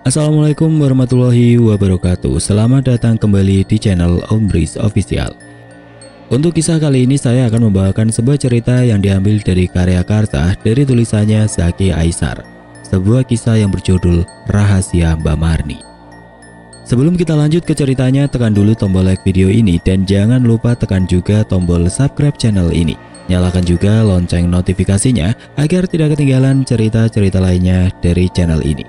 Assalamualaikum warahmatullahi wabarakatuh. Selamat datang kembali di channel Om Bris Official. Untuk kisah kali ini saya akan membawakan sebuah cerita yang diambil dari karya karsa dari tulisannya Zaki Aisar. Sebuah kisah yang berjudul Rahasia Mbak Marni. Sebelum kita lanjut ke ceritanya, tekan dulu tombol like video ini dan jangan lupa tekan juga tombol subscribe channel ini. Nyalakan juga lonceng notifikasinya agar tidak ketinggalan cerita-cerita lainnya dari channel ini.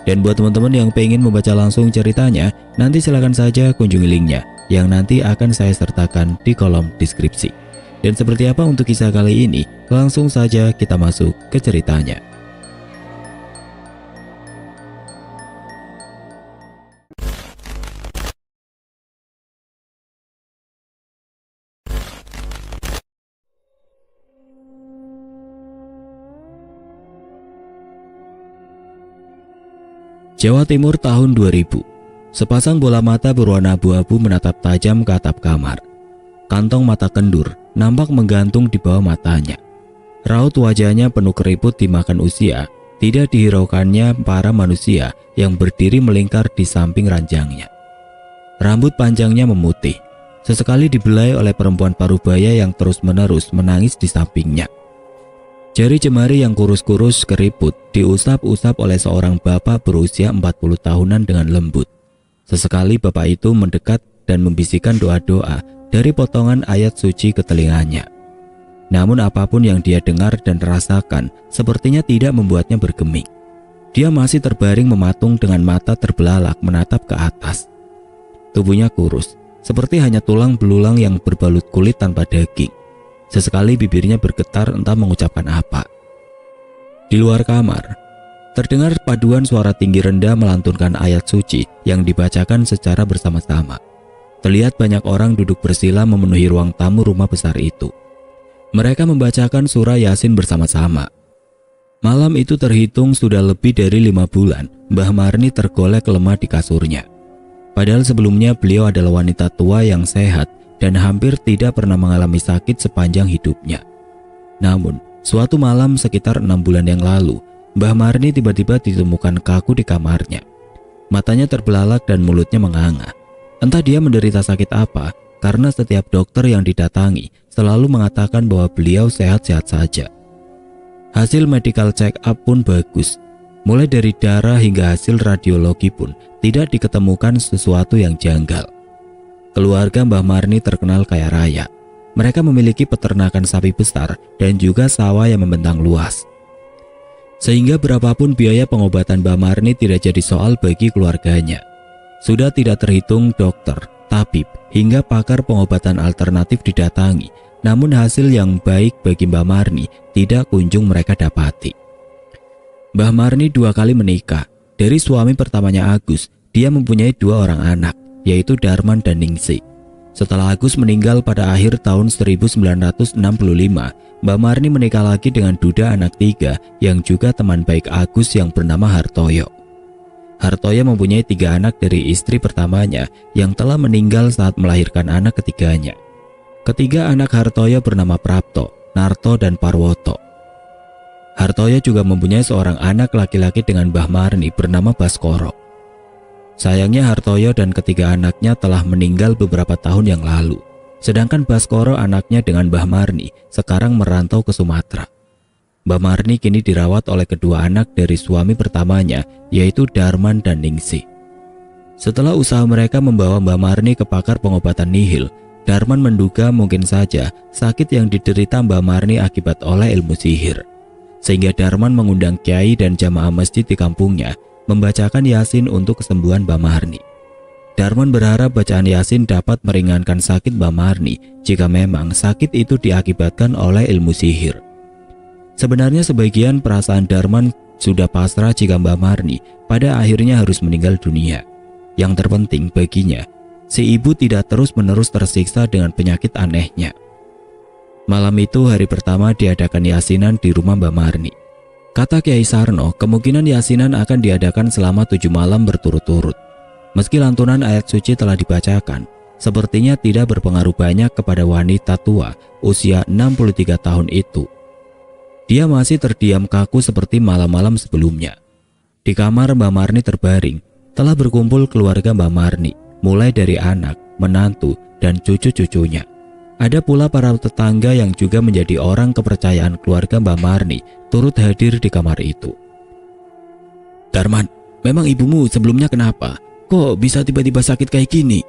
Dan buat teman-teman yang pengen membaca langsung ceritanya, nanti silahkan saja kunjungi linknya yang nanti akan saya sertakan di kolom deskripsi. Dan seperti apa untuk kisah kali ini? Langsung saja kita masuk ke ceritanya. Jawa Timur tahun 2000. Sepasang bola mata berwarna abu-abu menatap tajam ke atap kamar. Kantong mata kendur nampak menggantung di bawah matanya. Raut wajahnya penuh keriput dimakan usia, tidak dihiraukannya para manusia yang berdiri melingkar di samping ranjangnya. Rambut panjangnya memutih, sesekali dibelai oleh perempuan parubaya yang terus-menerus menangis di sampingnya. Jari jemari yang kurus-kurus keriput diusap-usap oleh seorang bapak berusia 40 tahunan dengan lembut. Sesekali bapak itu mendekat dan membisikkan doa-doa dari potongan ayat suci ke telinganya. Namun apapun yang dia dengar dan rasakan sepertinya tidak membuatnya bergeming. Dia masih terbaring mematung dengan mata terbelalak menatap ke atas. Tubuhnya kurus, seperti hanya tulang belulang yang berbalut kulit tanpa daging. Sesekali bibirnya bergetar entah mengucapkan apa. Di luar kamar, terdengar paduan suara tinggi rendah melantunkan ayat suci yang dibacakan secara bersama-sama. Terlihat banyak orang duduk bersila memenuhi ruang tamu rumah besar itu. Mereka membacakan surah Yasin bersama-sama. Malam itu terhitung sudah lebih dari 5 bulan Mbah Marni tergolek lemah di kasurnya. Padahal sebelumnya beliau adalah wanita tua yang sehat dan hampir tidak pernah mengalami sakit sepanjang hidupnya. Namun, suatu malam sekitar 6 bulan yang lalu, Mbah Marni tiba-tiba ditemukan kaku di kamarnya. Matanya terbelalak dan mulutnya menganga. Entah dia menderita sakit apa, karena setiap dokter yang didatangi selalu mengatakan bahwa beliau sehat-sehat saja. Hasil medical check up pun bagus. Mulai dari darah hingga hasil radiologi pun tidak diketemukan sesuatu yang janggal. Keluarga Mbah Marni terkenal kaya raya. Mereka memiliki peternakan sapi besar dan juga sawah yang membentang luas. Sehingga berapapun biaya pengobatan Mbah Marni tidak jadi soal bagi keluarganya. Sudah tidak terhitung dokter, tabib, hingga pakar pengobatan alternatif didatangi. Namun hasil yang baik bagi Mbah Marni tidak kunjung mereka dapati. Mbah Marni 2 kali menikah. Dari suami pertamanya Agus, dia mempunyai 2 orang anak, yaitu Darman dan Ningsi. Setelah Agus meninggal pada akhir tahun 1965, Mbah Marni menikah lagi dengan duda anak 3 yang juga teman baik Agus yang bernama Hartoyo. Hartoyo mempunyai 3 anak dari istri pertamanya yang telah meninggal saat melahirkan anak ketiganya. Ketiga anak Hartoyo bernama Prapto, Narto, dan Parwoto. Hartoyo juga mempunyai seorang anak laki-laki dengan Mbah Marni bernama Baskoro. Sayangnya Hartoyo dan ketiga anaknya telah meninggal beberapa tahun yang lalu. Sedangkan Baskoro anaknya dengan Mbah Marni sekarang merantau ke Sumatera. Mbah Marni kini dirawat oleh kedua anak dari suami pertamanya, yaitu Darman dan Ningsi. Setelah usaha mereka membawa Mbah Marni ke pakar pengobatan nihil, Darman menduga mungkin saja sakit yang diderita Mbah Marni akibat oleh ilmu sihir. Sehingga Darman mengundang kiai dan jamaah masjid di kampungnya membacakan Yasin untuk kesembuhan Mbah Marni. Darman berharap bacaan Yasin dapat meringankan sakit Mbah Marni jika memang sakit itu diakibatkan oleh ilmu sihir. Sebenarnya sebagian perasaan Darman sudah pasrah jika Mbah Marni pada akhirnya harus meninggal dunia. Yang terpenting baginya, si ibu tidak terus-menerus tersiksa dengan penyakit anehnya. Malam itu hari pertama diadakan Yasinan di rumah Mbah Marni. Kata Kiai Sarno, kemungkinan Yasinan akan diadakan selama 7 malam berturut-turut. Meski lantunan ayat suci telah dibacakan, sepertinya tidak berpengaruh banyak kepada wanita tua usia 63 tahun itu. Dia masih terdiam kaku seperti malam-malam sebelumnya. Di Di kamar Mbak Marni terbaring, telah berkumpul keluarga Mbak Marni, mulai dari anak, menantu, dan cucu-cucunya. Ada pula para tetangga yang juga menjadi orang kepercayaan keluarga Mbak Marni turut hadir di kamar itu. "Darman, memang ibumu sebelumnya kenapa? Kok bisa tiba-tiba sakit kayak gini?"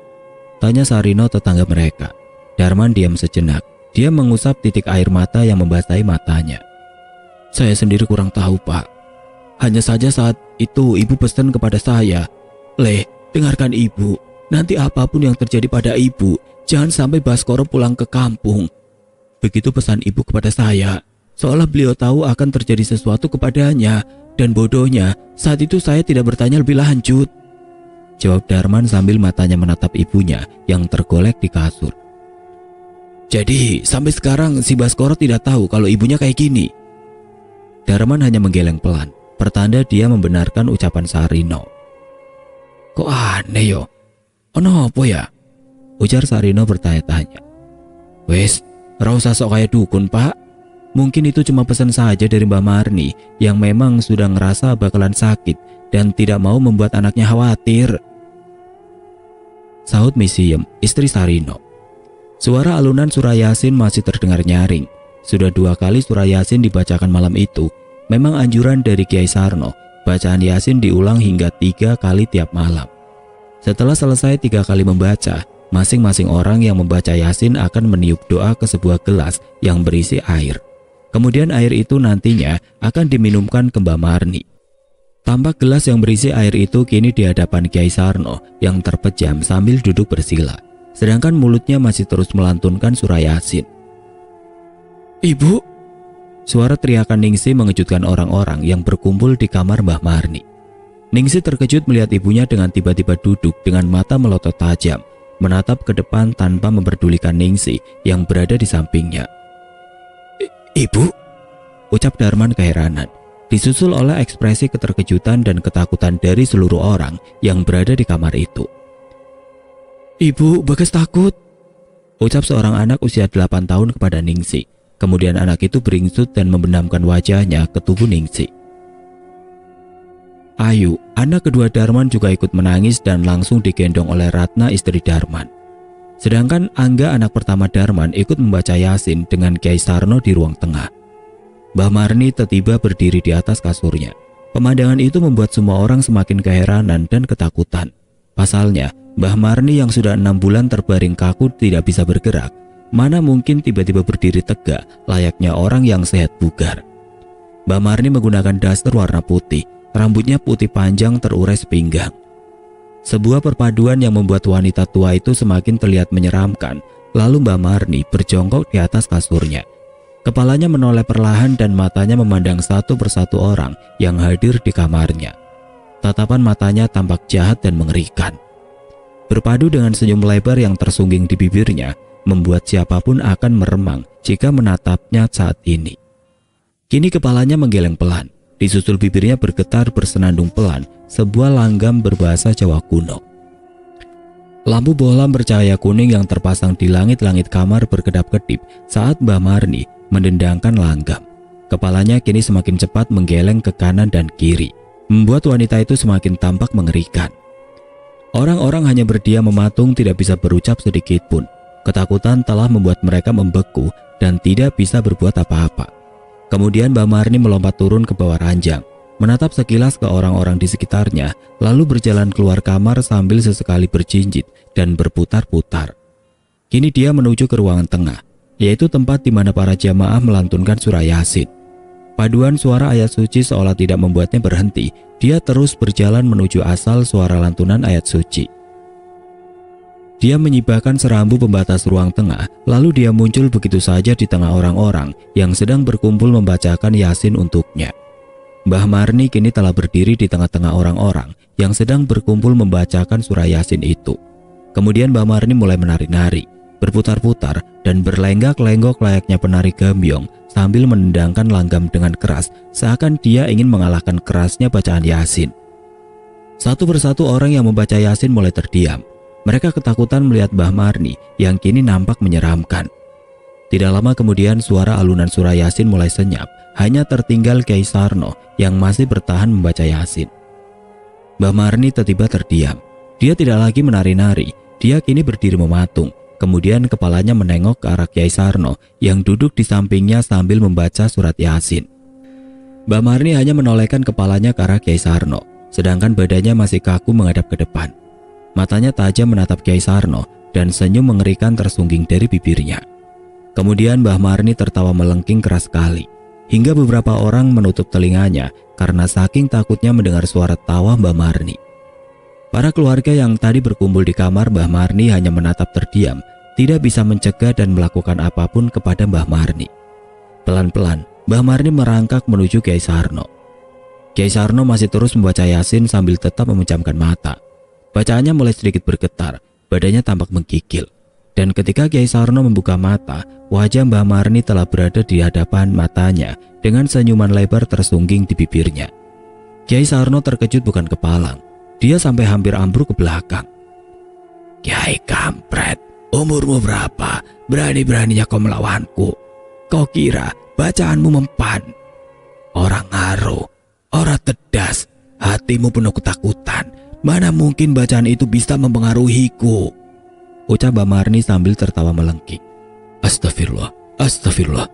tanya Sarino tetangga mereka. Darman diam sejenak. Dia mengusap titik air mata yang membasahi matanya. "Saya sendiri kurang tahu, Pak. Hanya saja saat itu ibu pesan kepada saya, 'Le, dengarkan ibu. Nanti apapun yang terjadi pada ibu, jangan sampai Baskoro pulang ke kampung.' Begitu pesan ibu kepada saya. Seolah beliau tahu akan terjadi sesuatu kepadanya. Dan bodohnya, saat itu saya tidak bertanya lebih lanjut," jawab Darman sambil matanya menatap ibunya yang tergolek di kasur. "Jadi sampai sekarang si Baskoro tidak tahu kalau ibunya kayak gini?" Darman hanya menggeleng pelan, pertanda dia membenarkan ucapan Sarino. "Kok aneh yo? Ono apa ya?" ujar Sarino bertanya-tanya. "Wes, ora usah sok kayak dukun, Pak. Mungkin itu cuma pesan saja dari Mbak Marni yang memang sudah ngerasa bakalan sakit dan tidak mau membuat anaknya khawatir," sahut Misiem, istri Sarino. Suara alunan surah Yasin masih terdengar nyaring. Sudah 2 kali surah Yasin dibacakan malam itu. Memang anjuran dari Kiai Sarno, bacaan Yasin diulang hingga 3 kali tiap malam. Setelah selesai 3 kali membaca, masing-masing orang yang membaca Yasin akan meniup doa ke sebuah gelas yang berisi air. Kemudian air itu nantinya akan diminumkan ke Mbak Marni. Tampak gelas yang berisi air itu kini di hadapan Kiai Sarno yang terpejam sambil duduk bersila, sedangkan mulutnya masih terus melantunkan surah Yasin. "Ibu!" Suara teriakan Ningsi mengejutkan orang-orang yang berkumpul di kamar Mbah Marni. Ningsi terkejut melihat ibunya dengan tiba-tiba duduk dengan mata melotot tajam, menatap ke depan tanpa memperdulikan Ningsi yang berada di sampingnya. "Ibu?" ucap Darman keheranan, disusul oleh ekspresi keterkejutan dan ketakutan dari seluruh orang yang berada di kamar itu. "Ibu, Bagas takut," ucap seorang anak usia 8 tahun kepada Ningsi. Kemudian anak itu beringsut dan membenamkan wajahnya ke tubuh Ningsi. Ayu, anak kedua Darman juga ikut menangis dan langsung digendong oleh Ratna, istri Darman. Sedangkan Angga, anak pertama Darman, ikut membaca Yasin dengan Kiai Sarno di ruang tengah. Mbah Marni tiba-tiba berdiri di atas kasurnya. Pemandangan itu membuat semua orang semakin keheranan dan ketakutan. Pasalnya, Mbah Marni yang sudah 6 bulan terbaring kaku tidak bisa bergerak. Mana mungkin tiba-tiba berdiri tegak layaknya orang yang sehat bugar. Mbah Marni menggunakan daster warna putih, rambutnya putih panjang terurai sepinggang. Sebuah perpaduan yang membuat wanita tua itu semakin terlihat menyeramkan. Lalu Mbah Marni berjongkok di atas kasurnya. Kepalanya menoleh perlahan dan matanya memandang satu persatu orang yang hadir di kamarnya. Tatapan matanya tampak jahat dan mengerikan. Berpadu dengan senyum lebar yang tersungging di bibirnya, membuat siapapun akan meremang jika menatapnya saat ini. Kini kepalanya menggeleng pelan, disusul bibirnya bergetar bersenandung pelan, sebuah langgam berbahasa Jawa kuno. Lampu bohlam bercahaya kuning yang terpasang di langit-langit kamar berkedap-kedip saat Mbah Marni mendendangkan langgam. Kepalanya kini semakin cepat menggeleng ke kanan dan kiri, membuat wanita itu semakin tampak mengerikan. Orang-orang hanya berdiam mematung, tidak bisa berucap sedikit pun. Ketakutan telah membuat mereka membeku dan tidak bisa berbuat apa-apa. Kemudian Mbah Marni melompat turun ke bawah ranjang, menatap sekilas ke orang-orang di sekitarnya, lalu berjalan keluar kamar sambil sesekali berjinjit dan berputar-putar. Kini dia menuju ke ruangan tengah, yaitu tempat di mana para jamaah melantunkan surah Yasin. Paduan suara ayat suci seolah tidak membuatnya berhenti. Dia terus berjalan menuju asal suara lantunan ayat suci. Dia menyibakkan serambu pembatas ruang tengah, lalu dia muncul begitu saja di tengah orang-orang yang sedang berkumpul membacakan Yasin untuknya. Mbah Marni kini telah berdiri di tengah-tengah orang-orang yang sedang berkumpul membacakan surah Yasin itu. Kemudian Mbah Marni mulai menari-nari, berputar-putar dan berlenggak-lenggok layaknya penari gambyong sambil menendangkan langgam dengan keras, seakan dia ingin mengalahkan kerasnya bacaan Yasin. Satu persatu orang yang membaca Yasin mulai terdiam. Mereka ketakutan melihat Mbah Marni yang kini nampak menyeramkan. Tidak lama kemudian suara alunan surah Yasin mulai senyap, hanya tertinggal Kiai Sarno yang masih bertahan membaca Yasin. Mbah Marni tiba-tiba terdiam. Dia tidak lagi menari-nari, dia kini berdiri mematung. Kemudian kepalanya menengok ke arah Kyai Sarno yang duduk di sampingnya sambil membaca surat Yasin. Mbah Marni hanya menolehkan kepalanya ke arah Kyai Sarno, sedangkan badannya masih kaku menghadap ke depan. Matanya tajam menatap Kyai Sarno dan senyum mengerikan tersungging dari bibirnya. Kemudian Mbah Marni tertawa melengking keras sekali, hingga beberapa orang menutup telinganya karena saking takutnya mendengar suara tawa Mbah Marni. Para keluarga yang tadi berkumpul di kamar Mbah Marni hanya menatap terdiam, tidak bisa mencegah dan melakukan apapun kepada Mbah Marni. Pelan-pelan, Mbah Marni merangkak menuju Kyai Sarno. Kyai Sarno masih terus membaca Yasin sambil tetap memejamkan mata. Bacaannya mulai sedikit bergetar, badannya tampak menggigil. Dan ketika Kyai Sarno membuka mata, wajah Mbah Marni telah berada di hadapan matanya dengan senyuman lebar tersungging di bibirnya. Kyai Sarno terkejut bukan kepalang. Dia sampai hampir ambruk ke belakang. "Kyai kampret, umurmu berapa? Berani-beraninya kau melawanku? Kau kira bacaanmu mempan? Orang ngaruh, orang tedas, hatimu penuh ketakutan. Mana mungkin bacaan itu bisa mempengaruhiku?" Ucap Mbah Marni sambil tertawa melengking. "Astagfirullah, astagfirullah,"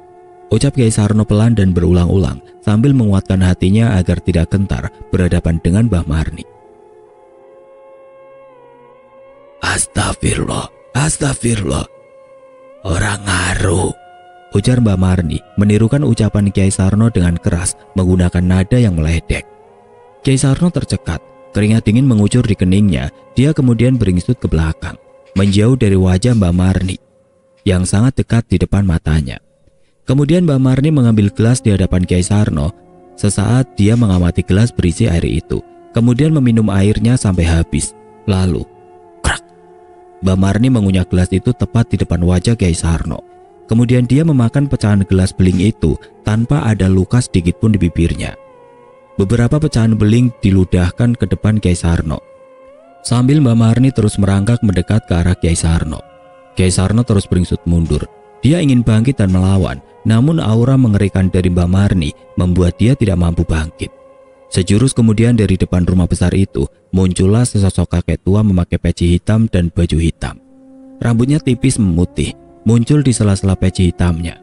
ucap Kyai Sarno pelan dan berulang-ulang sambil menguatkan hatinya agar tidak gentar berhadapan dengan Mbah Marni. "Astagfirullah, astagfirullah, orang ngaruh," ujar Mbah Marni menirukan ucapan Kyai Sarno dengan keras menggunakan nada yang meledek. Kyai Sarno tercekat, keringat dingin mengucur di keningnya. Dia kemudian beringsut ke belakang, menjauh dari wajah Mbah Marni yang sangat dekat di depan matanya. Kemudian Mbah Marni mengambil gelas di hadapan Kyai Sarno. Sesaat dia mengamati gelas berisi air itu, kemudian meminum airnya sampai habis. Lalu, krak, Mbah Marni mengunyah gelas itu tepat di depan wajah Kyai Sarno. Kemudian dia memakan pecahan gelas beling itu tanpa ada luka sedikit pun di bibirnya. Beberapa pecahan beling diludahkan ke depan Kyai Sarno. Sambil Mbah Marni terus merangkak mendekat ke arah Kyai Sarno. Kyai Sarno terus beringsut mundur. Dia ingin bangkit dan melawan, namun aura mengerikan dari Mbah Marni membuat dia tidak mampu bangkit. Sejurus kemudian dari depan rumah besar itu muncullah sesosok kakek tua memakai peci hitam dan baju hitam. Rambutnya tipis memutih, muncul di sela-sela peci hitamnya.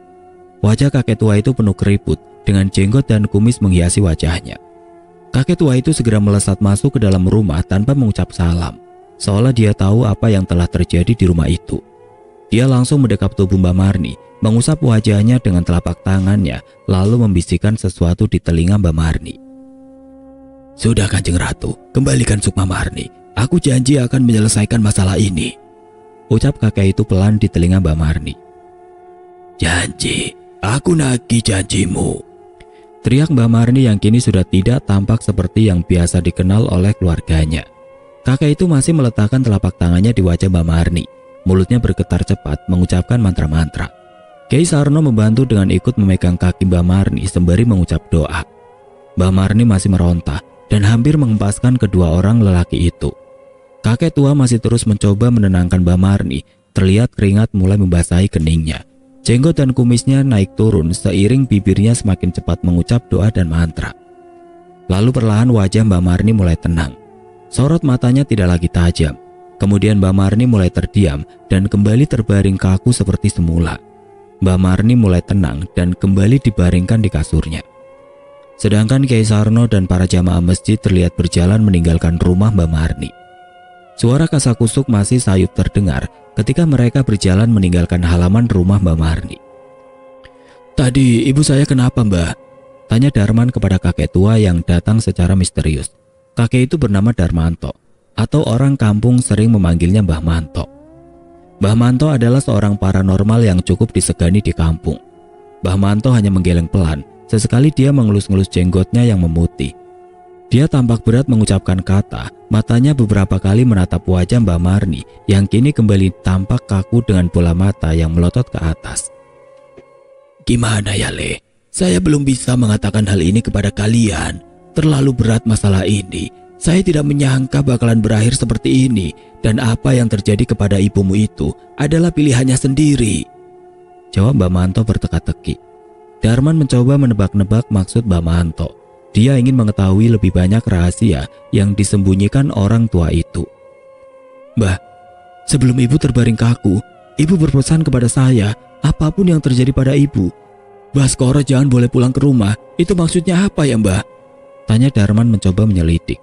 Wajah kakek tua itu penuh keriput dengan jenggot dan kumis menghiasi wajahnya. Kakek tua itu segera melesat masuk ke dalam rumah tanpa mengucap salam, seolah dia tahu apa yang telah terjadi di rumah itu. Dia langsung mendekap tubuh Mbah Marni, mengusap wajahnya dengan telapak tangannya, lalu membisikkan sesuatu di telinga Mbah Marni. "Sudah Kanjeng Ratu, kembalikan Sukma Marni. Aku janji akan menyelesaikan masalah ini," ucap kakek itu pelan di telinga Mbah Marni. "Janji, aku nagih janjimu," teriak Mbah Marni yang kini sudah tidak tampak seperti yang biasa dikenal oleh keluarganya. Kakek itu masih meletakkan telapak tangannya di wajah Mbah Marni. Mulutnya bergetar cepat mengucapkan mantra-mantra. Kyai Sarno membantu dengan ikut memegang kaki Mbah Marni sembari mengucap doa. Mbah Marni masih meronta dan hampir mengempaskan kedua orang lelaki itu. Kakek tua masih terus mencoba menenangkan Mbah Marni. Terlihat keringat mulai membasahi keningnya. Jenggot dan kumisnya naik turun seiring bibirnya semakin cepat mengucap doa dan mantra. Lalu perlahan wajah Mbah Marni mulai tenang. Sorot matanya tidak lagi tajam. Kemudian Mbah Marni mulai terdiam dan kembali terbaring kaku seperti semula. Mbah Marni mulai tenang dan kembali dibaringkan di kasurnya. Sedangkan Kyai Sarno dan para jamaah masjid terlihat berjalan meninggalkan rumah Mbah Marni. Suara kasakusuk masih sayup terdengar ketika mereka berjalan meninggalkan halaman rumah Mbah Marni. "Tadi ibu saya kenapa, Mbah?" tanya Darman kepada kakek tua yang datang secara misterius. Kakek itu bernama Darmanto, atau orang kampung sering memanggilnya Mbah Manto. Mbah Manto adalah seorang paranormal yang cukup disegani di kampung. Mbah Manto hanya menggeleng pelan, sesekali dia mengelus-ngelus jenggotnya yang memutih. Dia tampak berat mengucapkan kata, matanya beberapa kali menatap wajah Mbah Marni yang kini kembali tampak kaku dengan bola mata yang melotot ke atas. "Gimana ya, Le? Saya belum bisa mengatakan hal ini kepada kalian. Terlalu berat masalah ini. Saya tidak menyangka bakalan berakhir seperti ini, dan apa yang terjadi kepada ibumu itu adalah pilihannya sendiri," jawab Mbah Manto berteka-teki. Darman mencoba menebak-nebak maksud Mbah Manto. Dia ingin mengetahui lebih banyak rahasia yang disembunyikan orang tua itu. Mbah, sebelum ibu terbaring kaku, ibu berpesan kepada saya, apapun yang terjadi pada ibu, Baskoro jangan boleh pulang ke rumah. Itu maksudnya apa ya, Mbah? Tanya Darman mencoba menyelidik.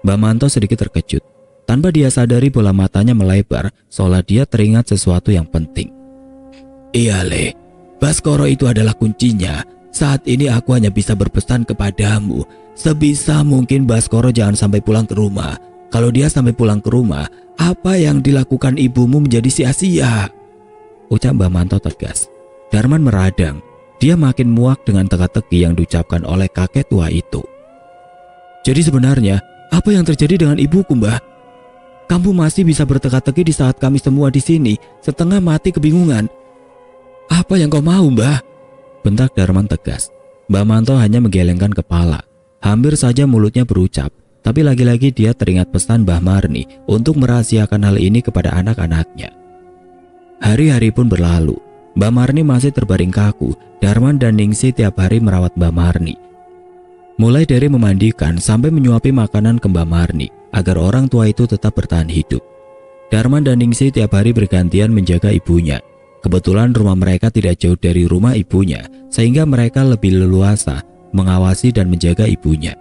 Mbak Manto sedikit terkejut. Tanpa dia sadari bola matanya melebar, seolah dia teringat sesuatu yang penting. Iya, Le. Baskoro itu adalah kuncinya. Saat ini aku hanya bisa berpesan kepadamu. Sebisa mungkin Baskoro jangan sampai pulang ke rumah. Kalau dia sampai pulang ke rumah, apa yang dilakukan ibumu menjadi sia-sia. Ucap Mbak Manto tegas. Darman meradang. Dia makin muak dengan teka-teki yang diucapkan oleh kakek tua itu. Jadi sebenarnya, apa yang terjadi dengan ibuku, Mbah? Kamu masih bisa berteka-teki di saat kami semua di sini setengah mati kebingungan. Apa yang kau mau, Mbah? Bentak Darman tegas. Mbak Manto hanya menggelengkan kepala. Hampir saja mulutnya berucap, tapi lagi-lagi dia teringat pesan Mbah Marni untuk merahasiakan hal ini kepada anak-anaknya. Hari-hari pun berlalu. Mbak Marni masih terbaring kaku. Darman dan Ningsi tiap hari merawat Mbak Marni. Mulai dari memandikan sampai menyuapi makanan ke Mbak Marni agar orang tua itu tetap bertahan hidup. Darman dan Ningsi tiap hari bergantian menjaga ibunya. Kebetulan rumah mereka tidak jauh dari rumah ibunya, sehingga mereka lebih leluasa mengawasi dan menjaga ibunya.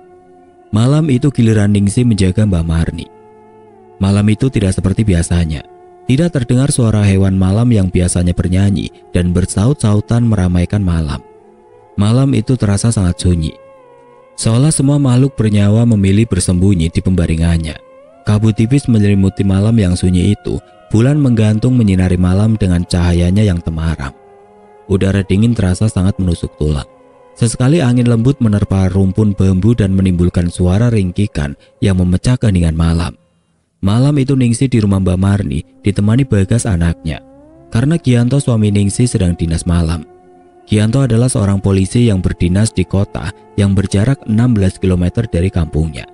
Malam itu giliran Ningsi menjaga Mbak Marni. Malam itu tidak seperti biasanya. Tidak terdengar suara hewan malam yang biasanya bernyanyi dan bersaut-sautan meramaikan malam. Malam itu terasa sangat sunyi. Seolah semua makhluk bernyawa memilih bersembunyi di pembaringannya. Kabut tipis menyelimuti malam yang sunyi itu. Bulan menggantung menyinari malam dengan cahayanya yang temaram. Udara dingin terasa sangat menusuk tulang. Sesekali angin lembut menerpa rumpun bambu dan menimbulkan suara ringkikan yang memecah keheningan malam. Malam itu Ningsi di rumah Mbak Marni ditemani Bagas anaknya. Karena Gianto suami Ningsi sedang dinas malam. Gianto adalah seorang polisi yang berdinas di kota yang berjarak 16 km dari kampungnya.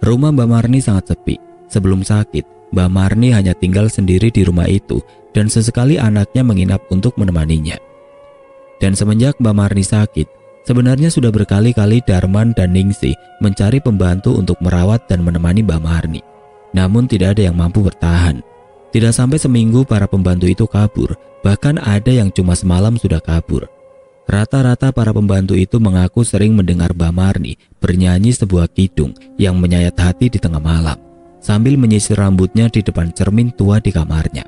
Rumah Mbak Marni sangat sepi. Sebelum sakit, Mbak Marni hanya tinggal sendiri di rumah itu dan sesekali anaknya menginap untuk menemaninya. Dan semenjak Mbak Marni sakit, sebenarnya sudah berkali-kali Darman dan Ningsi mencari pembantu untuk merawat dan menemani Mbak Marni. Namun tidak ada yang mampu bertahan. Tidak sampai seminggu para pembantu itu kabur, bahkan ada yang cuma semalam sudah kabur. Rata-rata para pembantu itu mengaku sering mendengar Mbak Marni bernyanyi sebuah kidung yang menyayat hati di tengah malam, sambil menyisir rambutnya di depan cermin tua di kamarnya.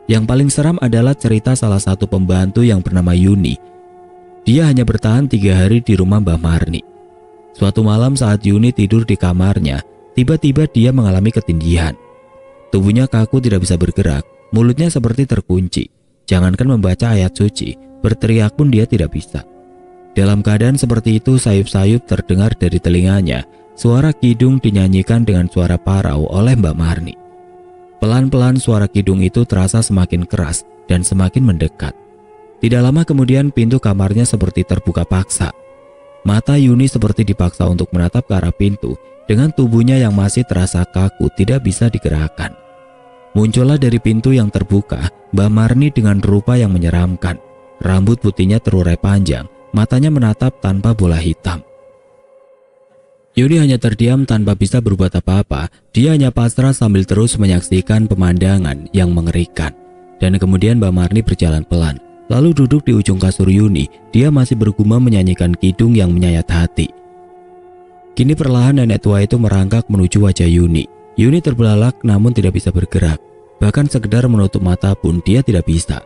Yang paling seram adalah cerita salah satu pembantu yang bernama Yuni. Dia hanya bertahan 3 hari di rumah Mbak Marni. Suatu malam saat Yuni tidur di kamarnya, tiba-tiba dia mengalami ketindihan. Tubuhnya kaku, tidak bisa bergerak, mulutnya seperti terkunci. Jangankan membaca ayat suci, berteriak pun dia tidak bisa. Dalam keadaan seperti itu, sayup-sayup terdengar dari telinganya. Suara kidung dinyanyikan dengan suara parau oleh Mbak Marni. Pelan-pelan suara kidung itu terasa semakin keras dan semakin mendekat. Tidak lama kemudian pintu kamarnya seperti terbuka paksa. Mata Yuni seperti dipaksa untuk menatap ke arah pintu. Dengan tubuhnya yang masih terasa kaku tidak bisa digerakkan. Muncullah dari pintu yang terbuka Mbak Marni dengan rupa yang menyeramkan. Rambut putihnya terurai panjang, matanya menatap tanpa bola hitam. Yuni hanya terdiam tanpa bisa berbuat apa-apa. Dia hanya pasrah sambil terus menyaksikan pemandangan yang mengerikan. Dan kemudian Mbak Marni berjalan pelan, lalu duduk di ujung kasur Yuni. Dia masih bergumam menyanyikan kidung yang menyayat hati. Kini perlahan nenek tua itu merangkak menuju wajah Yuni. Yuni terbelalak namun tidak bisa bergerak. Bahkan sekedar menutup mata pun dia tidak bisa.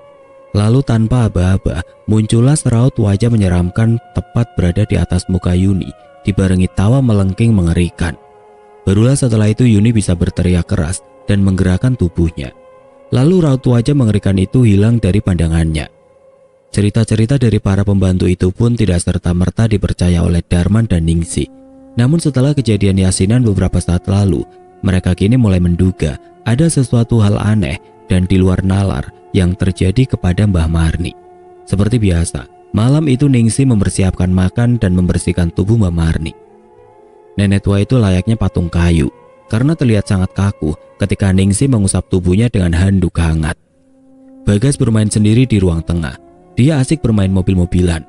Lalu tanpa aba-aba muncullah seraut wajah menyeramkan tepat berada di atas muka Yuni, dibarengi tawa melengking mengerikan. Barulah setelah itu Yuni bisa berteriak keras dan menggerakkan tubuhnya. Lalu raut wajah mengerikan itu hilang dari pandangannya. Cerita-cerita dari para pembantu itu pun tidak serta-merta dipercaya oleh Darman dan Ningsi. Namun setelah kejadian yasinan beberapa saat lalu, mereka kini mulai menduga ada sesuatu hal aneh dan di luar nalar yang terjadi kepada Mbah Marni. Seperti biasa, malam itu Ningsi mempersiapkan makan dan membersihkan tubuh Mbah Marni. Nenek tua itu layaknya patung kayu karena terlihat sangat kaku ketika Ningsi mengusap tubuhnya dengan handuk hangat. Bagas bermain sendiri di ruang tengah. Dia asik bermain mobil-mobilan.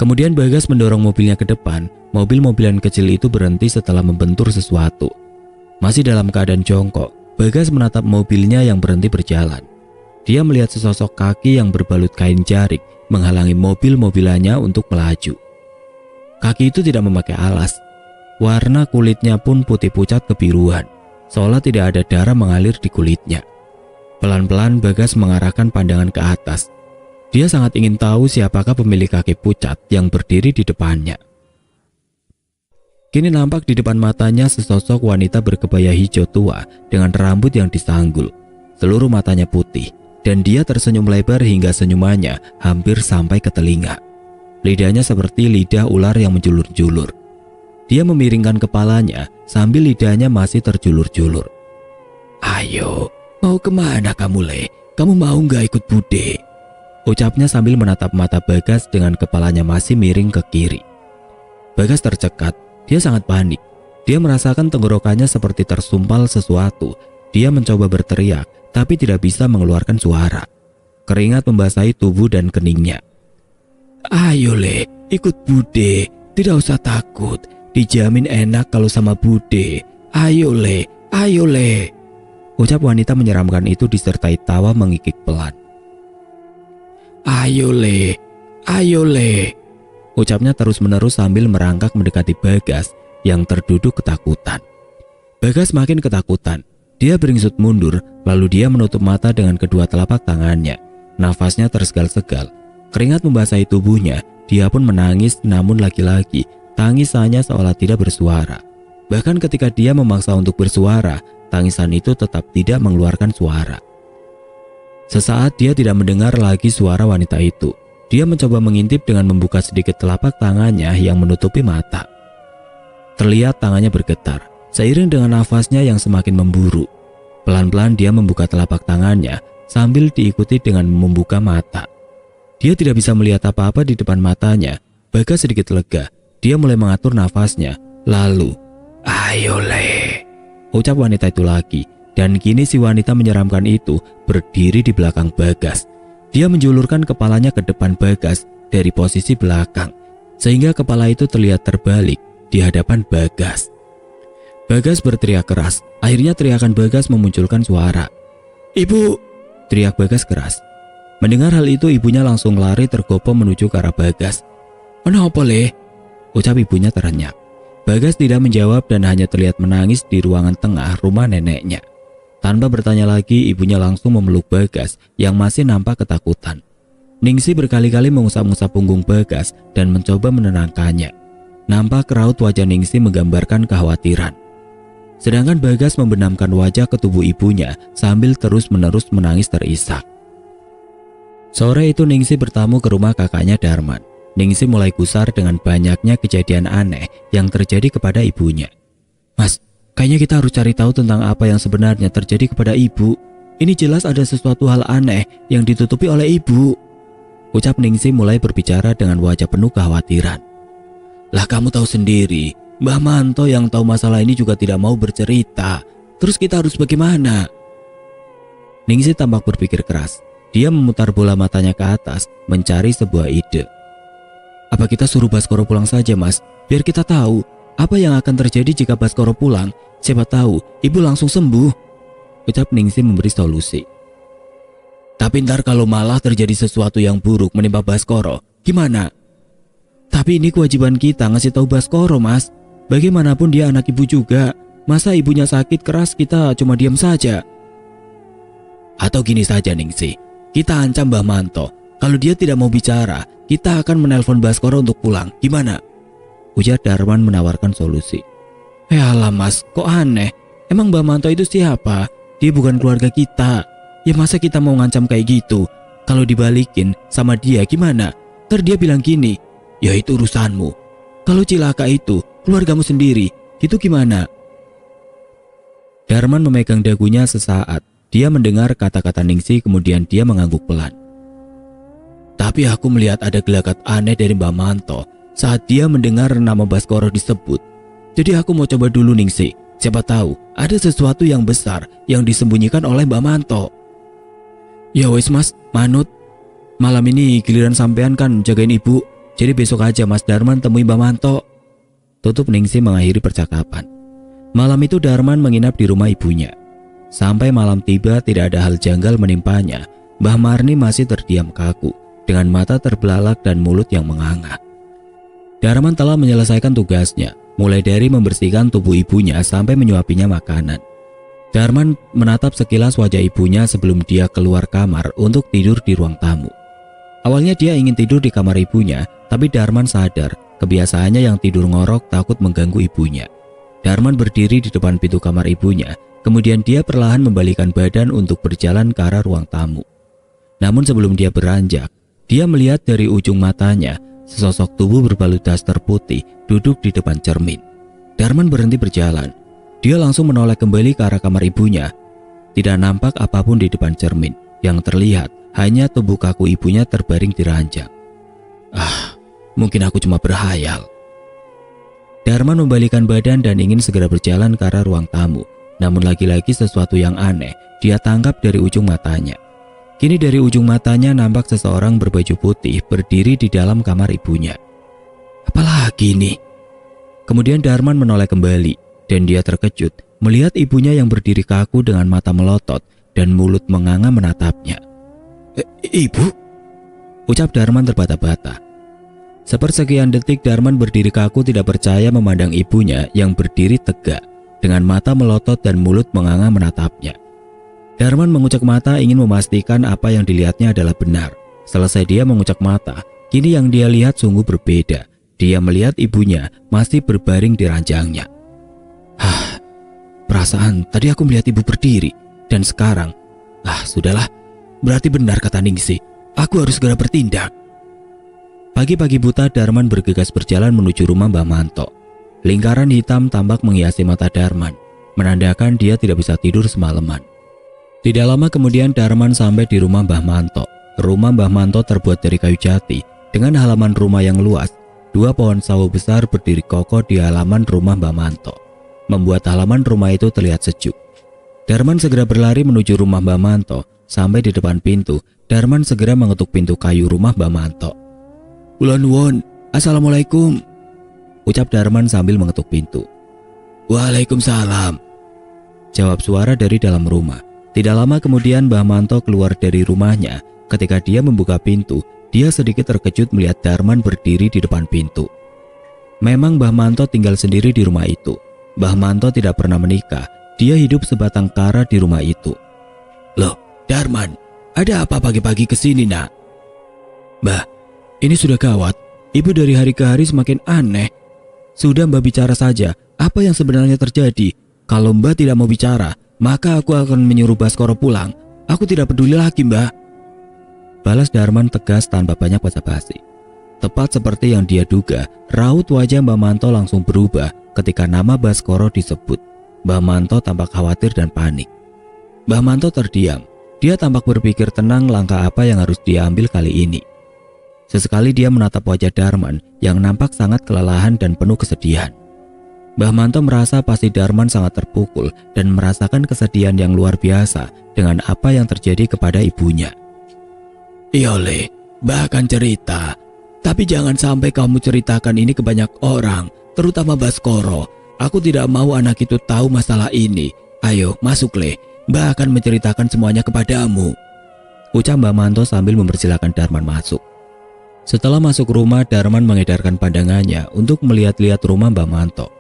Kemudian Bagas mendorong mobilnya ke depan. Mobil-mobilan kecil itu berhenti setelah membentur sesuatu. Masih dalam keadaan jongkok, Bagas menatap mobilnya yang berhenti berjalan. Dia melihat sesosok kaki yang berbalut kain jarik menghalangi mobil-mobilannya untuk melaju. Kaki itu tidak memakai alas. Warna kulitnya pun putih pucat kebiruan, seolah tidak ada darah mengalir di kulitnya. Pelan-pelan Bagas mengarahkan pandangan ke atas. Dia sangat ingin tahu siapakah pemilik kaki pucat yang berdiri di depannya. Kini nampak di depan matanya sesosok wanita berkebaya hijau tua dengan rambut yang disanggul. Seluruh matanya putih dan dia tersenyum lebar hingga senyumannya hampir sampai ke telinga. Lidahnya seperti lidah ular yang menjulur-julur. Dia memiringkan kepalanya sambil lidahnya masih terjulur-julur. "Ayo, mau kemana kamu, Le? Kamu mau nggak ikut Bude?" Ucapnya sambil menatap mata Bagas dengan kepalanya masih miring ke kiri. Bagas tercekat, dia sangat panik. Dia merasakan tenggorokannya seperti tersumpal sesuatu. Dia mencoba berteriak, tapi tidak bisa mengeluarkan suara. Keringat membasahi tubuh dan keningnya. "Ayo Le, ikut Bude, tidak usah takut. Dijamin enak kalau sama Bude. Ayo Le, ayo Le." Ucap wanita menyeramkan itu disertai tawa mengikik pelan. "Ayo Le, ayo Le." Ucapnya terus-menerus sambil merangkak mendekati Bagas yang terduduk ketakutan. Bagas makin ketakutan. Dia beringsut mundur, lalu dia menutup mata dengan kedua telapak tangannya. Nafasnya tersegal-segal. Keringat membasahi tubuhnya. Dia pun menangis, namun lagi-lagi tangisannya seolah tidak bersuara. Bahkan ketika dia memaksa untuk bersuara, tangisan itu tetap tidak mengeluarkan suara. Sesaat dia tidak mendengar lagi suara wanita itu. Dia mencoba mengintip dengan membuka sedikit telapak tangannya yang menutupi mata. Terlihat tangannya bergetar, seiring dengan nafasnya yang semakin memburu. Pelan-pelan dia membuka telapak tangannya sambil diikuti dengan membuka mata. Dia tidak bisa melihat apa-apa di depan matanya. Bagas sedikit lega. Dia mulai mengatur nafasnya. Lalu, "Ayo Le," ucap wanita itu lagi. Dan kini si wanita menyeramkan itu berdiri di belakang Bagas. Dia menjulurkan kepalanya ke depan Bagas dari posisi belakang, sehingga kepala itu terlihat terbalik di hadapan Bagas. Bagas berteriak keras. Akhirnya teriakan Bagas memunculkan suara. "Ibu!" teriak Bagas keras. Mendengar hal itu, ibunya langsung lari tergopoh menuju ke arah Bagas. "Kenapa Le?" ucap ibunya terenyak. Bagas tidak menjawab dan hanya terlihat menangis di ruangan tengah rumah neneknya. Tanpa bertanya lagi, ibunya langsung memeluk Bagas yang masih nampak ketakutan. Ningsi berkali-kali mengusap-usap punggung Bagas dan mencoba menenangkannya. Nampak raut wajah Ningsi menggambarkan kekhawatiran. Sedangkan Bagas membenamkan wajah ke tubuh ibunya sambil terus-menerus menangis terisak. Sore itu Ningsi bertamu ke rumah kakaknya Darman. Ningsi mulai gusar dengan banyaknya kejadian aneh yang terjadi kepada ibunya. "Mas, kayaknya kita harus cari tahu tentang apa yang sebenarnya terjadi kepada ibu. Ini jelas ada sesuatu hal aneh yang ditutupi oleh ibu," ucap Ningsi mulai berbicara dengan wajah penuh kekhawatiran. "Lah kamu tahu sendiri, Mbah Manto yang tahu masalah ini juga tidak mau bercerita. Terus kita harus bagaimana?" Ningsi tampak berpikir keras. Dia memutar bola matanya ke atas, mencari sebuah ide. "Apa kita suruh Baskoro pulang saja, Mas? Biar kita tahu apa yang akan terjadi jika Baskoro pulang. Siapa tahu ibu langsung sembuh," ucap Ningsi memberi solusi. "Tapi ntar kalau malah terjadi sesuatu yang buruk menimpa Baskoro, gimana?" "Tapi ini kewajiban kita ngasih tahu Baskoro, Mas. Bagaimanapun dia anak ibu juga. Masa ibunya sakit keras kita cuma diam saja?" "Atau gini saja Ningsi, kita ancam Mbah Manto. Kalau dia tidak mau bicara, kita akan menelpon Baskoro untuk pulang. Gimana?" ujar Darman menawarkan solusi. "Alah Mas, kok aneh? Emang Mbah Manto itu siapa? Dia bukan keluarga kita. Ya masa kita mau ngancam kayak gitu? Kalau dibalikin sama dia gimana? Ntar dia bilang gini, ya itu urusanmu. Kalau cilaka itu keluargamu sendiri, gitu gimana?" Darman memegang dagunya sesaat. Dia mendengar kata-kata Ningsi, kemudian dia mengangguk pelan. "Tapi aku melihat ada gelagat aneh dari Mbah Manto saat dia mendengar nama Baskoro disebut. Jadi aku mau coba dulu Ningsi. Siapa tahu ada sesuatu yang besar yang disembunyikan oleh Mbah Manto." "Ya wis Mas, manut. Malam ini giliran sampean kan jagain ibu. Jadi besok aja Mas Darman temui Mbak Manto, tutup Ningsih mengakhiri percakapan. Malam itu Darman menginap di rumah ibunya. Sampai malam tiba tidak ada hal janggal menimpanya. Mbah Marni masih terdiam kaku dengan mata terbelalak dan mulut yang menganga. Darman telah menyelesaikan tugasnya, mulai dari membersihkan tubuh ibunya sampai menyuapinya makanan. Darman menatap sekilas wajah ibunya sebelum dia keluar kamar untuk tidur di ruang tamu. Awalnya dia ingin tidur di kamar ibunya, tapi Darman sadar kebiasaannya yang tidur ngorok takut mengganggu ibunya. Darman berdiri di depan pintu kamar ibunya, kemudian dia perlahan membalikkan badan untuk berjalan ke arah ruang tamu. Namun sebelum dia beranjak, dia melihat dari ujung matanya sesosok tubuh berbalut daster putih duduk di depan cermin. Darman berhenti berjalan. Dia langsung menoleh kembali ke arah kamar ibunya. Tidak nampak apapun di depan cermin. Yang terlihat hanya tubuh kaku ibunya terbaring di ranjang. Mungkin aku cuma berhayal. Darman membalikkan badan dan ingin segera berjalan ke arah ruang tamu. Namun lagi-lagi sesuatu yang aneh dia tangkap dari ujung matanya. Kini dari ujung matanya nampak seseorang berbaju putih berdiri di dalam kamar ibunya. Apalagi ini? Kemudian Darman menoleh kembali dan dia terkejut melihat ibunya yang berdiri kaku dengan mata melotot dan mulut menganga menatapnya. Ibu? Ucap Darman terbata-bata. Sepersekian detik Darman berdiri kaku tidak percaya memandang ibunya yang berdiri tegak dengan mata melotot dan mulut menganga menatapnya. Darman mengucek mata ingin memastikan apa yang dilihatnya adalah benar. Selesai dia mengucek mata, kini yang dia lihat sungguh berbeda. Dia melihat ibunya masih berbaring di ranjangnya. Perasaan tadi aku melihat ibu berdiri dan sekarang, sudahlah. Berarti benar kata Ningsih, aku harus segera bertindak. Pagi-pagi buta Darman bergegas berjalan menuju rumah Mbah Manto. Lingkaran hitam tampak menghiasi mata Darman, menandakan dia tidak bisa tidur semalaman. Tidak lama kemudian Darman sampai di rumah Mbah Manto. Rumah Mbah Manto terbuat dari kayu jati dengan halaman rumah yang luas. 2 pohon sawo besar berdiri kokoh di halaman rumah Mbah Manto, membuat halaman rumah itu terlihat sejuk. Darman segera berlari menuju rumah Mbah Manto. Sampai di depan pintu, Darman segera mengetuk pintu kayu rumah Mbah Manto. Kula nuwun, Assalamualaikum, ucap Darman sambil mengetuk pintu. Waalaikumsalam, jawab suara dari dalam rumah. Tidak lama kemudian Mbah Manto keluar dari rumahnya. Ketika dia membuka pintu, dia sedikit terkejut melihat Darman berdiri di depan pintu. Memang Mbah Manto tinggal sendiri di rumah itu. Mbah Manto tidak pernah menikah. Dia hidup sebatang kara di rumah itu. Loh, Darman, ada apa pagi-pagi kesini nak? Mbah, ini sudah gawat. Ibu dari hari ke hari semakin aneh. Sudah Mbah bicara saja, apa yang sebenarnya terjadi? Kalau Mbah tidak mau bicara, maka aku akan menyuruh Baskoro pulang. Aku tidak peduli lagi Mbah, balas Darman tegas tanpa banyak basa-basi. Tepat seperti yang dia duga, raut wajah Mbah Manto langsung berubah ketika nama Baskoro disebut. Mbah Manto tampak khawatir dan panik. Mbah Manto terdiam. Dia tampak berpikir tenang langkah apa yang harus diambil kali ini. Sesekali dia menatap wajah Darman yang nampak sangat kelelahan dan penuh kesedihan. Mbah Manto merasa pasti Darman sangat terpukul dan merasakan kesedihan yang luar biasa dengan apa yang terjadi kepada ibunya. Iya Le, Mbah akan cerita. Tapi jangan sampai kamu ceritakan ini ke banyak orang, terutama Baskoro. Aku tidak mau anak itu tahu masalah ini. Ayo masuk Le, Mbah akan menceritakan semuanya kepadamu, ucap Mbah Manto sambil mempersilahkan Darman masuk. Setelah masuk rumah, Darman mengedarkan pandangannya untuk melihat-lihat rumah Mbah Manto.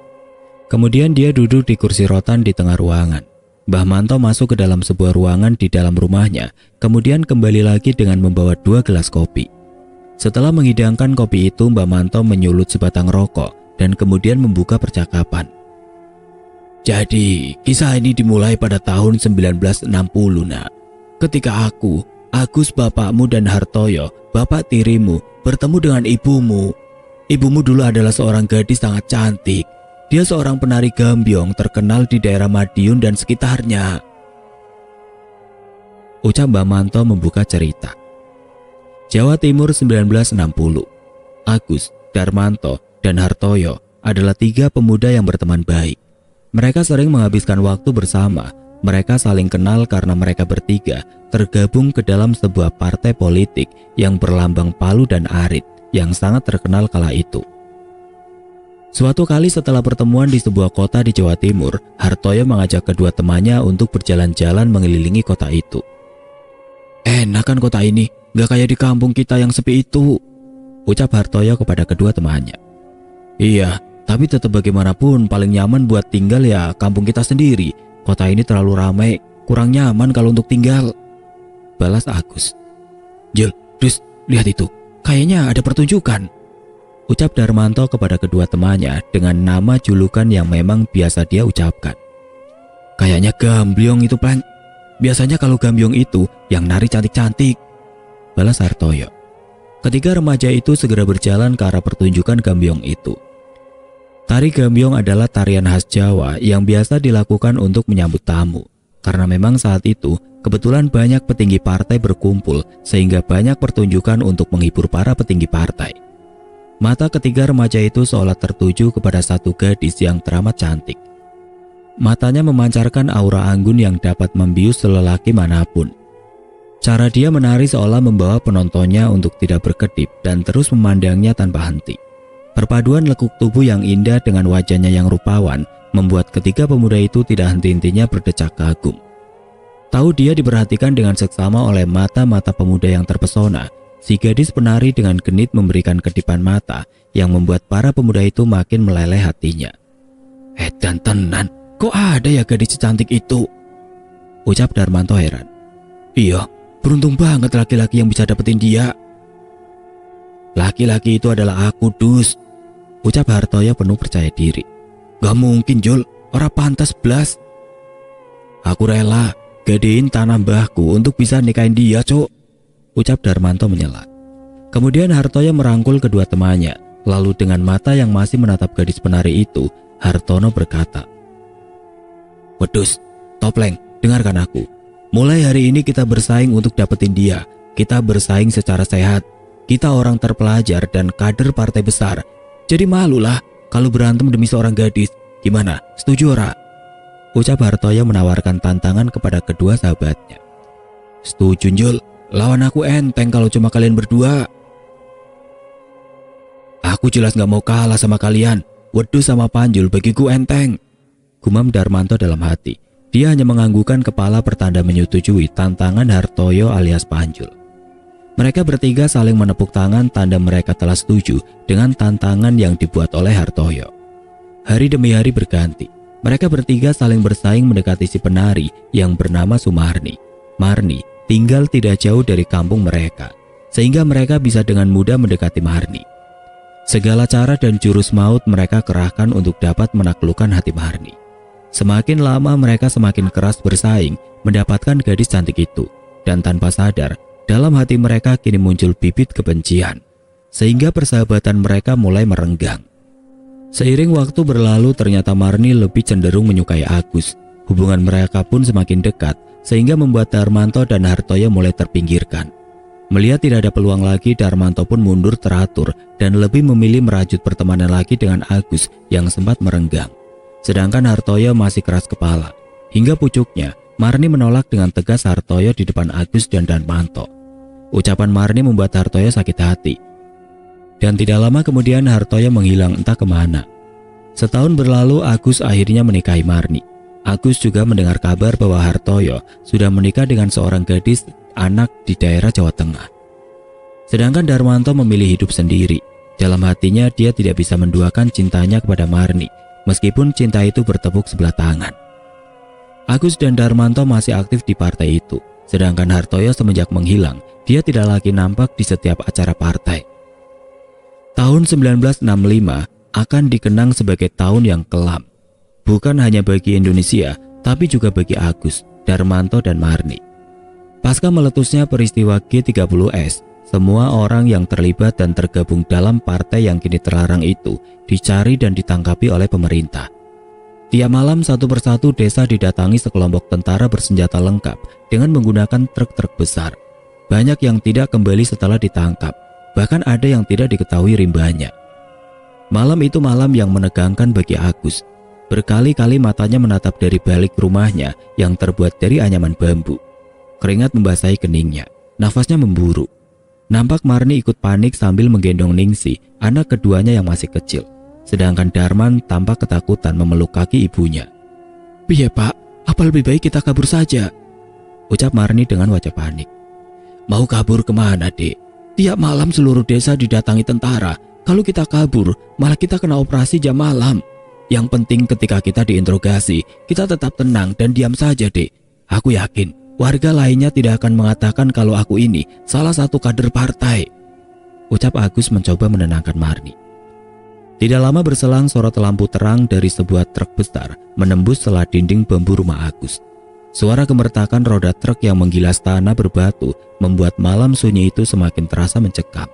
Kemudian dia duduk di kursi rotan di tengah ruangan. Mbah Manto masuk ke dalam sebuah ruangan di dalam rumahnya, kemudian kembali lagi dengan membawa 2 gelas kopi. Setelah menghidangkan kopi itu, Mbah Manto menyulut sebatang rokok dan kemudian membuka percakapan. Jadi, kisah ini dimulai pada tahun 1960 nak. Ketika aku, Agus bapakmu dan Hartoyo, bapak tirimu, bertemu dengan ibumu. Ibumu dulu adalah seorang gadis sangat cantik. Dia seorang penari gambyong terkenal di daerah Madiun dan sekitarnya, ucap Mbah Manto membuka cerita. Jawa Timur 1960. Agus, Darmanto, dan Hartoyo adalah 3 pemuda yang berteman baik. Mereka sering menghabiskan waktu bersama. Mereka saling kenal karena mereka bertiga tergabung ke dalam sebuah partai politik yang berlambang palu dan arit yang sangat terkenal kala itu. Suatu kali setelah pertemuan di sebuah kota di Jawa Timur, Hartoyo mengajak kedua temannya untuk berjalan-jalan mengelilingi kota itu. "Enak kan kota ini, gak kayak di kampung kita yang sepi itu," ucap Hartoyo kepada kedua temannya. "Iya, tapi tetap bagaimanapun paling nyaman buat tinggal ya kampung kita sendiri. Kota ini terlalu ramai, kurang nyaman kalau untuk tinggal," balas Agus. "Jul, Dus, lihat itu, kayaknya ada pertunjukan," ucap Darmanto kepada kedua temannya dengan nama julukan yang memang biasa dia ucapkan. "Kayaknya Gambyong itu, Plan. Biasanya kalau Gambyong itu yang nari cantik-cantik," balas Hartoyo. Ketiga remaja itu segera berjalan ke arah pertunjukan Gambyong itu. Tari Gambyong adalah tarian khas Jawa yang biasa dilakukan untuk menyambut tamu. Karena memang saat itu kebetulan banyak petinggi partai berkumpul sehingga banyak pertunjukan untuk menghibur para petinggi partai. Mata ketiga remaja itu seolah tertuju kepada satu gadis yang teramat cantik. Matanya memancarkan aura anggun yang dapat membius lelaki manapun. Cara dia menari seolah membawa penontonnya untuk tidak berkedip dan terus memandangnya tanpa henti. Perpaduan lekuk tubuh yang indah dengan wajahnya yang rupawan membuat ketiga pemuda itu tidak henti-hentinya berdecak kagum. Tahu dia diperhatikan dengan seksama oleh mata-mata pemuda yang terpesona, si gadis penari dengan genit memberikan kedipan mata yang membuat para pemuda itu makin meleleh hatinya. "Edan tenan, kok ada ya gadis secantik itu?" ucap Darmanto heran. "Iya, beruntung banget laki-laki yang bisa dapetin dia." "Laki-laki itu adalah aku, Dus," ucap Hartoyo penuh percaya diri. "Gak mungkin, Jul, ora pantas blas." "Aku rela gadein tanah mbahku untuk bisa nikahin dia, Cok," ucap Darmanto menyela. Kemudian Hartoyo merangkul kedua temannya, lalu dengan mata yang masih menatap gadis penari itu, Hartono berkata, "Wedus, Topleng, dengarkan aku. Mulai hari ini kita bersaing untuk dapetin dia. Kita bersaing secara sehat. Kita orang terpelajar dan kader partai besar. Jadi malulah kalau berantem demi seorang gadis. Gimana? Setuju ora?" ucap Hartoyo menawarkan tantangan kepada kedua sahabatnya. "Setuju, Jul. Lawan aku enteng kalau cuma kalian berdua." "Aku jelas gak mau kalah sama kalian. Wedus sama Panjul bagiku enteng," gumam Darmanto dalam hati. Dia hanya menganggukkan kepala pertanda menyetujui tantangan Hartoyo alias Panjul. Mereka bertiga saling menepuk tangan tanda mereka telah setuju dengan tantangan yang dibuat oleh Hartoyo. Hari demi hari berganti. Mereka bertiga saling bersaing mendekati si penari yang bernama Sumarni. Marni tinggal tidak jauh dari kampung mereka, sehingga mereka bisa dengan mudah mendekati Marni. Segala cara dan jurus maut mereka kerahkan untuk dapat menaklukkan hati Marni. Semakin lama mereka semakin keras bersaing mendapatkan gadis cantik itu, dan tanpa sadar dalam hati mereka kini muncul bibit kebencian, sehingga persahabatan mereka mulai merenggang. Seiring waktu berlalu ternyata Marni lebih cenderung menyukai Agus. Hubungan mereka pun semakin dekat sehingga membuat Darmanto dan Hartoyo mulai terpinggirkan. Melihat tidak ada peluang lagi, Darmanto pun mundur teratur dan lebih memilih merajut pertemanan lagi dengan Agus yang sempat merenggang. Sedangkan Hartoyo masih keras kepala. Hingga pucuknya, Marni menolak dengan tegas Hartoyo di depan Agus dan Darmanto. Ucapan Marni membuat Hartoyo sakit hati. Dan tidak lama kemudian Hartoyo menghilang entah kemana. Setahun berlalu, Agus akhirnya menikahi Marni. Agus juga mendengar kabar bahwa Hartoyo sudah menikah dengan seorang gadis anak di daerah Jawa Tengah. Sedangkan Darmanto memilih hidup sendiri. Dalam hatinya dia tidak bisa menduakan cintanya kepada Marni, meskipun cinta itu bertepuk sebelah tangan. Agus dan Darmanto masih aktif di partai itu. Sedangkan Hartoyo semenjak menghilang, dia tidak lagi nampak di setiap acara partai. Tahun 1965 akan dikenang sebagai tahun yang kelam. Bukan hanya bagi Indonesia, tapi juga bagi Agus, Darmanto, dan Marni. Pasca meletusnya peristiwa G30S, semua orang yang terlibat dan tergabung dalam partai yang kini terlarang itu dicari dan ditangkapi oleh pemerintah. Tiap malam satu persatu desa didatangi sekelompok tentara bersenjata lengkap dengan menggunakan truk-truk besar. Banyak yang tidak kembali setelah ditangkap. Bahkan ada yang tidak diketahui rimbanya. Malam itu malam yang menegangkan bagi Agus. Berkali-kali matanya menatap dari balik rumahnya yang terbuat dari anyaman bambu. Keringat membasahi keningnya, nafasnya memburu. Nampak Marni ikut panik sambil menggendong Ningsi, anak keduanya yang masih kecil. Sedangkan Darman tampak ketakutan memeluk kaki ibunya. "Piye Pak, apa lebih baik kita kabur saja?" ucap Marni dengan wajah panik. "Mau kabur kemana, Dek? Tiap malam seluruh desa didatangi tentara. Kalau kita kabur, malah kita kena operasi jam malam. Yang penting ketika kita diinterogasi, kita tetap tenang dan diam saja, Dek. Aku yakin warga lainnya tidak akan mengatakan kalau aku ini salah satu kader partai," ucap Agus mencoba menenangkan Marni. Tidak lama berselang sorot lampu terang dari sebuah truk besar menembus celah dinding bambu rumah Agus. Suara gemertakan roda truk yang menggilas tanah berbatu membuat malam sunyi itu semakin terasa mencekam.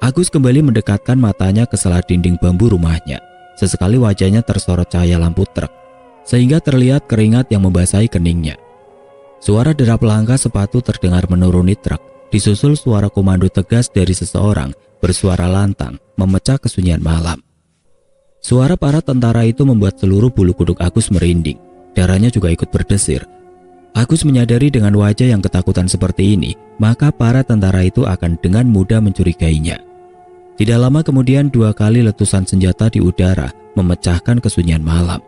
Agus kembali mendekatkan matanya ke celah dinding bambu rumahnya. Sesekali wajahnya tersorot cahaya lampu truk, sehingga terlihat keringat yang membasahi keningnya. Suara derap langkah sepatu terdengar menuruni truk, disusul suara komando tegas dari seseorang bersuara lantang memecah kesunyian malam. Suara para tentara itu membuat seluruh bulu kuduk Agus merinding. Darahnya juga ikut berdesir. Agus menyadari dengan wajah yang ketakutan seperti ini, maka para tentara itu akan dengan mudah mencurigainya. Tidak lama kemudian 2 kali letusan senjata di udara memecahkan kesunyian malam.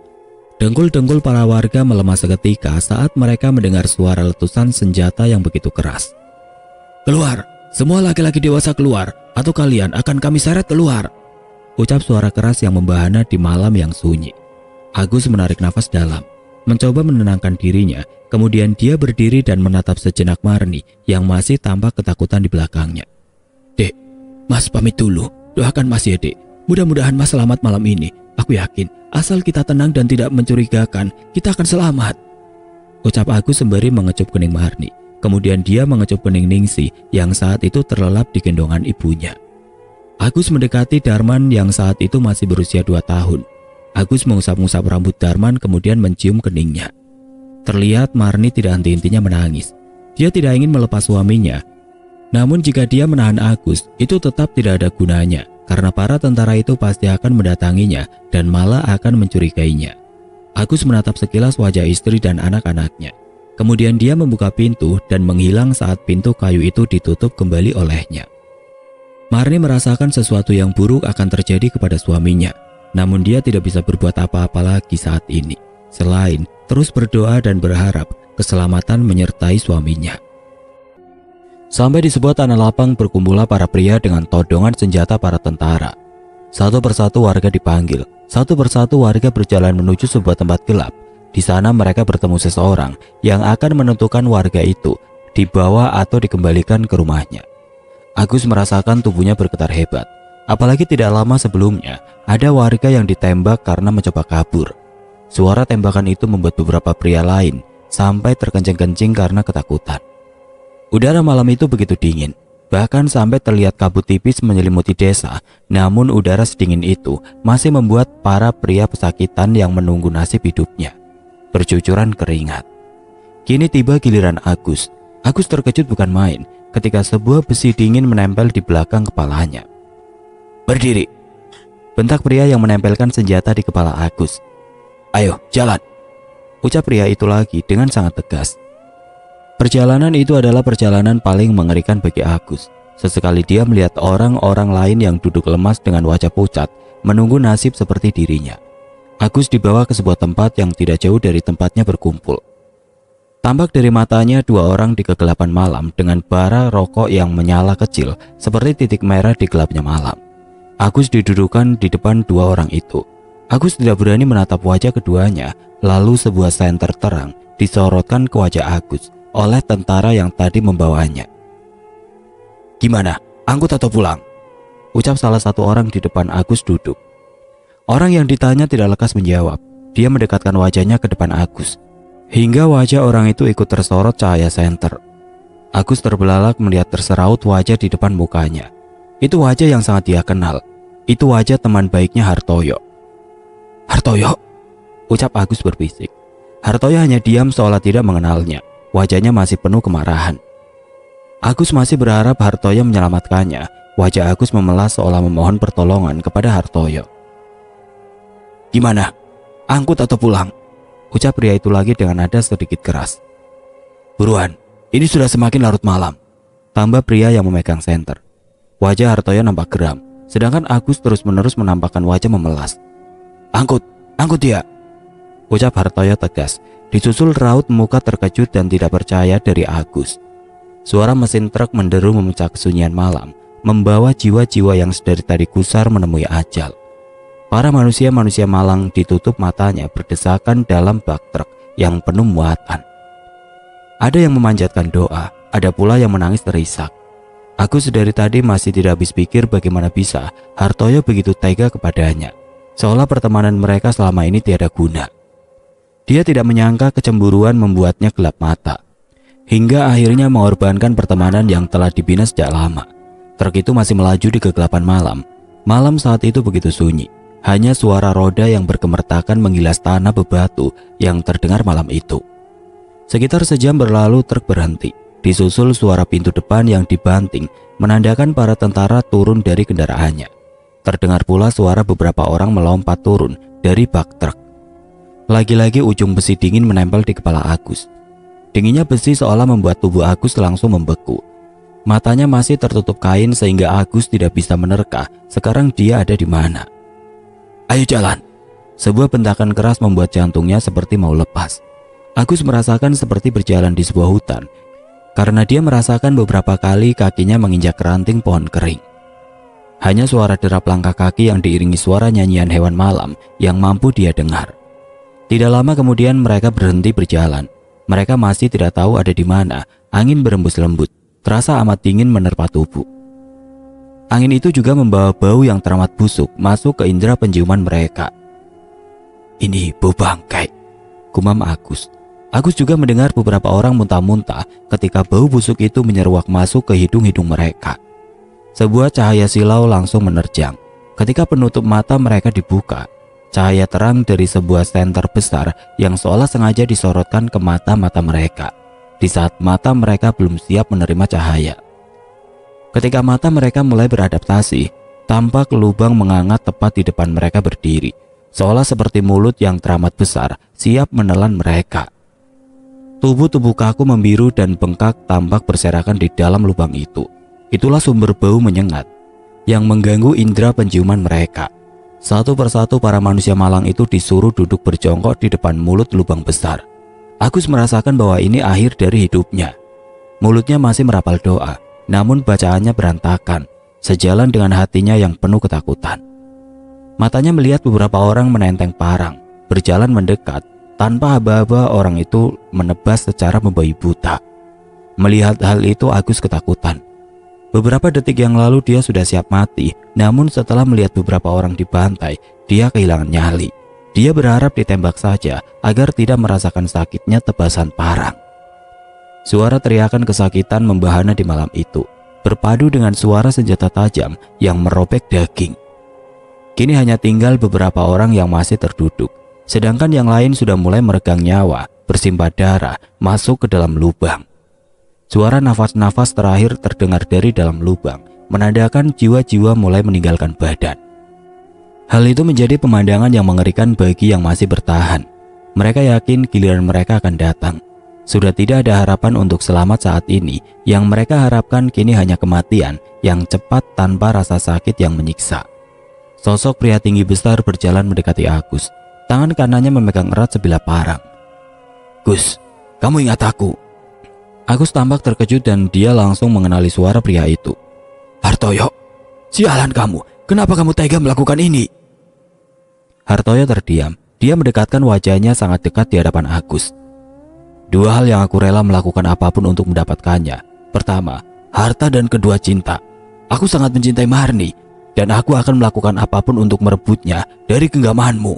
Dengkul-dengkul para warga melemah seketika saat mereka mendengar suara letusan senjata yang begitu keras. "Keluar! Semua laki-laki dewasa keluar, atau kalian akan kami seret keluar," ucap suara keras yang membahana di malam yang sunyi. Agus menarik nafas dalam, mencoba menenangkan dirinya. Kemudian dia berdiri dan menatap sejenak Marni yang masih tampak ketakutan di belakangnya. "Dek, Mas pamit dulu. Doakan Mas ya, Dek. Mudah-mudahan Mas selamat malam ini. Aku yakin, asal kita tenang dan tidak mencurigakan, kita akan selamat," ucap Agus sembari mengecup kening Marni. Kemudian dia mengecup kening Ningsi yang saat itu terlelap di gendongan ibunya. Agus mendekati Darman yang saat itu masih berusia 2 tahun. Agus mengusap-ngusap rambut Darman kemudian mencium keningnya. Terlihat Marni tidak henti-hentinya menangis. Dia tidak ingin melepas suaminya. Namun jika dia menahan Agus, itu tetap tidak ada gunanya karena para tentara itu pasti akan mendatanginya dan malah akan mencurigainya. Agus menatap sekilas wajah istri dan anak-anaknya. Kemudian dia membuka pintu dan menghilang saat pintu kayu itu ditutup kembali olehnya. Marni merasakan sesuatu yang buruk akan terjadi kepada suaminya. Namun dia tidak bisa berbuat apa-apa lagi saat ini, selain terus berdoa dan berharap keselamatan menyertai suaminya. Sampai di sebuah tanah lapang berkumpullah para pria dengan todongan senjata para tentara. Satu persatu warga dipanggil, satu persatu warga berjalan menuju sebuah tempat gelap. Di sana mereka bertemu seseorang yang akan menentukan warga itu dibawa atau dikembalikan ke rumahnya. Agus merasakan tubuhnya bergetar hebat. Apalagi tidak lama sebelumnya, ada warga yang ditembak karena mencoba kabur. Suara tembakan itu membuat beberapa pria lain sampai terkencing-kencing karena ketakutan. Udara malam itu begitu dingin, bahkan sampai terlihat kabut tipis menyelimuti desa. Namun udara sedingin itu masih membuat para pria pesakitan yang menunggu nasib hidupnya bercucuran keringat. Kini tiba giliran Agus. Agus terkejut bukan main ketika sebuah besi dingin menempel di belakang kepalanya. "Berdiri!" bentak pria yang menempelkan senjata di kepala Agus. "Ayo, jalan!" ucap pria itu lagi dengan sangat tegas. Perjalanan itu adalah perjalanan paling mengerikan bagi Agus. Sesekali dia melihat orang-orang lain yang duduk lemas dengan wajah pucat, menunggu nasib seperti dirinya. Agus dibawa ke sebuah tempat yang tidak jauh dari tempatnya berkumpul. Tampak dari matanya 2 orang di kegelapan malam dengan bara rokok yang menyala kecil seperti titik merah di gelapnya malam. Agus didudukan di depan 2 orang itu. Agus tidak berani menatap wajah keduanya, lalu sebuah senter terang disorotkan ke wajah Agus oleh tentara yang tadi membawanya. "Gimana, angkut atau pulang?" ucap salah satu orang di depan Agus duduk. Orang yang ditanya tidak lekas menjawab. Dia mendekatkan wajahnya ke depan Agus, hingga wajah orang itu ikut tersorot cahaya senter. Agus terbelalak melihat terseraut wajah di depan mukanya. Itu wajah yang sangat dia kenal. Itu wajah teman baiknya Hartoyo. "Hartoyo?" ucap Agus berbisik. Hartoyo hanya diam seolah tidak mengenalnya. Wajahnya masih penuh kemarahan. Agus masih berharap Hartoyo menyelamatkannya. Wajah Agus memelas seolah memohon pertolongan kepada Hartoyo. "Gimana? Angkut atau pulang?" ucap pria itu lagi dengan nada sedikit keras. "Buruan, ini sudah semakin larut malam." tambah pria yang memegang senter. Wajah Hartoyo nampak geram, sedangkan Agus terus-menerus menampakkan wajah memelas. Angkut dia, ucap Hartoyo tegas, disusul raut muka terkejut dan tidak percaya dari Agus. Suara mesin truk menderu memecah kesunyian malam, membawa jiwa-jiwa yang sedari tadi gusar menemui ajal. Para manusia-manusia malang ditutup matanya berdesakan dalam bak truk yang penuh muatan. Ada yang memanjatkan doa, ada pula yang menangis terisak. Agus dari tadi masih tidak habis pikir bagaimana bisa Hartoyo begitu tega kepadanya, seolah pertemanan mereka selama ini tiada guna. Dia tidak menyangka kecemburuan membuatnya gelap mata, hingga akhirnya mengorbankan pertemanan yang telah dibina sejak lama. Truk itu masih melaju di kegelapan malam. Malam saat itu begitu sunyi. Hanya suara roda yang bergemertakan menggilas tanah bebatu yang terdengar malam itu. Sekitar sejam berlalu truk berhenti. Disusul suara pintu depan yang dibanting menandakan para tentara turun dari kendaraannya. Terdengar pula suara beberapa orang melompat turun dari bak truk. Lagi-lagi ujung besi dingin menempel di kepala Agus. Dinginnya besi seolah membuat tubuh Agus langsung membeku. Matanya masih tertutup kain sehingga Agus tidak bisa menerka sekarang dia ada di mana. Ayo jalan. Sebuah bentakan keras membuat jantungnya seperti mau lepas. Agus merasakan seperti berjalan di sebuah hutan, karena dia merasakan beberapa kali kakinya menginjak ranting pohon kering. Hanya suara derap langkah kaki yang diiringi suara nyanyian hewan malam yang mampu dia dengar. Tidak lama kemudian mereka berhenti berjalan. Mereka masih tidak tahu ada di mana. Angin berembus lembut, terasa amat dingin menerpa tubuh. Angin itu juga membawa bau yang teramat busuk masuk ke indera penciuman mereka. Ini bau bangkai, gumam Agus. Agus juga mendengar beberapa orang muntah-muntah ketika bau busuk itu menyeruak masuk ke hidung-hidung mereka. Sebuah cahaya silau langsung menerjang. Ketika penutup mata mereka dibuka, cahaya terang dari sebuah senter besar yang seolah sengaja disorotkan ke mata-mata mereka, di saat mata mereka belum siap menerima cahaya. Ketika mata mereka mulai beradaptasi, tampak lubang mengangat tepat di depan mereka berdiri, seolah seperti mulut yang teramat besar siap menelan mereka. Tubuh-tubuh kaku membiru dan bengkak tampak berserakan di dalam lubang itu. Itulah sumber bau menyengat yang mengganggu indera penciuman mereka. Satu persatu para manusia malang itu disuruh duduk berjongkok di depan mulut lubang besar. Agus merasakan bahwa ini akhir dari hidupnya. Mulutnya masih merapal doa, namun bacaannya berantakan, sejalan dengan hatinya yang penuh ketakutan. Matanya melihat beberapa orang menenteng parang, berjalan mendekat, tanpa aba-aba orang itu menebas secara membabi buta. Melihat hal itu Agus ketakutan. Beberapa detik yang lalu dia sudah siap mati, namun setelah melihat beberapa orang dibantai, dia kehilangan nyali. Dia berharap ditembak saja agar tidak merasakan sakitnya tebasan parang. Suara teriakan kesakitan membahana di malam itu, berpadu dengan suara senjata tajam yang merobek daging. Kini hanya tinggal beberapa orang yang masih terduduk, sedangkan yang lain sudah mulai meregang nyawa, bersimbah darah, masuk ke dalam lubang. Suara nafas-nafas terakhir terdengar dari dalam lubang, menandakan jiwa-jiwa mulai meninggalkan badan. Hal itu menjadi pemandangan yang mengerikan bagi yang masih bertahan. Mereka yakin giliran mereka akan datang. Sudah tidak ada harapan untuk selamat saat ini. Yang mereka harapkan kini hanya kematian yang cepat tanpa rasa sakit yang menyiksa. Sosok pria tinggi besar berjalan mendekati Agus. Tangan kanannya memegang erat sebilah parang. Gus, kamu ingat aku? Agus tampak terkejut dan dia langsung mengenali suara pria itu. Hartoyo, sialan kamu. Kenapa kamu tega melakukan ini? Hartoyo terdiam. Dia mendekatkan wajahnya sangat dekat di hadapan Agus. Dua hal yang aku rela melakukan apapun untuk mendapatkannya. Pertama, harta, dan kedua, cinta. Aku sangat mencintai Marni, dan aku akan melakukan apapun untuk merebutnya dari genggamanmu.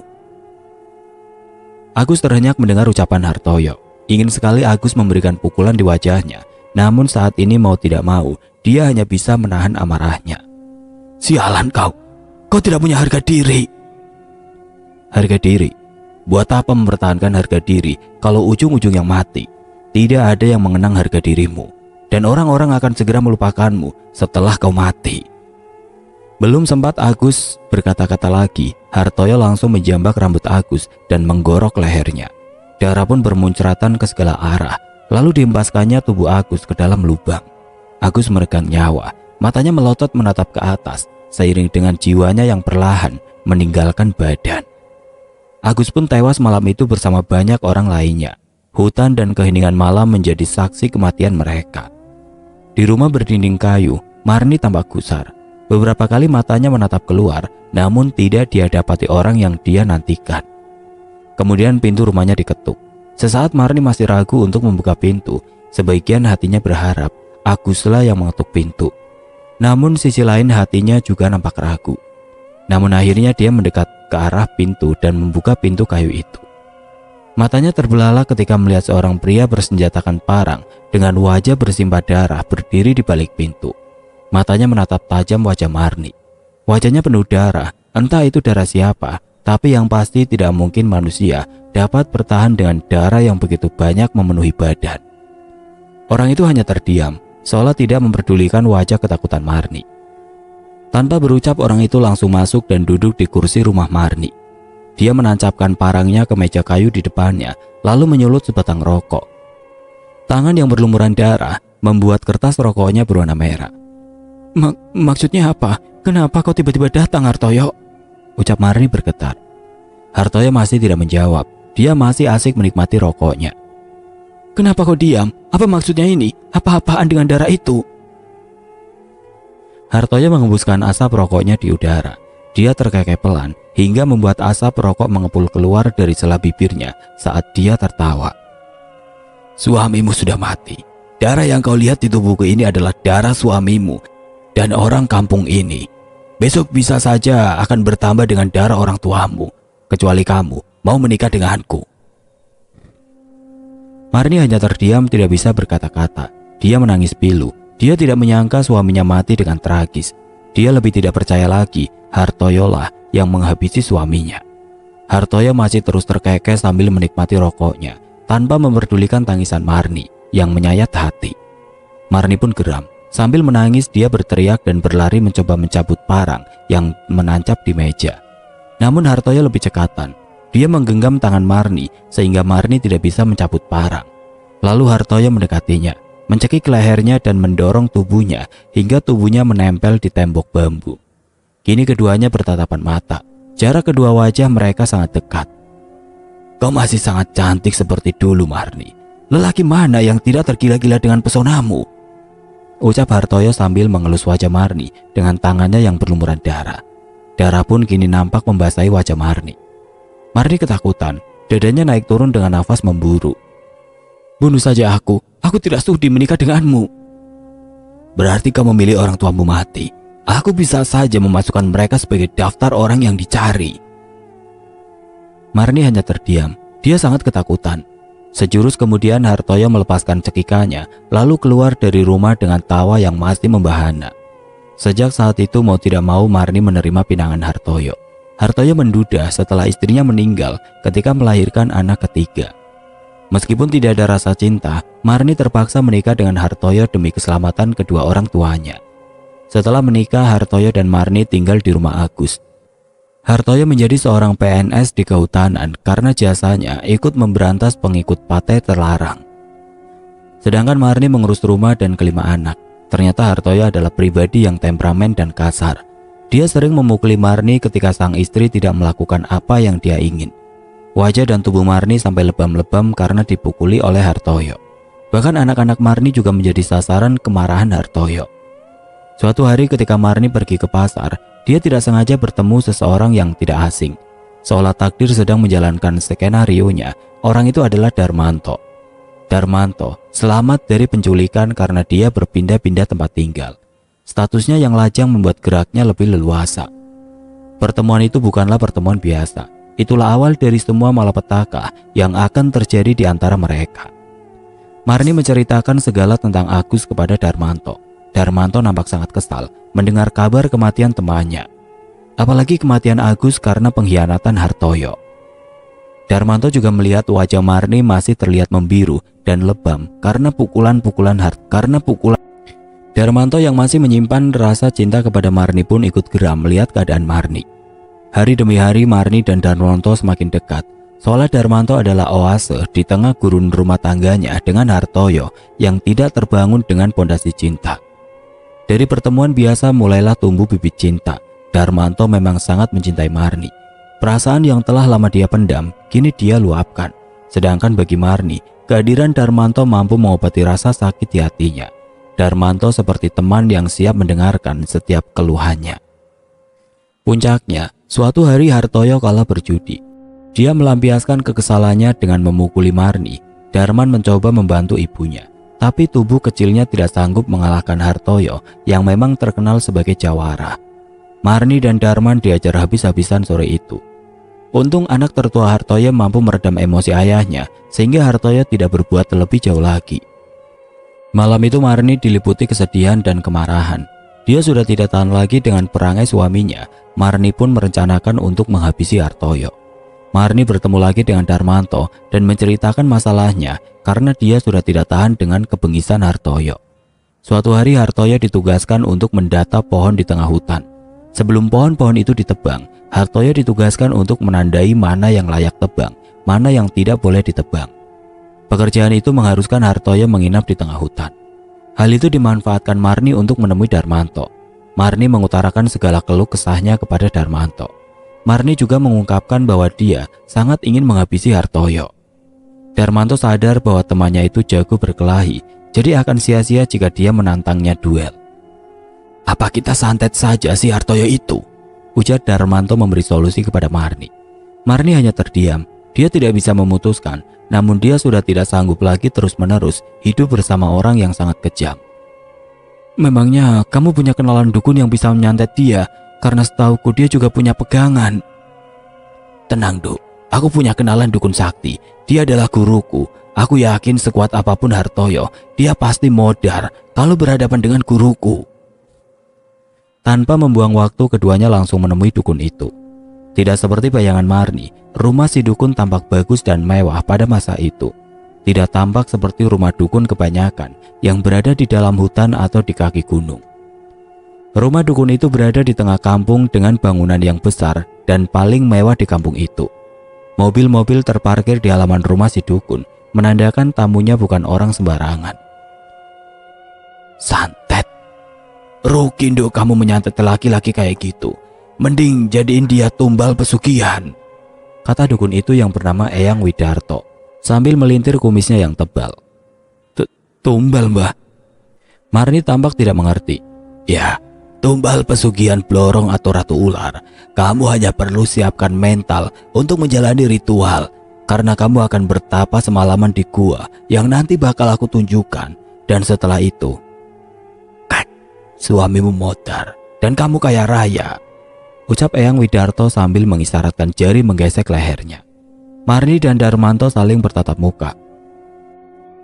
Agus terhenyak mendengar ucapan Hartoyo. Ingin sekali Agus memberikan pukulan di wajahnya, namun saat ini mau tidak mau, dia hanya bisa menahan amarahnya. Sialan kau tidak punya harga diri. Harga diri? Buat apa mempertahankan harga diri kalau ujung-ujung yang mati? Tidak ada yang mengenang harga dirimu, dan orang-orang akan segera melupakanmu setelah kau mati. Belum sempat Agus berkata-kata lagi, Hartoyo langsung menjambak rambut Agus dan menggorok lehernya. Darah pun bermuncratan ke segala arah, lalu dihempaskannya tubuh Agus ke dalam lubang. Agus meregang nyawa, matanya melotot menatap ke atas seiring dengan jiwanya yang perlahan meninggalkan badan. Agus pun tewas malam itu bersama banyak orang lainnya. Hutan dan keheningan malam menjadi saksi kematian mereka. Di rumah berdinding kayu, Marni tampak gusar. Beberapa kali matanya menatap keluar, namun tidak dia dapati orang yang dia nantikan. Kemudian pintu rumahnya diketuk. Sesaat Marni masih ragu untuk membuka pintu. Sebagian hatinya berharap Aguslah yang mengetuk pintu. Namun sisi lain hatinya juga nampak ragu. Namun akhirnya dia mendekat ke arah pintu dan membuka pintu kayu itu. Matanya terbelalak ketika melihat seorang pria bersenjatakan parang dengan wajah bersimbah darah berdiri di balik pintu. Matanya menatap tajam wajah Marni. Wajahnya penuh darah, entah itu darah siapa, tapi yang pasti tidak mungkin manusia dapat bertahan dengan darah yang begitu banyak memenuhi badan. Orang itu hanya terdiam, seolah tidak memperdulikan wajah ketakutan Marni. Tanpa berucap, orang itu langsung masuk dan duduk di kursi rumah Marni. Dia menancapkan parangnya ke meja kayu di depannya, lalu menyulut sebatang rokok. Tangan yang berlumuran darah membuat kertas rokoknya berwarna merah. Maksudnya apa? Kenapa kau tiba-tiba datang, Hartoyo? Ucap Marni bergetar. Hartoyo masih tidak menjawab. Dia masih asik menikmati rokoknya. Kenapa kau diam? Apa maksudnya ini? Apa-apaan dengan darah itu? Hartoyo mengembuskan asap rokoknya di udara. Dia terkekeh pelan hingga membuat asap rokok mengepul keluar dari sela bibirnya saat dia tertawa. Suamimu sudah mati. Darah yang kau lihat di tubuhku ini adalah darah suamimu dan orang kampung ini. Besok bisa saja akan bertambah dengan darah orang tuamu, kecuali kamu mau menikah denganku. Marni hanya terdiam, tidak bisa berkata-kata. Dia menangis pilu. Dia tidak menyangka suaminya mati dengan tragis. Dia lebih tidak percaya lagi Hartoyo lah yang menghabisi suaminya. Hartoyo masih terus terkekeh sambil menikmati rokoknya tanpa memperdulikan tangisan Marni yang menyayat hati. Marni pun geram. Sambil menangis dia berteriak dan berlari mencoba mencabut parang yang menancap di meja. Namun Hartoyo lebih cekatan. Dia menggenggam tangan Marni sehingga Marni tidak bisa mencabut parang. Lalu Hartoyo mendekatinya, mencekik lehernya dan mendorong tubuhnya hingga tubuhnya menempel di tembok bambu. Kini keduanya bertatapan mata. Jarak kedua wajah mereka sangat dekat. Kau masih sangat cantik seperti dulu, Marni. Lelaki mana yang tidak tergila-gila dengan pesonamu? Ucap Hartoyo sambil mengelus wajah Marni dengan tangannya yang berlumuran darah. Darah pun kini nampak membasahi wajah Marni. Marni ketakutan, dadanya naik turun dengan nafas memburu. Bunuh saja aku tidak sudi menikah denganmu. Berarti kau memilih orang tuamu mati. Aku bisa saja memasukkan mereka sebagai daftar orang yang dicari. Marni hanya terdiam, dia sangat ketakutan. Sejurus kemudian Hartoyo melepaskan cekikannya, lalu keluar dari rumah dengan tawa yang masih membahana. Sejak saat itu mau tidak mau Marni menerima pinangan Hartoyo. Hartoyo menduda setelah istrinya meninggal ketika melahirkan anak ketiga. Meskipun tidak ada rasa cinta, Marni terpaksa menikah dengan Hartoyo demi keselamatan kedua orang tuanya. Setelah menikah, Hartoyo dan Marni tinggal di rumah Agus. Hartoyo menjadi seorang PNS di kehutanan karena jasanya ikut memberantas pengikut partai terlarang. Sedangkan Marni mengurus rumah dan kelima anak. Ternyata Hartoyo adalah pribadi yang temperamen dan kasar. Dia sering memukuli Marni ketika sang istri tidak melakukan apa yang dia ingin. Wajah dan tubuh Marni sampai lebam-lebam karena dipukuli oleh Hartoyo. Bahkan anak-anak Marni juga menjadi sasaran kemarahan Hartoyo. Suatu hari ketika Marni pergi ke pasar, dia tidak sengaja bertemu seseorang yang tidak asing. Seolah takdir sedang menjalankan skenario-nya, orang itu adalah Darmanto. Darmanto selamat dari penculikan karena dia berpindah-pindah tempat tinggal. Statusnya yang lajang membuat geraknya lebih leluasa. Pertemuan itu bukanlah pertemuan biasa. Itulah awal dari semua malapetaka yang akan terjadi di antara mereka. Marni menceritakan segala tentang Agus kepada Darmanto. Darmanto nampak sangat kesal mendengar kabar kematian temannya. Apalagi kematian Agus karena pengkhianatan Hartoyo. Darmanto juga melihat wajah Marni masih terlihat membiru dan lebam karena pukulan-pukulan Darmanto yang masih menyimpan rasa cinta kepada Marni pun ikut geram melihat keadaan Marni. Hari demi hari Marni dan Darmanto semakin dekat. Seolah Darmanto adalah oase di tengah gurun rumah tangganya dengan Hartoyo yang tidak terbangun dengan pondasi cinta. Dari pertemuan biasa mulailah tumbuh bibit cinta. Darmanto memang sangat mencintai Marni. Perasaan yang telah lama dia pendam, kini dia luapkan. Sedangkan bagi Marni, kehadiran Darmanto mampu mengobati rasa sakit di hatinya. Darmanto seperti teman yang siap mendengarkan setiap keluhannya. Puncaknya, suatu hari Hartoyo kalah berjudi. Dia melampiaskan kekesalannya dengan memukuli Marni. Darman mencoba membantu ibunya, tapi tubuh kecilnya tidak sanggup mengalahkan Hartoyo yang memang terkenal sebagai jawara. Marni dan Darman diajar habis-habisan sore itu. Untung anak tertua Hartoyo mampu meredam emosi ayahnya sehingga Hartoyo tidak berbuat lebih jauh lagi. Malam itu Marni diliputi kesedihan dan kemarahan. Dia sudah tidak tahan lagi dengan perangai suaminya. Marni pun merencanakan untuk menghabisi Hartoyo. Marni bertemu lagi dengan Darmanto dan menceritakan masalahnya karena dia sudah tidak tahan dengan kebengisan Hartoyo. Suatu hari Hartoyo ditugaskan untuk mendata pohon di tengah hutan. Sebelum pohon-pohon itu ditebang, Hartoyo ditugaskan untuk menandai mana yang layak tebang, mana yang tidak boleh ditebang. Pekerjaan itu mengharuskan Hartoyo menginap di tengah hutan. Hal itu dimanfaatkan Marni untuk menemui Darmanto. Marni mengutarakan segala keluh kesahnya kepada Darmanto. Marni juga mengungkapkan bahwa dia sangat ingin menghabisi Hartoyo. Darmanto sadar bahwa temannya itu jago berkelahi, jadi akan sia-sia jika dia menantangnya duel. "Apa kita santet saja si Hartoyo itu?" ujar Darmanto memberi solusi kepada Marni. Marni hanya terdiam. Dia tidak bisa memutuskan, namun dia sudah tidak sanggup lagi terus-menerus hidup bersama orang yang sangat kejam. "Memangnya kamu punya kenalan dukun yang bisa menyantet dia? Karena setauku dia juga punya pegangan." "Tenang, Duk. Aku punya kenalan dukun sakti. Dia adalah guruku. Aku yakin sekuat apapun Hartoyo, dia pasti modar kalau berhadapan dengan guruku." Tanpa membuang waktu, keduanya langsung menemui dukun itu. Tidak seperti bayangan Marni, rumah si dukun tampak bagus dan mewah pada masa itu. Tidak tampak seperti rumah dukun kebanyakan yang berada di dalam hutan atau di kaki gunung. Rumah dukun itu berada di tengah kampung dengan bangunan yang besar dan paling mewah di kampung itu. Mobil-mobil terparkir di halaman rumah si dukun, menandakan tamunya bukan orang sembarangan. "Santet. Rugi, Duk, kamu menyantet laki-laki kayak gitu. Mending jadiin dia tumbal pesugihan," kata dukun itu yang bernama Eyang Widarto sambil melintir kumisnya yang tebal. "Tumbal, Mbah?" Marni tampak tidak mengerti. "Ya, tumbal pesugihan Blorong atau Ratu Ular. Kamu hanya perlu siapkan mental untuk menjalani ritual, karena kamu akan bertapa semalaman di gua yang nanti bakal aku tunjukkan. Dan setelah itu, suamimu modar dan kamu kaya raya," ucap Eyang Widarto sambil mengisyaratkan jari menggesek lehernya. Marni dan Darmanto saling bertatap muka.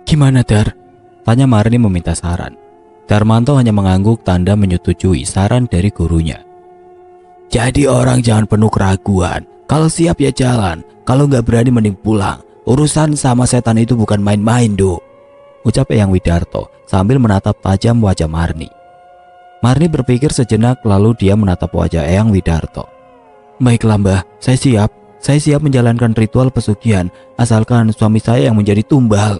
"Gimana, Dar?" tanya Marni meminta saran. Darmanto hanya mengangguk tanda menyetujui saran dari gurunya. "Jadi orang jangan penuh keraguan. Kalau siap ya jalan, kalau nggak berani mending pulang. Urusan sama setan itu bukan main-main, Duk," ucap Eyang Widarto sambil menatap tajam wajah Marni. Marni berpikir sejenak lalu dia menatap wajah Eyang Widarto. "Baiklah, Mbah, saya siap. Saya siap menjalankan ritual pesugihan asalkan suami saya yang menjadi tumbal."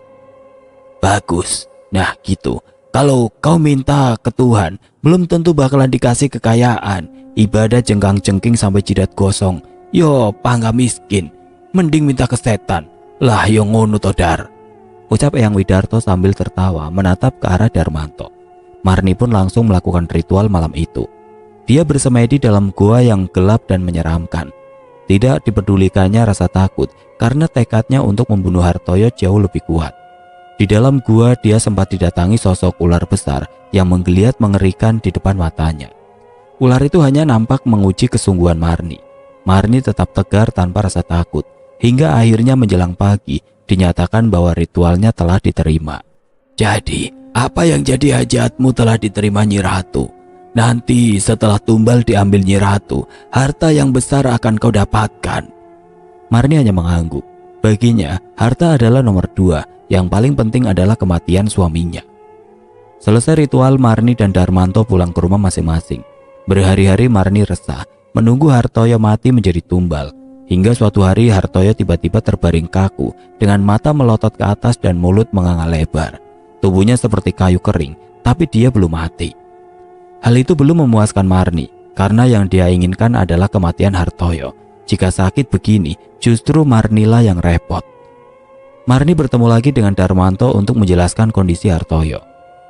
"Bagus. Nah gitu. Kalau kau minta ke Tuhan, belum tentu bakalan dikasih kekayaan. Ibadah jengkang-jengking sampai jidat gosong. Yo, pangga miskin. Mending minta ke setan. Lah yo ngono to, Dar," ucap Eyang Widarto sambil tertawa menatap ke arah Darmanto. Marni pun langsung melakukan ritual malam itu. Dia bersemedi dalam gua yang gelap dan menyeramkan. Tidak dipedulikannya rasa takut karena tekadnya untuk membunuh Hartoyo jauh lebih kuat. Di dalam gua dia sempat didatangi sosok ular besar yang menggeliat mengerikan di depan matanya. Ular itu hanya nampak menguji kesungguhan Marni. Marni tetap tegar tanpa rasa takut hingga akhirnya menjelang pagi dinyatakan bahwa ritualnya telah diterima. "Jadi apa yang jadi hajatmu telah diterima Nyi Ratu. Nanti setelah tumbal diambil Nyi Ratu, harta yang besar akan kau dapatkan." Marni hanya mengangguk. Baginya, harta adalah nomor 2, yang paling penting adalah kematian suaminya. Selesai ritual, Marni dan Darmanto pulang ke rumah masing-masing. Berhari-hari Marni resah, menunggu Hartoyo mati menjadi tumbal. Hingga suatu hari Hartoyo tiba-tiba terbaring kaku, dengan mata melotot ke atas dan mulut menganga lebar. Tubuhnya seperti kayu kering, tapi dia belum mati. Hal itu belum memuaskan Marni, karena yang dia inginkan adalah kematian Hartoyo. Jika sakit begini, justru Marnilah yang repot. Marni bertemu lagi dengan Darmanto untuk menjelaskan kondisi Hartoyo.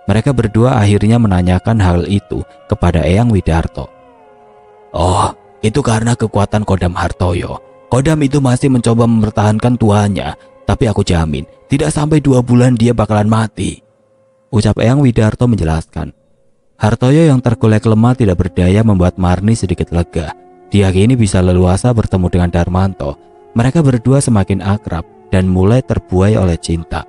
Mereka berdua akhirnya menanyakan hal itu kepada Eyang Widarto. Oh, itu karena kekuatan Kodam Hartoyo. Kodam itu masih mencoba mempertahankan tuannya, tapi aku jamin tidak sampai 2 bulan dia bakalan mati, ucap Eyang Widarto menjelaskan. Hartoyo yang tergolek lemah tidak berdaya membuat Marni sedikit lega. Dia kini bisa leluasa bertemu dengan Darmanto. Mereka berdua semakin akrab dan mulai terbuai oleh cinta.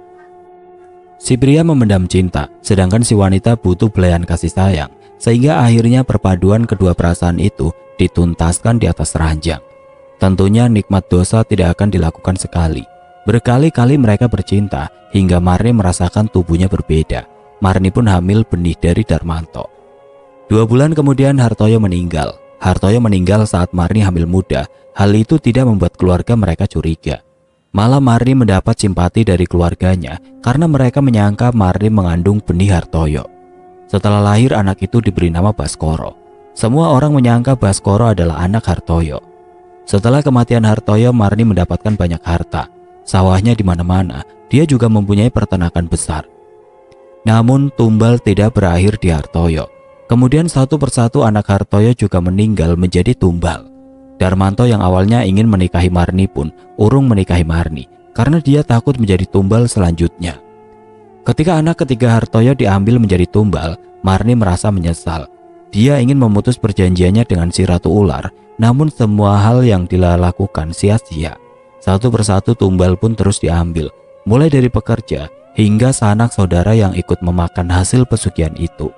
Si pria memendam cinta, sedangkan si wanita butuh belayan kasih sayang, sehingga akhirnya perpaduan kedua perasaan itu dituntaskan di atas ranjang. Tentunya nikmat dosa tidak akan dilakukan sekali. Berkali-kali mereka bercinta hingga Marni merasakan tubuhnya berbeda. Marni pun hamil benih dari Darmanto. 2 bulan kemudian Hartoyo meninggal. Hartoyo meninggal saat Marni hamil muda. Hal itu tidak membuat keluarga mereka curiga. Malah Marni mendapat simpati dari keluarganya karena mereka menyangka Marni mengandung benih Hartoyo. Setelah lahir, anak itu diberi nama Baskoro. Semua orang menyangka Baskoro adalah anak Hartoyo. Setelah kematian Hartoyo, Marni mendapatkan banyak harta. Sawahnya di mana-mana. Dia juga mempunyai peternakan besar. Namun tumbal tidak berakhir di Hartoyo. Kemudian satu persatu anak Hartoyo juga meninggal menjadi tumbal. Darmanto yang awalnya ingin menikahi Marni pun urung menikahi Marni karena dia takut menjadi tumbal selanjutnya. Ketika anak ketiga Hartoyo diambil menjadi tumbal, Marni merasa menyesal. Dia ingin memutus perjanjiannya dengan si Ratu Ular, namun semua hal yang dia lakukan sia-sia. Satu persatu tumbal pun terus diambil, mulai dari pekerja hingga sanak saudara yang ikut memakan hasil pesugihan itu.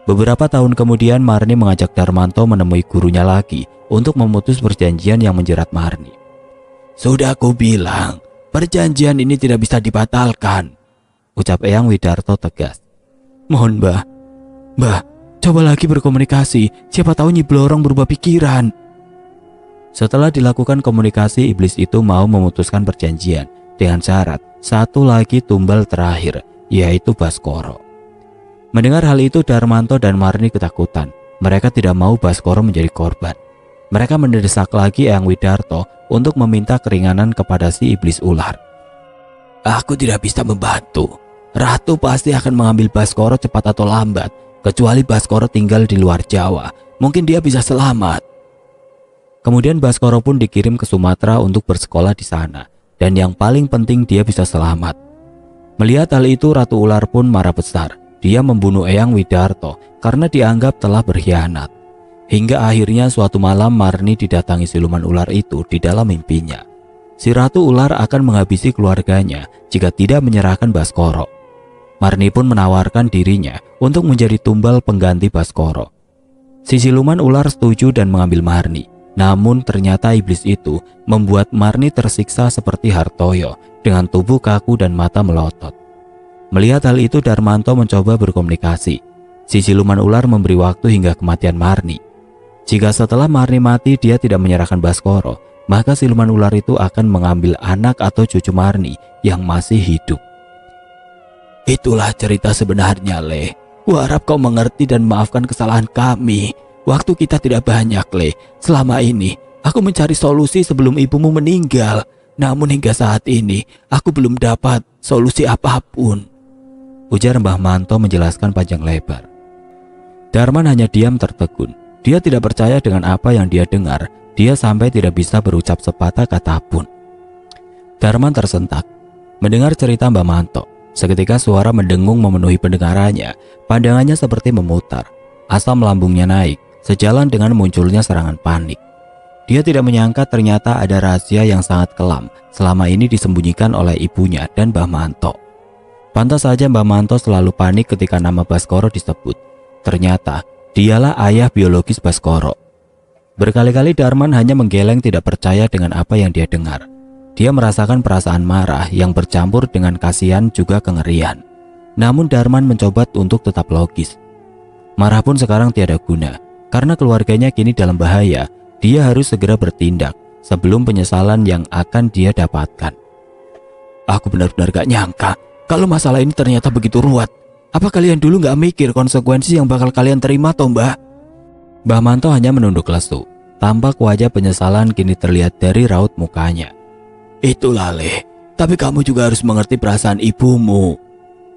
Beberapa tahun kemudian Marni mengajak Darmanto menemui gurunya lagi untuk memutus perjanjian yang menjerat Marni. Sudah aku bilang, perjanjian ini tidak bisa dibatalkan, ucap Eyang Widarto tegas. Mohon Mbah, coba lagi berkomunikasi, siapa tahu Nyi Blorong berubah pikiran. Setelah dilakukan komunikasi, iblis itu mau memutuskan perjanjian dengan syarat satu lagi tumbal terakhir, yaitu Baskoro. Mendengar hal itu, Darmanto dan Marni ketakutan. Mereka tidak mau Baskoro menjadi korban. Mereka mendesak lagi Eyang Widarto untuk meminta keringanan kepada si iblis ular. Aku tidak bisa membantu. Ratu pasti akan mengambil Baskoro cepat atau lambat. Kecuali Baskoro tinggal di luar Jawa, mungkin dia bisa selamat. Kemudian Baskoro pun dikirim ke Sumatera untuk bersekolah di sana. Dan yang paling penting dia bisa selamat. Melihat hal itu, Ratu Ular pun marah besar. Dia membunuh Eyang Widarto karena dianggap telah berkhianat. Hingga akhirnya suatu malam Marni didatangi siluman ular itu di dalam mimpinya. Si Ratu Ular akan menghabisi keluarganya jika tidak menyerahkan Baskoro. Marni pun menawarkan dirinya untuk menjadi tumbal pengganti Baskoro. Si siluman ular setuju dan mengambil Marni. Namun ternyata iblis itu membuat Marni tersiksa seperti Hartoyo dengan tubuh kaku dan mata melotot. Melihat hal itu, Darmanto mencoba berkomunikasi. Si siluman ular memberi waktu hingga kematian Marni. Jika setelah Marni mati dia tidak menyerahkan Baskoro, maka siluman ular itu akan mengambil anak atau cucu Marni yang masih hidup. Itulah cerita sebenarnya, Le. Kuharap kau mengerti dan maafkan kesalahan kami. Waktu kita tidak banyak, Le. Selama ini, aku mencari solusi sebelum ibumu meninggal. Namun hingga saat ini, aku belum dapat solusi apapun, ujar Mbah Manto menjelaskan panjang lebar. Darman hanya diam tertegun. Dia tidak percaya dengan apa yang dia dengar. Dia sampai tidak bisa berucap sepatah kata pun. Darman tersentak mendengar cerita Mbah Manto. Seketika suara mendengung memenuhi pendengarannya. Pandangannya seperti memutar. Asam lambungnya naik. Sejalan dengan munculnya serangan panik. Dia tidak menyangka ternyata ada rahasia yang sangat kelam selama ini disembunyikan oleh ibunya dan Mbah Manto. Pantas saja Mbah Manto selalu panik ketika nama Baskoro disebut. Ternyata dialah ayah biologis Baskoro. Berkali-kali Darman hanya menggeleng tidak percaya dengan apa yang dia dengar. Dia merasakan perasaan marah yang bercampur dengan kasihan juga kengerian. Namun Darman mencoba untuk tetap logis. Marah pun sekarang tiada guna. Karena keluarganya kini dalam bahaya, dia harus segera bertindak sebelum penyesalan yang akan dia dapatkan. Aku benar-benar gak nyangka kalau masalah ini ternyata begitu ruwet. Apa kalian dulu gak mikir konsekuensi yang bakal kalian terima toh mbak? Mbah Manto hanya menunduk lesu. Tampak wajah penyesalan kini terlihat dari raut mukanya. Itulah Le, tapi kamu juga harus mengerti perasaan ibumu.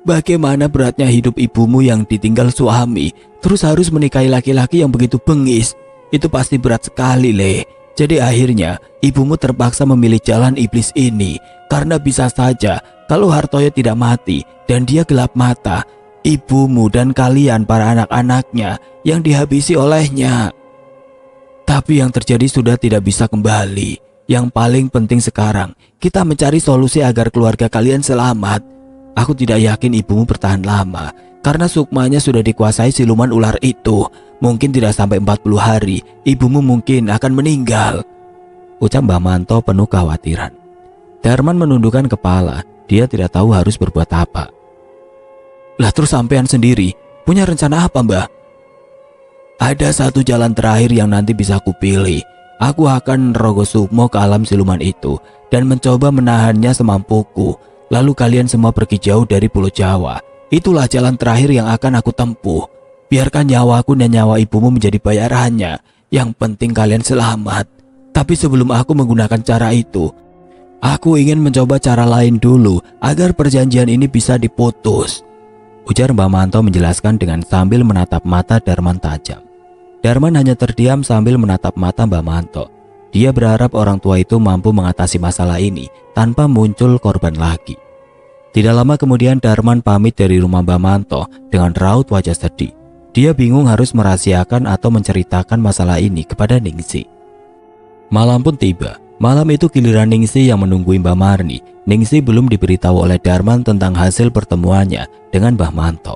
Bagaimana beratnya hidup ibumu yang ditinggal suami, terus harus menikahi laki-laki yang begitu bengis. Itu pasti berat sekali Le. Jadi akhirnya ibumu terpaksa memilih jalan iblis ini. Karena bisa saja kalau Hartoyo tidak mati dan dia gelap mata, ibumu dan kalian para anak-anaknya yang dihabisi olehnya. Tapi yang terjadi sudah tidak bisa kembali. Yang paling penting sekarang, kita mencari solusi agar keluarga kalian selamat. Aku tidak yakin ibumu bertahan lama, karena sukmanya sudah dikuasai siluman ular itu. Mungkin tidak sampai 40 hari, ibumu mungkin akan meninggal. Ucap Mbah Manto penuh kekhawatiran. Darman menundukkan kepala, dia tidak tahu harus berbuat apa. Lah terus sampean sendiri, punya rencana apa mbah? Ada satu jalan terakhir yang nanti bisa kupilih. Aku akan Rogo Sukmo ke alam siluman itu dan mencoba menahannya semampuku. Lalu kalian semua pergi jauh dari Pulau Jawa. Itulah jalan terakhir yang akan aku tempuh. Biarkan nyawaku dan nyawa ibumu menjadi bayarannya. Yang penting kalian selamat. Tapi sebelum aku menggunakan cara itu, aku ingin mencoba cara lain dulu agar perjanjian ini bisa diputus. Ujar Mbah Manto menjelaskan dengan sambil menatap mata Darman tajam. Darman hanya terdiam sambil menatap mata Mbah Manto. Dia berharap orang tua itu mampu mengatasi masalah ini tanpa muncul korban lagi. Tidak lama kemudian Darman pamit dari rumah Mbah Manto dengan raut wajah sedih. Dia bingung harus merahasiakan atau menceritakan masalah ini kepada Ningsi. Malam pun tiba. Malam itu giliran Ningsi yang menunggu Mbah Marni. Ningsi belum diberitahu oleh Darman tentang hasil pertemuannya dengan Mbah Manto.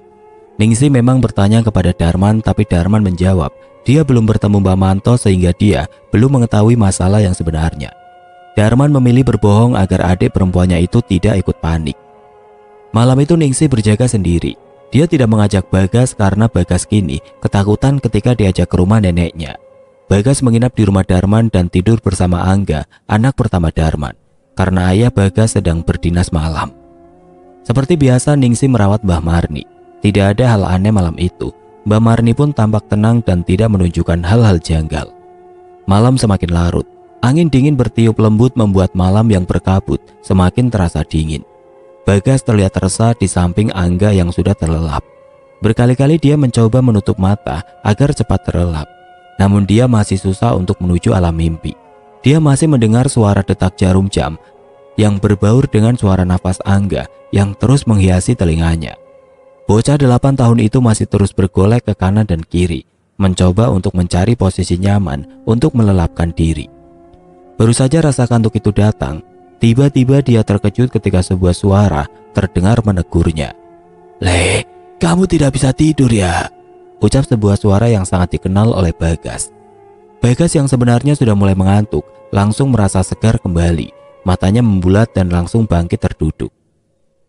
Ningsi memang bertanya kepada Darman, tapi Darman menjawab dia belum bertemu Mbah Manto sehingga dia belum mengetahui masalah yang sebenarnya. Darman memilih berbohong agar adik perempuannya itu tidak ikut panik. Malam itu Ningsi berjaga sendiri. Dia tidak mengajak Bagas karena Bagas kini ketakutan ketika diajak ke rumah neneknya. Bagas menginap di rumah Darman dan tidur bersama Angga, anak pertama Darman, karena ayah Bagas sedang berdinas malam. Seperti biasa Ningsi merawat Mbah Marni. Tidak ada hal aneh malam itu. Mbah Marni pun tampak tenang dan tidak menunjukkan hal-hal janggal. Malam semakin larut. Angin dingin bertiup lembut membuat malam yang berkabut semakin terasa dingin. Bagas terlihat resah di samping Angga yang sudah terlelap. Berkali-kali dia mencoba menutup mata agar cepat terlelap. Namun dia masih susah untuk menuju alam mimpi. Dia masih mendengar suara detak jarum jam yang berbaur dengan suara nafas Angga yang terus menghiasi telinganya. Bocah 8 tahun itu masih terus bergolek ke kanan dan kiri, mencoba untuk mencari posisi nyaman untuk melelapkan diri. Baru saja rasa kantuk itu datang, tiba-tiba dia terkejut ketika sebuah suara terdengar menegurnya. "Le, kamu tidak bisa tidur ya?" Ucap sebuah suara yang sangat dikenal oleh Bagas. Bagas yang sebenarnya sudah mulai mengantuk, langsung merasa segar kembali. Matanya membulat dan langsung bangkit terduduk.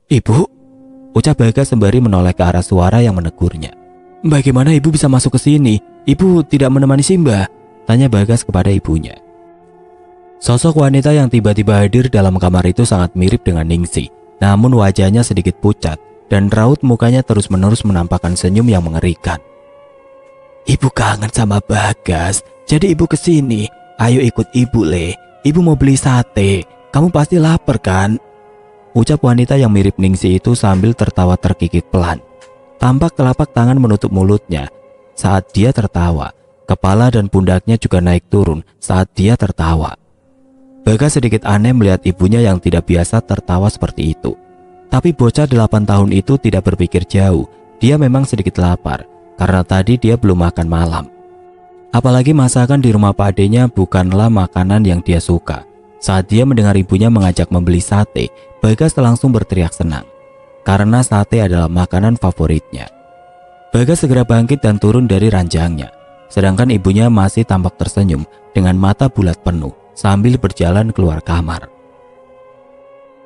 "Ibu?" Ucap Bagas sembari menoleh ke arah suara yang menegurnya. "Bagaimana ibu bisa masuk ke sini? Ibu tidak menemani Simba?" Tanya Bagas kepada ibunya. Sosok wanita yang tiba-tiba hadir dalam kamar itu sangat mirip dengan Ningsi. Namun wajahnya sedikit pucat dan raut mukanya terus-menerus menampakkan senyum yang mengerikan. "Ibu kangen sama Bagas, jadi ibu kesini. Ayo ikut ibu Le, ibu mau beli sate. Kamu pasti lapar kan?" Ucap wanita yang mirip Ningsi itu sambil tertawa terkikik pelan. Tampak telapak tangan menutup mulutnya saat dia tertawa. Kepala dan pundaknya juga naik turun saat dia tertawa. Bagas sedikit aneh melihat ibunya yang tidak biasa tertawa seperti itu. Tapi bocah 8 tahun itu tidak berpikir jauh. Dia memang sedikit lapar karena tadi dia belum makan malam. Apalagi masakan di rumah Pak Adenya bukanlah makanan yang dia suka. Saat dia mendengar ibunya mengajak membeli sate, Bagas langsung berteriak senang. Karena sate adalah makanan favoritnya. Bagas segera bangkit dan turun dari ranjangnya. Sedangkan ibunya masih tampak tersenyum dengan mata bulat penuh sambil berjalan keluar kamar.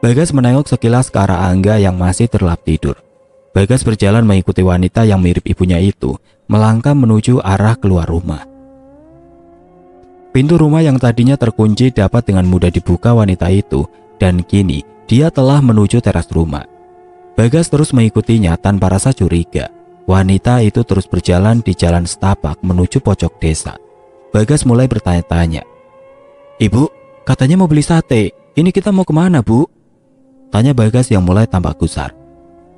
Bagas menengok sekilas ke arah Angga yang masih terlelap tidur. Bagas berjalan mengikuti wanita yang mirip ibunya itu, melangkah menuju arah keluar rumah. Pintu rumah yang tadinya terkunci dapat dengan mudah dibuka wanita itu, dan kini dia telah menuju teras rumah. Bagas terus mengikutinya tanpa rasa curiga. Wanita itu terus berjalan di jalan setapak menuju pojok desa. Bagas mulai bertanya-tanya. "Ibu, katanya mau beli sate. Ini kita mau kemana, Bu?" tanya Bagas yang mulai tampak gusar.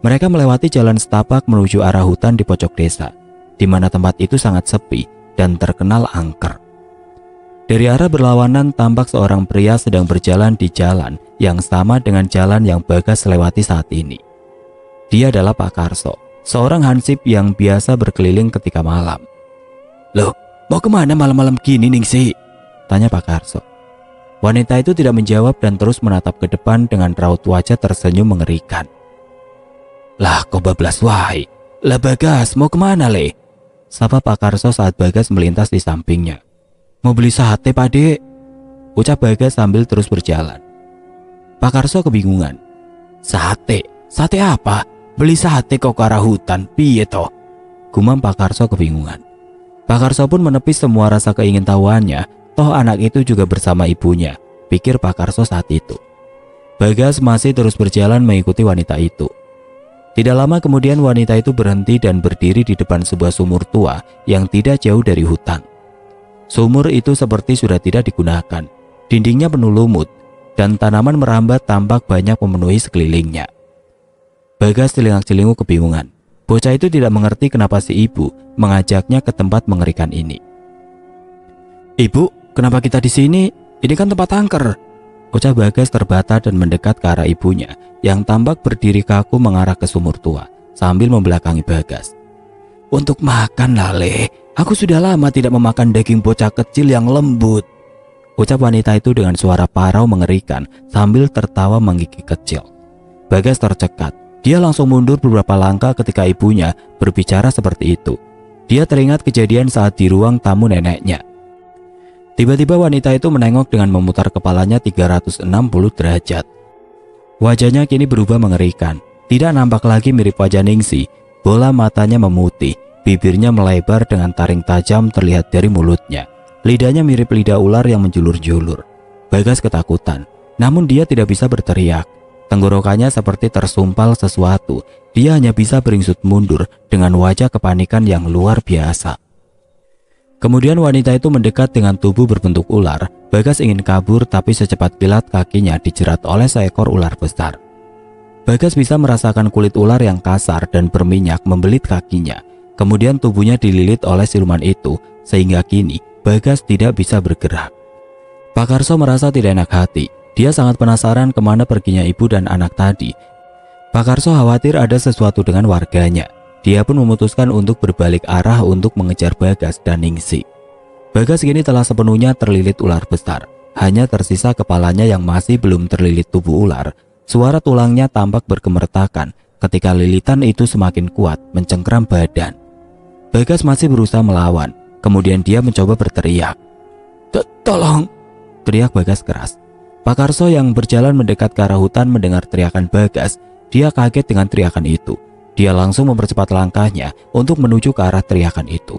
Mereka melewati jalan setapak menuju arah hutan di pojok desa, di mana tempat itu sangat sepi dan terkenal angker. Dari arah berlawanan tampak seorang pria sedang berjalan di jalan yang sama dengan jalan yang Bagas lewati saat ini. Dia adalah Pak Karso, seorang hansip yang biasa berkeliling ketika malam. "Loh, mau kemana malam-malam gini, Ningsi?" tanya Pak Karso. Wanita itu tidak menjawab dan terus menatap ke depan dengan raut wajah tersenyum mengerikan. "Lah, kok bablas wae? Lah Bagas, mau kemana, Le?" sapa Pak Karso saat Bagas melintas di sampingnya. "Mau beli sate, Pak Dek," ucap Bagas sambil terus berjalan. Pak Karso kebingungan. "Sate? Sate apa? Beli sate kok ke arah hutan, piye toh?" gumam Pak Karso kebingungan. Pak Karso pun menepis semua rasa keingintahuannya, toh anak itu juga bersama ibunya, pikir Pak Karso saat itu. Bagas masih terus berjalan mengikuti wanita itu. Tidak lama kemudian wanita itu berhenti dan berdiri di depan sebuah sumur tua yang tidak jauh dari hutan. Sumur itu seperti sudah tidak digunakan, dindingnya penuh lumut, dan tanaman merambat tampak banyak memenuhi sekelilingnya. Bagas celingak-celinguk kebingungan. Bocah itu tidak mengerti kenapa si ibu mengajaknya ke tempat mengerikan ini. "Ibu, kenapa kita di sini? Ini kan tempat angker," ucap Bagas terbata dan mendekat ke arah ibunya yang tampak berdiri kaku mengarah ke sumur tua sambil membelakangi Bagas. "Untuk makan lah, Le. Aku sudah lama tidak memakan daging bocah kecil yang lembut," ucap wanita itu dengan suara parau mengerikan sambil tertawa menggigit kecil. Bagas tercekat. Dia langsung mundur beberapa langkah ketika ibunya berbicara seperti itu. Dia teringat kejadian saat di ruang tamu neneknya. Tiba-tiba wanita itu menengok dengan memutar kepalanya 360 derajat. Wajahnya kini berubah mengerikan. Tidak nampak lagi mirip wajah Ningsi. Bola matanya memutih, bibirnya melebar dengan taring tajam terlihat dari mulutnya. Lidahnya mirip lidah ular yang menjulur-julur. Bagas ketakutan, namun dia tidak bisa berteriak. Tenggorokannya seperti tersumpal sesuatu. Dia hanya bisa beringsut mundur dengan wajah kepanikan yang luar biasa. Kemudian wanita itu mendekat dengan tubuh berbentuk ular. Bagas ingin kabur tapi secepat kilat kakinya dijerat oleh seekor ular besar. Bagas bisa merasakan kulit ular yang kasar dan berminyak membelit kakinya. Kemudian tubuhnya dililit oleh siluman itu sehingga kini Bagas tidak bisa bergerak. Pak Karso merasa tidak enak hati. Dia sangat penasaran kemana perginya ibu dan anak tadi. Pak Karso khawatir ada sesuatu dengan warganya. Dia pun memutuskan untuk berbalik arah untuk mengejar Bagas dan Ningsi. Bagas kini telah sepenuhnya terlilit ular besar. Hanya tersisa kepalanya yang masih belum terlilit tubuh ular. Suara tulangnya tampak bergemertakan ketika lilitan itu semakin kuat mencengkram badan. Bagas masih berusaha melawan. Kemudian dia mencoba berteriak. Tolong!" teriak Bagas keras. Pak Karso yang berjalan mendekat ke arah hutan mendengar teriakan Bagas. Dia kaget dengan teriakan itu. Dia langsung mempercepat langkahnya untuk menuju ke arah teriakan itu.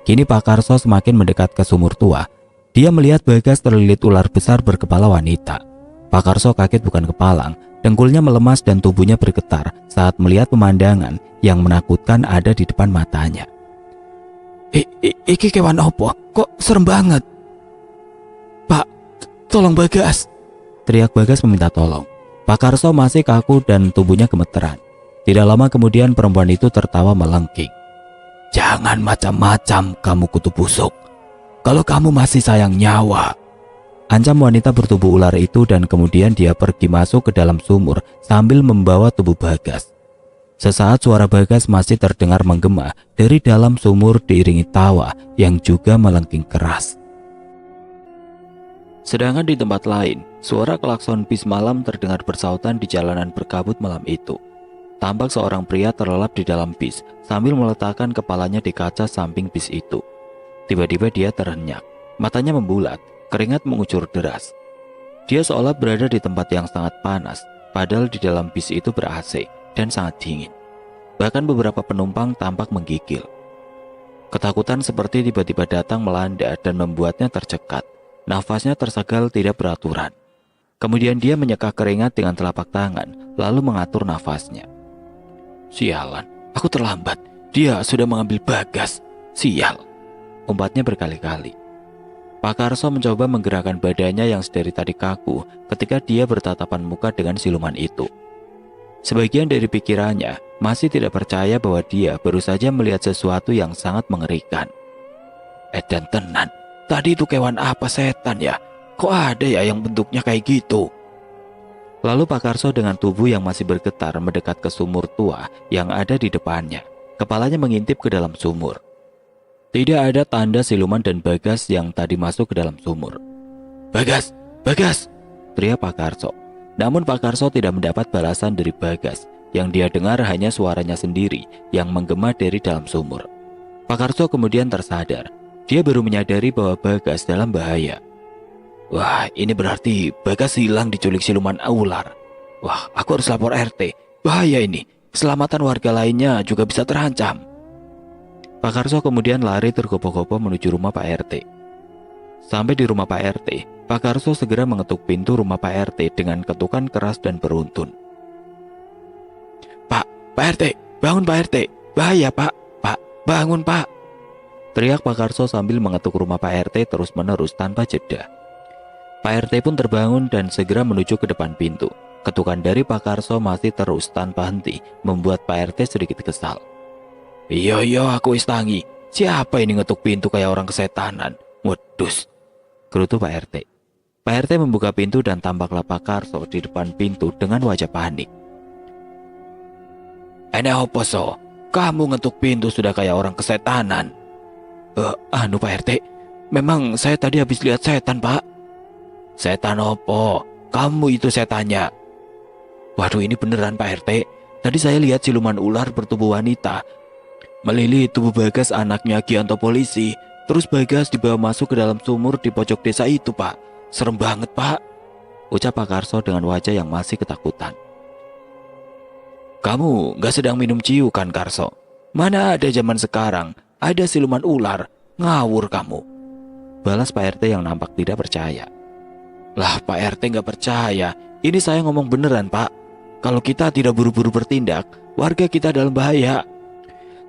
Kini Pak Karso semakin mendekat ke sumur tua. Dia melihat Bagas terlilit ular besar berkepala wanita. Pak Karso kaget bukan kepalang. Dengkulnya melemas dan tubuhnya bergetar saat melihat pemandangan yang menakutkan ada di depan matanya. Iki kewan opo? Kok serem banget?" "Pak, tolong Bagas," teriak Bagas meminta tolong. Pak Karso masih kaku dan tubuhnya gemeteran. Tidak lama kemudian perempuan itu tertawa melengking. "Jangan macam-macam kamu kutu busuk. Kalau kamu masih sayang nyawa," ancam wanita bertubuh ular itu dan kemudian dia pergi masuk ke dalam sumur sambil membawa tubuh Bagas. Sesaat suara Bagas masih terdengar menggema dari dalam sumur diiringi tawa yang juga melengking keras. Sedangkan di tempat lain, suara klakson bis malam terdengar bersautan di jalanan berkabut malam itu. Tampak seorang pria terlelap di dalam bis sambil meletakkan kepalanya di kaca samping bis itu. Tiba-tiba dia terhenyak, matanya membulat, keringat mengucur deras. Dia seolah berada di tempat yang sangat panas, padahal di dalam bis itu ber-AC dan sangat dingin. Bahkan beberapa penumpang tampak menggigil. Ketakutan seperti tiba-tiba datang melanda dan membuatnya tercekat. Nafasnya tersegal tidak beraturan. Kemudian dia menyeka keringat dengan telapak tangan, lalu mengatur nafasnya. Sialan, aku terlambat. Dia sudah mengambil Bagas. Sial, umpatnya berkali-kali. Pak Karso mencoba menggerakkan badannya yang sedari tadi kaku ketika dia bertatapan muka dengan siluman itu. Sebagian dari pikirannya masih tidak percaya bahwa dia baru saja melihat sesuatu yang sangat mengerikan. Edan tenan, tadi itu kewan apa setan ya? Kok ada ya yang bentuknya kayak gitu? Lalu Pak Karso dengan tubuh yang masih bergetar mendekat ke sumur tua yang ada di depannya. Kepalanya mengintip ke dalam sumur. Tidak ada tanda siluman dan Bagas yang tadi masuk ke dalam sumur. Bagas! Bagas! Teriak Pak Karso. Namun Pak Karso tidak mendapat balasan dari Bagas. Yang dia dengar hanya suaranya sendiri yang menggema dari dalam sumur. Pak Karso kemudian tersadar. Dia baru menyadari bahwa Bagas dalam bahaya. Wah, ini berarti Bagas hilang diculik siluman ular. Wah, aku harus lapor RT. Bahaya ini. Keselamatan warga lainnya juga bisa terancam. Pak Karso kemudian lari tergopoh-gopoh menuju rumah Pak RT. Sampai di rumah Pak RT, Pak Karso segera mengetuk pintu rumah Pak RT dengan ketukan keras dan beruntun. Pak RT, bangun Pak RT. Bahaya Pak, bangun Pak. Teriak Pak Karso sambil mengetuk rumah Pak RT terus-menerus tanpa jeda. Pak RT pun terbangun dan segera menuju ke depan pintu. Ketukan dari Pak Karso masih terus tanpa henti, membuat Pak RT sedikit kesal. Iya, aku istangi. Siapa ini ngetuk pintu kayak orang kesetanan? Wedus, gerutu Pak RT. Pak RT membuka pintu dan tampaklah Pak Karso di depan pintu dengan wajah panik. Opo so? Kamu ngetuk pintu sudah kayak orang kesetanan. Pak RT, memang saya tadi habis lihat setan Pak. Setan opo? Kamu itu setannya. Waduh, ini beneran Pak RT. Tadi saya lihat siluman ular bertubuh wanita melilit tubuh Bagas anaknya Gianto polisi. Terus Bagas dibawa masuk ke dalam sumur di pojok desa itu Pak. Serem banget Pak, ucap Pak Karso dengan wajah yang masih ketakutan. Kamu gak sedang minum ciu kan Karso? Mana ada zaman sekarang ada siluman ular. Ngawur kamu, balas Pak RT yang nampak tidak percaya. Lah Pak RT gak percaya. Ini saya ngomong beneran Pak. Kalau kita tidak buru-buru bertindak, warga kita dalam bahaya.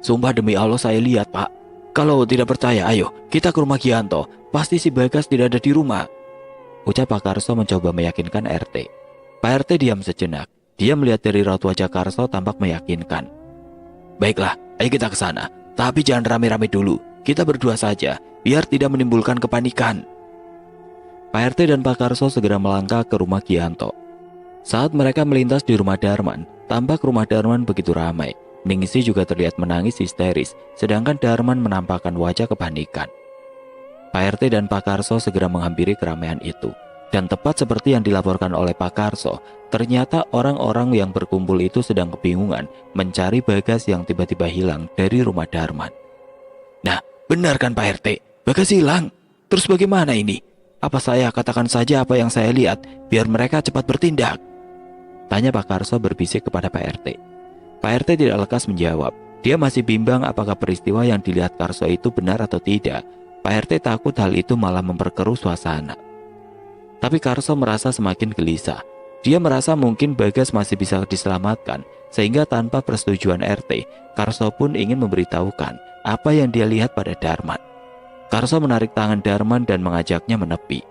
Sumpah demi Allah saya lihat Pak. Kalau tidak percaya ayo kita ke rumah Gianto. Pasti si Bagas tidak ada di rumah, ucap Pak Karso mencoba meyakinkan RT. Pak RT diam sejenak. Dia melihat dari raut wajah Karso tampak meyakinkan. Baiklah, ayo kita ke sana. Tapi jangan rame-rame dulu. Kita berdua saja biar tidak menimbulkan kepanikan. Pak RT dan Pak Karso segera melangkah ke rumah Gianto. Saat mereka melintas di rumah Darman, tampak rumah Darman begitu ramai. Ningsih juga terlihat menangis histeris, sedangkan Darman menampakkan wajah kepanikan. Pak RT dan Pak Karso segera menghampiri keramaian itu. Dan tepat seperti yang dilaporkan oleh Pak Karso, ternyata orang-orang yang berkumpul itu sedang kebingungan mencari Bagas yang tiba-tiba hilang dari rumah Darman. Nah, benar kan Pak RT? Bagas hilang. Terus bagaimana ini? Apa saya katakan saja apa yang saya lihat, biar mereka cepat bertindak? Tanya Pak Karso berbisik kepada Pak RT. Pak RT tidak lekas menjawab. Dia masih bimbang apakah peristiwa yang dilihat Karso itu benar atau tidak. Pak RT takut hal itu malah memperkeruh suasana. Tapi Karso merasa semakin gelisah. Dia merasa mungkin Bagas masih bisa diselamatkan, sehingga tanpa persetujuan RT, Karso pun ingin memberitahukan apa yang dia lihat pada Darman. Karso menarik tangan Darman dan mengajaknya menepi.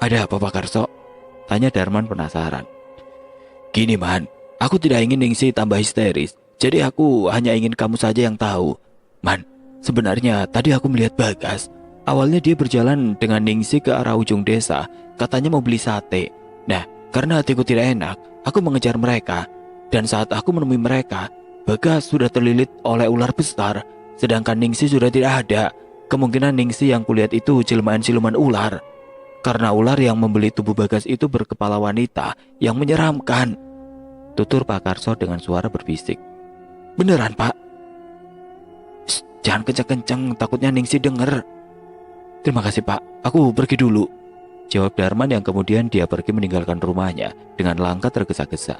Ada apa Pak Karso? Tanya Darman penasaran. Gini Man, aku tidak ingin Ningsih tambah histeris, jadi aku hanya ingin kamu saja yang tahu. Man, sebenarnya tadi aku melihat Bagas. Awalnya dia berjalan dengan Ningsih ke arah ujung desa, katanya mau beli sate. Nah, karena hatiku tidak enak, aku mengejar mereka. Dan saat aku menemui mereka, Bagas sudah terlilit oleh ular besar, sedangkan Ningsih sudah tidak ada. Kemungkinan Ningsih yang kulihat itu jelmaan-siluman ular. Karena ular yang membeli tubuh Bagas itu berkepala wanita yang menyeramkan, tutur Pak Karso dengan suara berbisik. Beneran Pak? Shh, jangan kencang-kencang, takutnya Ningsih denger. Terima kasih Pak, aku pergi dulu, jawab Darman yang kemudian dia pergi meninggalkan rumahnya dengan langkah tergesa-gesa.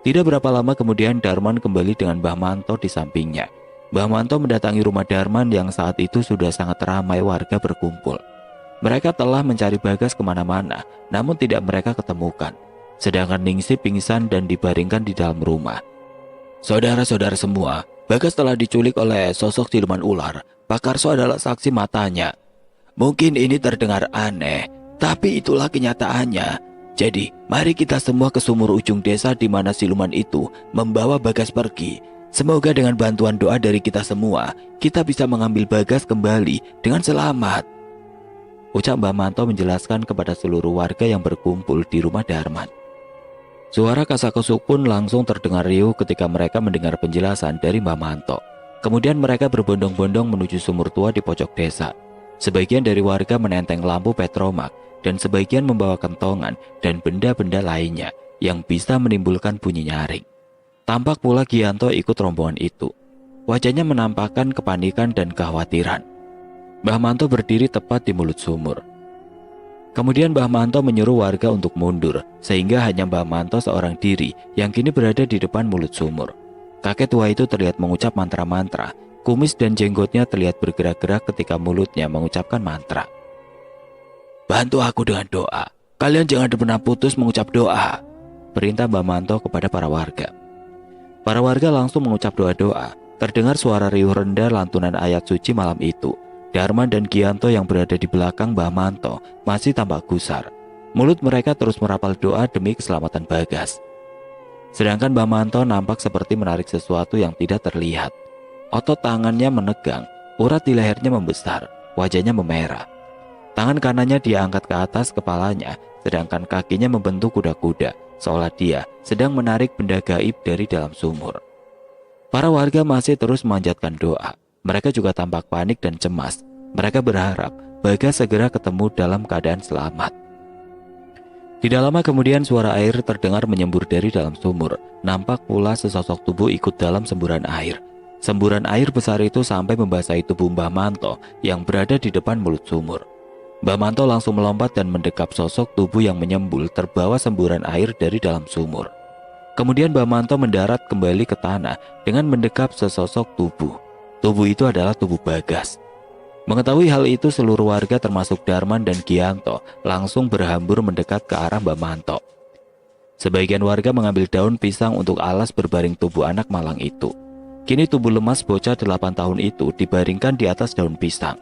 Tidak berapa lama kemudian Darman kembali dengan Mbah Manto di sampingnya. Mbah Manto mendatangi rumah Darman yang saat itu sudah sangat ramai warga berkumpul. Mereka telah mencari Bagas kemana-mana, namun tidak mereka ketemukan. Sedangkan Ningsih pingsan dan dibaringkan di dalam rumah. Saudara-saudara semua, Bagas telah diculik oleh sosok siluman ular. Pak Karso adalah saksi matanya. Mungkin ini terdengar aneh, tapi itulah kenyataannya. Jadi, mari kita semua ke sumur ujung desa di mana siluman itu membawa Bagas pergi. Semoga dengan bantuan doa dari kita semua, kita bisa mengambil Bagas kembali dengan selamat. Ucap Mbah Manto menjelaskan kepada seluruh warga yang berkumpul di rumah Darman. Suara kasak-kusuk pun langsung terdengar riuh ketika mereka mendengar penjelasan dari Mbah Manto. Kemudian mereka berbondong-bondong menuju sumur tua di pojok desa. Sebagian dari warga menenteng lampu petromak dan sebagian membawa kentongan dan benda-benda lainnya yang bisa menimbulkan bunyi nyaring. Tampak pula Gianto ikut rombongan itu. Wajahnya menampakkan kepanikan dan kekhawatiran. Mbah Manto berdiri tepat di mulut sumur. Kemudian Mbah Manto menyuruh warga untuk mundur, sehingga hanya Mbah Manto seorang diri yang kini berada di depan mulut sumur. Kakek tua itu terlihat mengucap mantra-mantra. Kumis dan jenggotnya terlihat bergerak-gerak ketika mulutnya mengucapkan mantra. Bantu aku dengan doa. Kalian jangan pernah putus mengucap doa, perintah Mbah Manto kepada para warga. Para warga langsung mengucap doa-doa. Terdengar suara riuh rendah lantunan ayat suci malam itu. Darman dan Gianto yang berada di belakang Mbah Manto masih tampak gusar. Mulut mereka terus merapal doa demi keselamatan Bagas. Sedangkan Mbah Manto nampak seperti menarik sesuatu yang tidak terlihat. Otot tangannya menegang, urat di lehernya membesar, wajahnya memerah. Tangan kanannya dia angkat ke atas kepalanya, sedangkan kakinya membentuk kuda-kuda, seolah dia sedang menarik benda gaib dari dalam sumur. Para warga masih terus memanjatkan doa. Mereka juga tampak panik dan cemas. Mereka berharap Bagas segera ketemu dalam keadaan selamat. Tidak lama kemudian suara air terdengar menyembur dari dalam sumur. Nampak pula sesosok tubuh ikut dalam semburan air. Semburan air besar itu sampai membasahi tubuh Mbah Manto yang berada di depan mulut sumur. Mbah Manto langsung melompat dan mendekap sosok tubuh yang menyembul terbawa semburan air dari dalam sumur. Kemudian Mbah Manto mendarat kembali ke tanah dengan mendekap sesosok tubuh. Tubuh itu adalah tubuh Bagas. Mengetahui hal itu, seluruh warga termasuk Darman dan Gianto langsung berhambur mendekat ke arah Mbah Manto. Sebagian warga mengambil daun pisang untuk alas berbaring tubuh anak malang itu. Kini tubuh lemas bocah 8 tahun itu dibaringkan di atas daun pisang.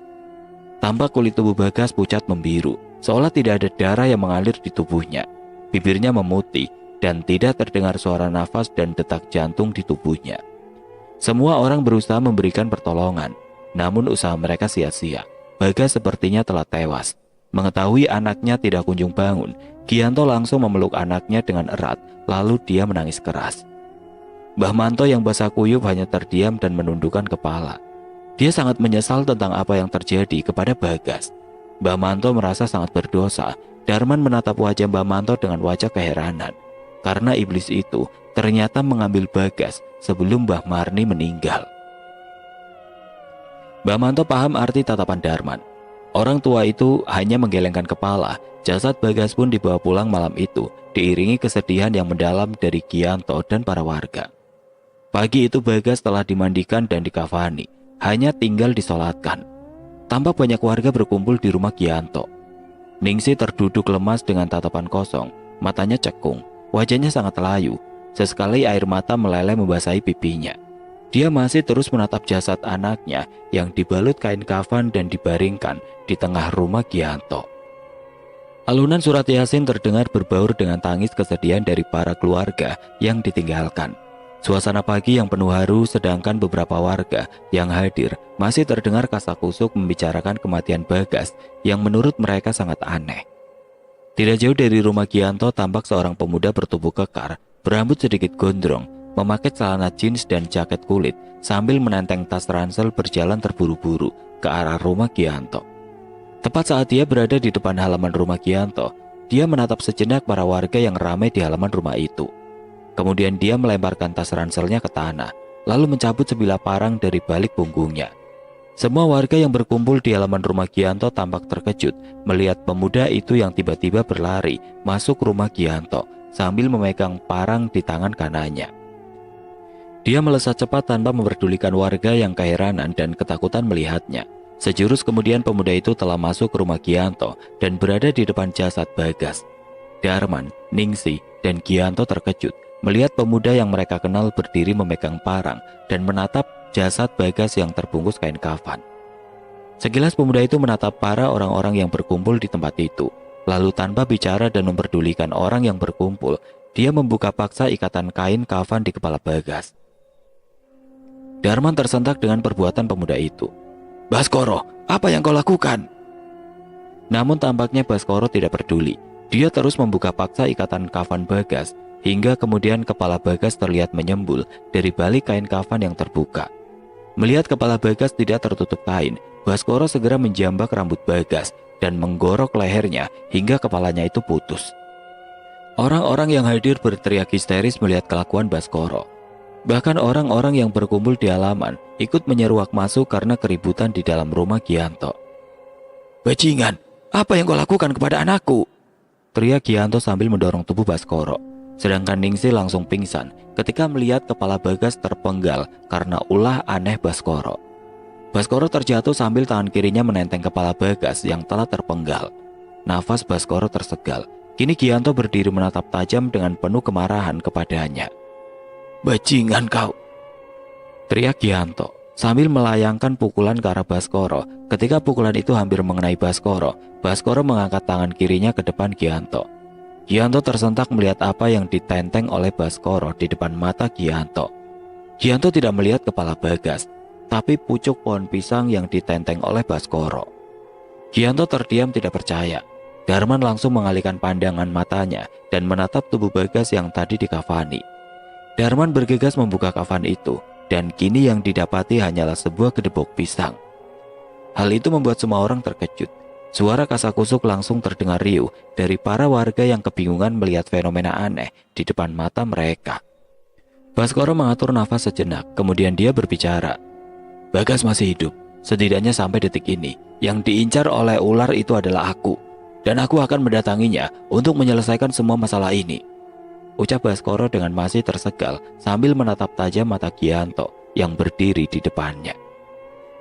Tampak kulit tubuh Bagas pucat membiru, seolah tidak ada darah yang mengalir di tubuhnya. Bibirnya memutih dan tidak terdengar suara nafas dan detak jantung di tubuhnya. Semua orang berusaha memberikan pertolongan, namun usaha mereka sia-sia. Bagas sepertinya telah tewas. Mengetahui anaknya tidak kunjung bangun, Gianto langsung memeluk anaknya dengan erat, lalu dia menangis keras. Mbah Manto yang basah kuyup hanya terdiam dan menundukkan kepala. Dia sangat menyesal tentang apa yang terjadi kepada Bagas. Mbah Manto merasa sangat berdosa. Darman menatap wajah Mbah Manto dengan wajah keheranan. Karena iblis itu ternyata mengambil Bagas sebelum Mbah Marni meninggal. Mbah Manto paham arti tatapan Darman. Orang tua itu hanya menggelengkan kepala. Jasad Bagas pun dibawa pulang malam itu, diiringi kesedihan yang mendalam dari Gianto dan para warga. Pagi itu Bagas telah dimandikan dan dikafani, hanya tinggal disolatkan. Tampak banyak warga berkumpul di rumah Gianto. Ningsi terduduk lemas dengan tatapan kosong, matanya cekung, wajahnya sangat layu. Sesekali air mata meleleh membasahi pipinya. Dia masih terus menatap jasad anaknya yang dibalut kain kafan dan dibaringkan di tengah rumah Gianto. Alunan surat Yasin terdengar berbaur dengan tangis kesedihan dari para keluarga yang ditinggalkan. Suasana pagi yang penuh haru, sedangkan beberapa warga yang hadir masih terdengar kasak-kusuk membicarakan kematian Bagas yang menurut mereka sangat aneh. Tidak jauh dari rumah Gianto tampak seorang pemuda bertubuh kekar, berambut sedikit gondrong, memakai celana jeans dan jaket kulit sambil menenteng tas ransel berjalan terburu-buru ke arah rumah Gianto. Tepat saat dia berada di depan halaman rumah Gianto, dia menatap sejenak para warga yang ramai di halaman rumah itu. Kemudian dia melemparkan tas ranselnya ke tanah, lalu mencabut sebilah parang dari balik punggungnya. Semua warga yang berkumpul di halaman rumah Gianto tampak terkejut melihat pemuda itu yang tiba-tiba berlari masuk rumah Gianto sambil memegang parang di tangan kanannya. Dia melesat cepat tanpa memperdulikan warga yang keheranan dan ketakutan melihatnya. Sejurus kemudian pemuda itu telah masuk ke rumah Gianto dan berada di depan jasad Bagas. Darman, Ningsi, dan Gianto terkejut melihat pemuda yang mereka kenal berdiri memegang parang dan menatap jasad Bagas yang terbungkus kain kafan. Sekilas pemuda itu menatap para orang-orang yang berkumpul di tempat itu. Lalu tanpa bicara dan memperdulikan orang yang berkumpul, dia membuka paksa ikatan kain kafan di kepala Bagas. Darman tersentak dengan perbuatan pemuda itu. "Baskoro, apa yang kau lakukan?" Namun tampaknya Baskoro tidak peduli. Dia terus membuka paksa ikatan kafan Bagas, hingga kemudian kepala Bagas terlihat menyembul dari balik kain kafan yang terbuka. Melihat kepala Bagas tidak tertutup kain, Baskoro segera menjambak rambut Bagas dan menggorok lehernya hingga kepalanya itu putus. Orang-orang yang hadir berteriak histeris melihat kelakuan Baskoro. Bahkan orang-orang yang berkumpul di halaman ikut menyeruak masuk karena keributan di dalam rumah Gianto. "Bajingan, apa yang kau lakukan kepada anakku?" teriak Gianto sambil mendorong tubuh Baskoro. Sedangkan Ningsih langsung pingsan ketika melihat kepala Bagas terpenggal karena ulah aneh Baskoro. Baskoro terjatuh sambil tangan kirinya menenteng kepala Bagas yang telah terpenggal. Nafas Baskoro tersegal. Kini Gianto berdiri menatap tajam dengan penuh kemarahan kepadanya. "Bajingan kau!" teriak Gianto sambil melayangkan pukulan ke arah Baskoro. Ketika pukulan itu hampir mengenai Baskoro, Baskoro mengangkat tangan kirinya ke depan Gianto. Gianto tersentak melihat apa yang ditenteng oleh Baskoro di depan mata Gianto. Gianto tidak melihat kepala Bagas, tapi pucuk pohon pisang yang ditenteng oleh Baskoro. Gianto terdiam tidak percaya. Darman langsung mengalihkan pandangan matanya dan menatap tubuh Bagas yang tadi dikafani. Darman bergegas membuka kafan itu, dan kini yang didapati hanyalah sebuah kedebok pisang. Hal itu membuat semua orang terkejut. Suara kasak-kusuk langsung terdengar riuh dari para warga yang kebingungan melihat fenomena aneh di depan mata mereka. Baskoro mengatur nafas sejenak, kemudian dia berbicara. "Bagas masih hidup, setidaknya sampai detik ini. Yang diincar oleh ular itu adalah aku, dan aku akan mendatanginya untuk menyelesaikan semua masalah ini," ucap Baskoro dengan masih tersegal sambil menatap tajam mata Gianto yang berdiri di depannya.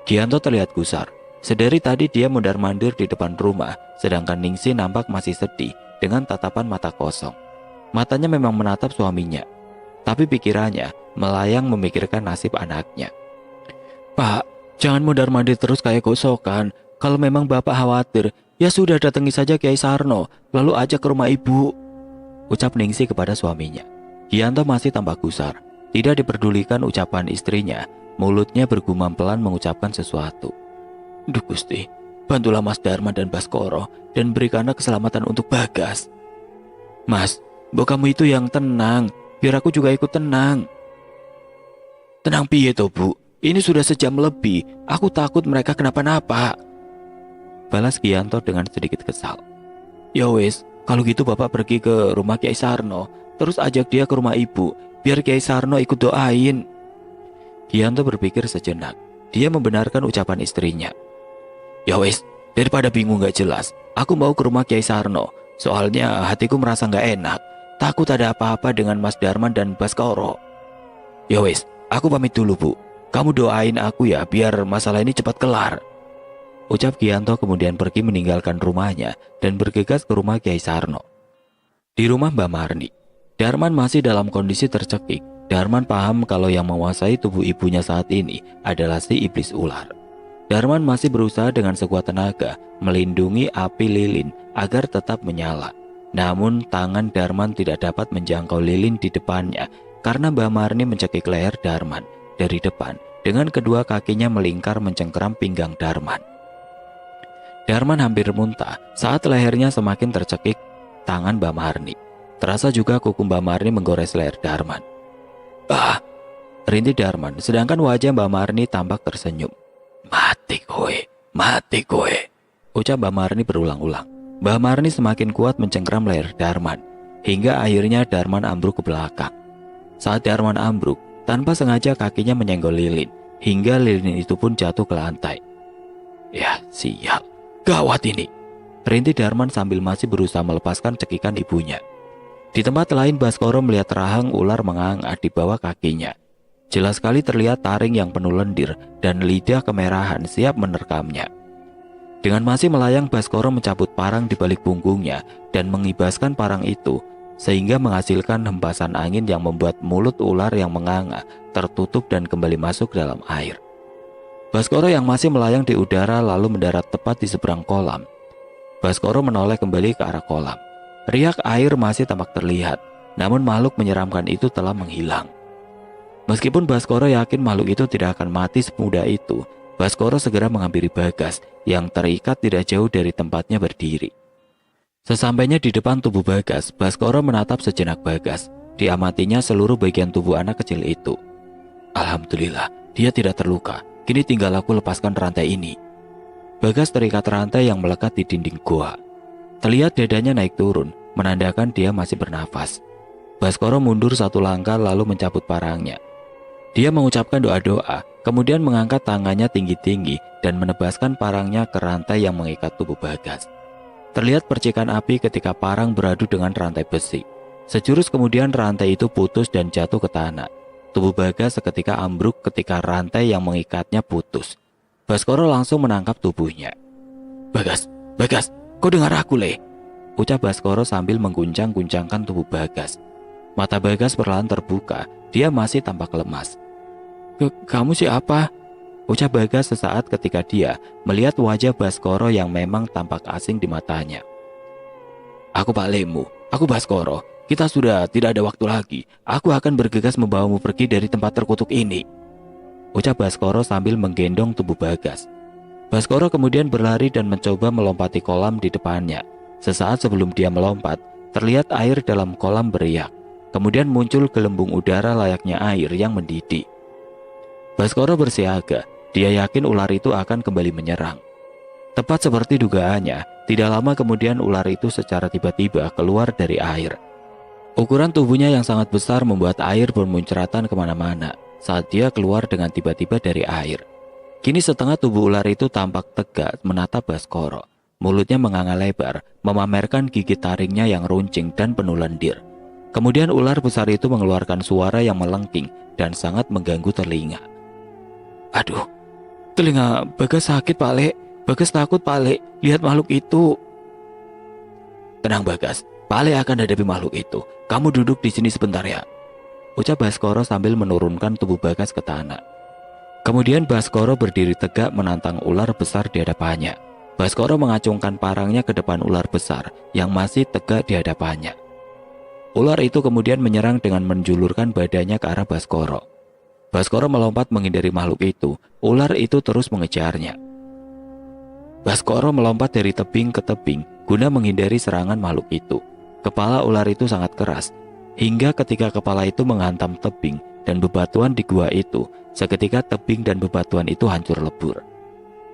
Gianto terlihat gusar. Sedari tadi dia mondar-mandir di depan rumah, sedangkan Ningsih nampak masih sedih dengan tatapan mata kosong. Matanya memang menatap suaminya, tapi pikirannya melayang memikirkan nasib anaknya. "Pak, jangan mondar-mandir terus kayak gosokan. Kalau memang Bapak khawatir, ya sudah datangi saja Kiai Sarno, lalu ajak ke rumah Ibu," ucap Ningsih kepada suaminya. Gianto masih tampak gusar. Tidak diperdulikan ucapan istrinya, mulutnya bergumam pelan mengucapkan sesuatu. "Duh Gusti, bantulah Mas Darman dan Baskoro dan berikanlah keselamatan untuk Bagas." "Mas, mbok kamu itu yang tenang, biar aku juga ikut tenang." "Tenang piye toh Bu, ini sudah sejam lebih, aku takut mereka kenapa-napa," balas Gianto dengan sedikit kesal. "Ya wis, kalau gitu Bapak pergi ke rumah Kiai Sarno, terus ajak dia ke rumah Ibu, biar Kiai Sarno ikut doain." Gianto berpikir sejenak. Dia membenarkan ucapan istrinya. "Ya wis, daripada bingung gak jelas, aku mau ke rumah Kiai Sarno. Soalnya hatiku merasa gak enak, takut ada apa-apa dengan Mas Darman dan Baskoro." "Ya wis, aku pamit dulu Bu. Kamu doain aku ya biar masalah ini cepat kelar," ucap Gianto kemudian pergi meninggalkan rumahnya dan bergegas ke rumah Kiai Sarno. Di rumah Mbak Marni, Darman masih dalam kondisi tercekik. Darman paham kalau yang menguasai tubuh ibunya saat ini adalah si iblis ular. Darman masih berusaha dengan sekuat tenaga melindungi api lilin agar tetap menyala. Namun tangan Darman tidak dapat menjangkau lilin di depannya karena Mbak Marni mencekik leher Darman dari depan dengan kedua kakinya melingkar mencengkeram pinggang Darman. Darman hampir muntah saat lehernya semakin tercekik tangan Mbak Marni. Terasa juga kuku Mbak Marni menggores leher Darman. "Ah!" rintih Darman, sedangkan wajah Mbak Marni tampak tersenyum. Mati kowe," ucap Mbak Marni berulang-ulang. Mbak Marni semakin kuat mencengkeram leher Darman, hingga akhirnya Darman ambruk ke belakang. Saat Darman ambruk, tanpa sengaja kakinya menyenggol lilin, hingga lilin itu pun jatuh ke lantai. "Ya sial, gawat ini," rintih Darman sambil masih berusaha melepaskan cekikan ibunya. Di tempat lain, Baskoro melihat rahang ular menganga di bawah kakinya. Jelas sekali terlihat taring yang penuh lendir dan lidah kemerahan siap menerkamnya. Dengan masih melayang, Baskoro mencabut parang di balik punggungnya dan mengibaskan parang itu sehingga menghasilkan hempasan angin yang membuat mulut ular yang menganga tertutup dan kembali masuk dalam air. Baskoro yang masih melayang di udara lalu mendarat tepat di seberang kolam. Baskoro menoleh kembali ke arah kolam. Riak air masih tampak terlihat, namun makhluk menyeramkan itu telah menghilang. Meskipun Baskoro yakin makhluk itu tidak akan mati semudah itu, Baskoro segera menghampiri Bagas yang terikat tidak jauh dari tempatnya berdiri. Sesampainya di depan tubuh Bagas, Baskoro menatap sejenak Bagas. Diamatinya seluruh bagian tubuh anak kecil itu. Alhamdulillah, dia tidak terluka. Kini tinggal aku lepaskan rantai ini. Bagas terikat rantai yang melekat di dinding goa. Terlihat dadanya naik turun, menandakan dia masih bernafas. Baskoro mundur satu langkah lalu mencabut parangnya. Dia mengucapkan doa-doa, kemudian mengangkat tangannya tinggi-tinggi dan menebaskan parangnya ke rantai yang mengikat tubuh Bagas. Terlihat percikan api ketika parang beradu dengan rantai besi. Sejurus kemudian rantai itu putus dan jatuh ke tanah. Tubuh Bagas seketika ambruk ketika rantai yang mengikatnya putus. Baskoro langsung menangkap tubuhnya. Bagas, Bagas, kau dengar aku, Le? Ucap Baskoro sambil mengguncang-guncangkan tubuh Bagas. Mata Bagas perlahan terbuka, dia masih tampak lemas. Kamu siapa? Ucap Bagas sesaat ketika dia melihat wajah Baskoro yang memang tampak asing di matanya. Aku Pak Lemu, aku Baskoro. Kita sudah tidak ada waktu lagi. Aku akan bergegas membawamu pergi dari tempat terkutuk ini. Ucap Baskoro sambil menggendong tubuh Bagas. Baskoro kemudian berlari dan mencoba melompati kolam di depannya. Sesaat sebelum dia melompat, terlihat air dalam kolam beriak. Kemudian muncul gelembung udara layaknya air yang mendidih. Baskoro bersiaga, dia yakin ular itu akan kembali menyerang. Tepat seperti dugaannya, tidak lama kemudian ular itu secara tiba-tiba keluar dari air. Ukuran tubuhnya yang sangat besar membuat air bermunceratan kemana-mana saat dia keluar dengan tiba-tiba dari air. Kini setengah tubuh ular itu tampak tegak menatap Baskoro. Mulutnya menganga lebar, memamerkan gigi taringnya yang runcing dan penuh lendir. Kemudian ular besar itu mengeluarkan suara yang melengking dan sangat mengganggu telinga. Aduh, telinga Bagas sakit, Pak Le. Bagas takut, Pak Le. Lihat makhluk itu. Tenang, Bagas. Pak Le akan hadapi makhluk itu. Kamu duduk di sini sebentar ya. Ucap Baskoro sambil menurunkan tubuh Bagas ke tanah. Kemudian Baskoro berdiri tegak menantang ular besar di hadapannya. Baskoro mengacungkan parangnya ke depan ular besar yang masih tegak di hadapannya. Ular itu kemudian menyerang dengan menjulurkan badannya ke arah Baskoro. Baskoro melompat menghindari makhluk itu. Ular itu terus mengejarnya. Baskoro melompat dari tebing ke tebing guna menghindari serangan makhluk itu. Kepala ular itu sangat keras, hingga ketika kepala itu menghantam tebing dan bebatuan di gua itu, seketika tebing dan bebatuan itu hancur lebur.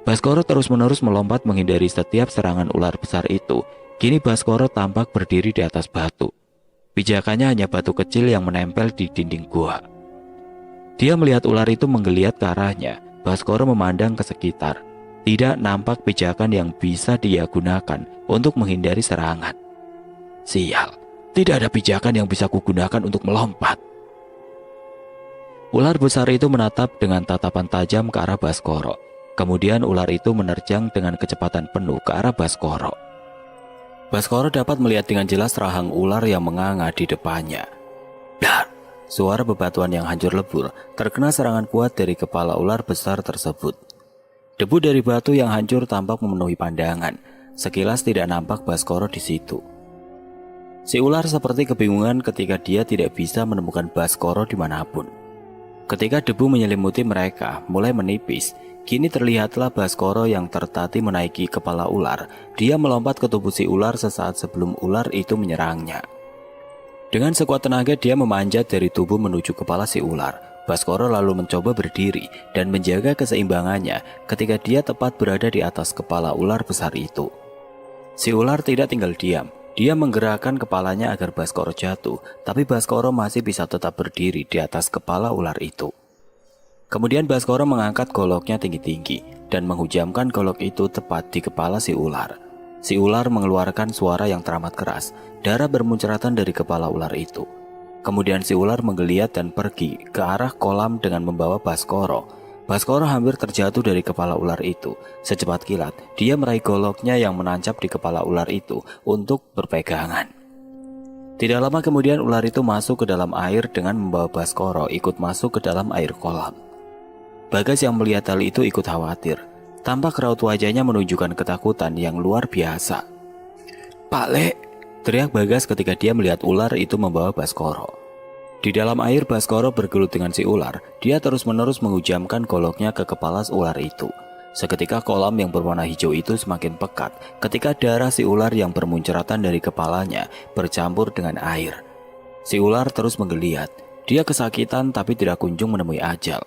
Baskoro terus-menerus melompat menghindari setiap serangan ular besar itu. Kini Baskoro tampak berdiri di atas batu. Pijakannya hanya batu kecil yang menempel di dinding gua. Dia melihat ular itu menggeliat ke arahnya. Baskoro memandang ke sekitar. Tidak nampak pijakan yang bisa dia gunakan untuk menghindari serangan. Sial, tidak ada pijakan yang bisa kugunakan untuk melompat. Ular besar itu menatap dengan tatapan tajam ke arah Baskoro. Kemudian ular itu menerjang dengan kecepatan penuh ke arah Baskoro. Baskoro dapat melihat dengan jelas rahang ular yang menganga di depannya. Dar! Suara bebatuan yang hancur lebur terkena serangan kuat dari kepala ular besar tersebut. Debu dari batu yang hancur tampak memenuhi pandangan. Sekilas tidak nampak Baskoro di situ. Si ular seperti kebingungan ketika dia tidak bisa menemukan Baskoro dimanapun. Ketika debu menyelimuti mereka mulai menipis, kini terlihatlah Baskoro yang tertatih menaiki kepala ular. Dia melompat ke tubuh si ular sesaat sebelum ular itu menyerangnya. Dengan sekuat tenaga dia memanjat dari tubuh menuju kepala si ular. Baskoro lalu mencoba berdiri dan menjaga keseimbangannya ketika dia tepat berada di atas kepala ular besar itu. Si ular tidak tinggal diam. Dia menggerakkan kepalanya agar Baskoro jatuh, tapi Baskoro masih bisa tetap berdiri di atas kepala ular itu. Kemudian Baskoro mengangkat goloknya tinggi-tinggi dan menghujamkan golok itu tepat di kepala si ular. Si ular mengeluarkan suara yang teramat keras. Darah bermunceratan dari kepala ular itu. Kemudian si ular menggeliat dan pergi ke arah kolam dengan membawa Baskoro. Baskoro hampir terjatuh dari kepala ular itu. Secepat kilat, dia meraih goloknya yang menancap di kepala ular itu untuk berpegangan. Tidak lama kemudian ular itu masuk ke dalam air dengan membawa Baskoro ikut masuk ke dalam air kolam. Bagas yang melihat hal itu ikut khawatir. Tampak raut wajahnya menunjukkan ketakutan yang luar biasa. "Pak Le!" teriak Bagas ketika dia melihat ular itu membawa Baskoro. Di dalam air Baskoro bergelut dengan si ular. Dia terus-menerus menghujamkan goloknya ke kepala ular itu. Seketika kolam yang berwarna hijau itu semakin pekat ketika darah si ular yang bermunceratan dari kepalanya bercampur dengan air. Si ular terus menggeliat. Dia kesakitan tapi tidak kunjung menemui ajal.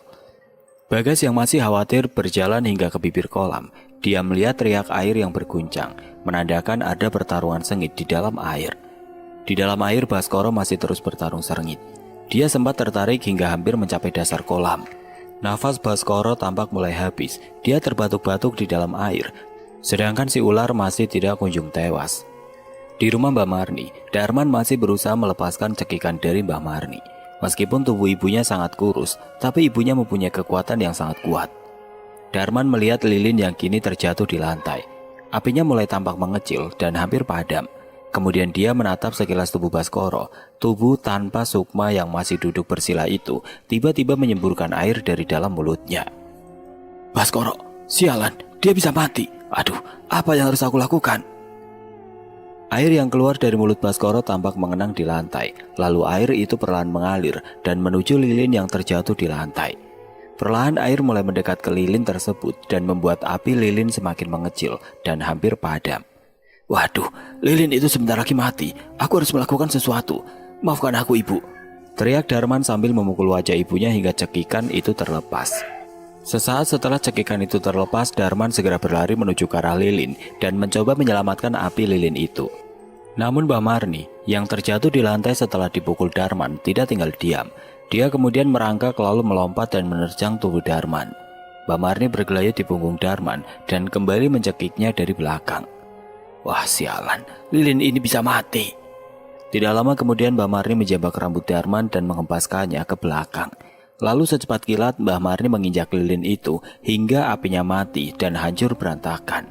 Bagas yang masih khawatir berjalan hingga ke bibir kolam. Dia melihat riak air yang berguncang, menandakan ada pertarungan sengit di dalam air. Di dalam air Baskoro masih terus bertarung sengit. Dia sempat tertarik hingga hampir mencapai dasar kolam. Nafas Baskoro tampak mulai habis. Dia terbatuk-batuk di dalam air, sedangkan si ular masih tidak kunjung tewas. Di rumah Mbak Marni, Darman masih berusaha melepaskan cekikan dari Mbak Marni. Meskipun tubuh ibunya sangat kurus, tapi ibunya mempunyai kekuatan yang sangat kuat. Darman melihat lilin yang kini terjatuh di lantai. Apinya mulai tampak mengecil dan hampir padam. Kemudian dia menatap sekilas tubuh Baskoro. Tubuh tanpa sukma yang masih duduk bersila itu tiba-tiba menyemburkan air dari dalam mulutnya. "Baskoro, sialan, dia bisa mati. Aduh, apa yang harus aku lakukan?" Air yang keluar dari mulut Baskoro tampak mengenang di lantai. Lalu air itu perlahan mengalir dan menuju lilin yang terjatuh di lantai. Perlahan air mulai mendekat ke lilin tersebut dan membuat api lilin semakin mengecil dan hampir padam. "Waduh, lilin itu sebentar lagi mati. Aku harus melakukan sesuatu. Maafkan aku, Ibu," teriak Darman sambil memukul wajah ibunya hingga cekikan itu terlepas. Sesaat setelah cekikan itu terlepas, Darman segera berlari menuju ke arah lilin dan mencoba menyelamatkan api lilin itu. Namun Mbak Marni yang terjatuh di lantai setelah dipukul Darman tidak tinggal diam. Dia kemudian merangkak lalu melompat dan menerjang tubuh Darman. Mbak Marni bergelayut di punggung Darman dan kembali mencekiknya dari belakang. "Wah, sialan, lilin ini bisa mati." Tidak lama kemudian Mbak Marni menjambak rambut Darman dan menghempaskannya ke belakang. Lalu secepat kilat Mbah Marni menginjak lilin itu hingga apinya mati dan hancur berantakan.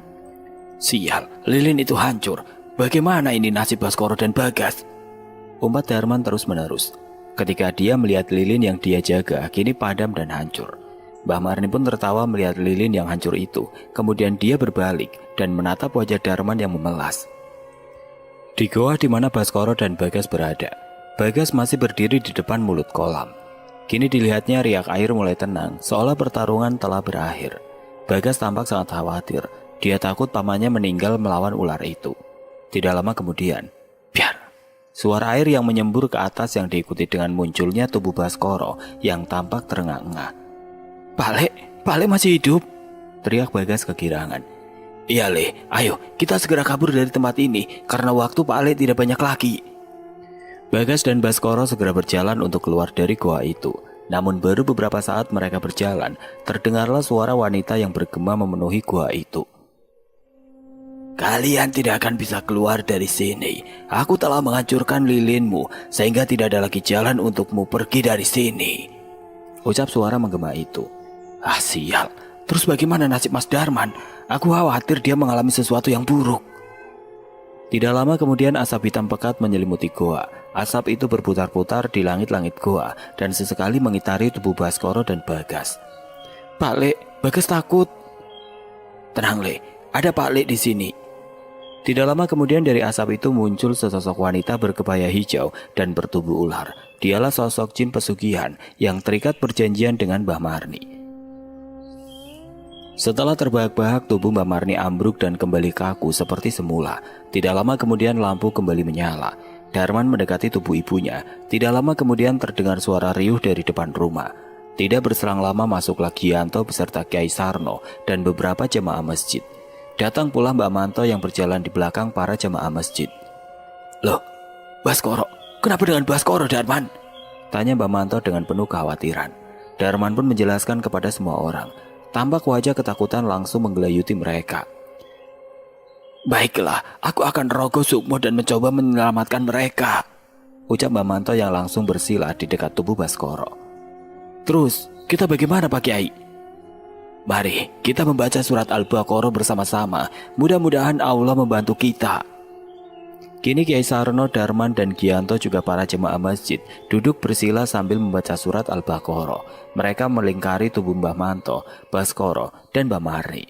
"Sial, lilin itu hancur. Bagaimana ini nasib Baskoro dan Bagas?" umpat Darman terus-menerus. Ketika dia melihat lilin yang dia jaga kini padam dan hancur. Mbah Marni pun tertawa melihat lilin yang hancur itu. Kemudian dia berbalik dan menatap wajah Darman yang memelas. Di goa di mana Baskoro dan Bagas berada, Bagas masih berdiri di depan mulut kolam. Kini dilihatnya riak air mulai tenang, seolah pertarungan telah berakhir. Bagas tampak sangat khawatir. Dia takut pamannya meninggal melawan ular itu. Tidak lama kemudian, biar! Suara air yang menyembur ke atas yang diikuti dengan munculnya tubuh Baskoro yang tampak terengah-engah. Pak Le masih hidup!" teriak Bagas kegirangan. "Iya Le, ayo kita segera kabur dari tempat ini karena waktu Pak Le tidak banyak lagi." Bagas dan Baskoro segera berjalan untuk keluar dari goa itu. Namun baru beberapa saat mereka berjalan, terdengarlah suara wanita yang bergema memenuhi goa itu. "Kalian tidak akan bisa keluar dari sini. Aku telah menghancurkan lilinmu sehingga tidak ada lagi jalan untukmu pergi dari sini," ucap suara menggema itu. "Ah, sial. Terus bagaimana nasib Mas Darman? Aku khawatir dia mengalami sesuatu yang buruk." Tidak lama kemudian asap hitam pekat menyelimuti goa. Asap itu berputar-putar di langit-langit goa dan sesekali mengitari tubuh Baskoro dan Bagas. "Pak Le, Bagas takut." "Tenang Le, ada Pak Le di sini." Tidak lama kemudian dari asap itu muncul sesosok wanita berkebaya hijau dan bertubuh ular. Dialah sosok jin pesugihan yang terikat perjanjian dengan Mbah Marni. Setelah terbahak-bahak, tubuh Mbak Marni ambruk dan kembali kaku seperti semula. Tidak lama kemudian lampu kembali menyala. Darman mendekati tubuh ibunya. Tidak lama kemudian terdengar suara riuh dari depan rumah. Tidak berselang lama masuklah Gianto beserta Kiai Sarno dan beberapa jemaah masjid. Datang pula Mbak Manto yang berjalan di belakang para jemaah masjid. "Loh, Baskoro, kenapa dengan Baskoro, Darman?" tanya Mbak Manto dengan penuh kekhawatiran. Darman pun menjelaskan kepada semua orang. Tampak wajah ketakutan langsung menggelayuti mereka. "Baiklah, aku akan rogoh sukmo dan mencoba menyelamatkan mereka," ucap Mbak Manto yang langsung bersila di dekat tubuh Baskoro. "Terus, kita bagaimana Pak Kiai?" "Mari, kita membaca surat Al-Baqarah bersama-sama. Mudah-mudahan Allah membantu kita." Kini Kiai Sarno, Darman, dan Gianto juga para jemaah masjid duduk bersila sambil membaca surat Al-Baqarah. Mereka melingkari tubuh Mbah Manto, Baskoro, dan Mbah Marni.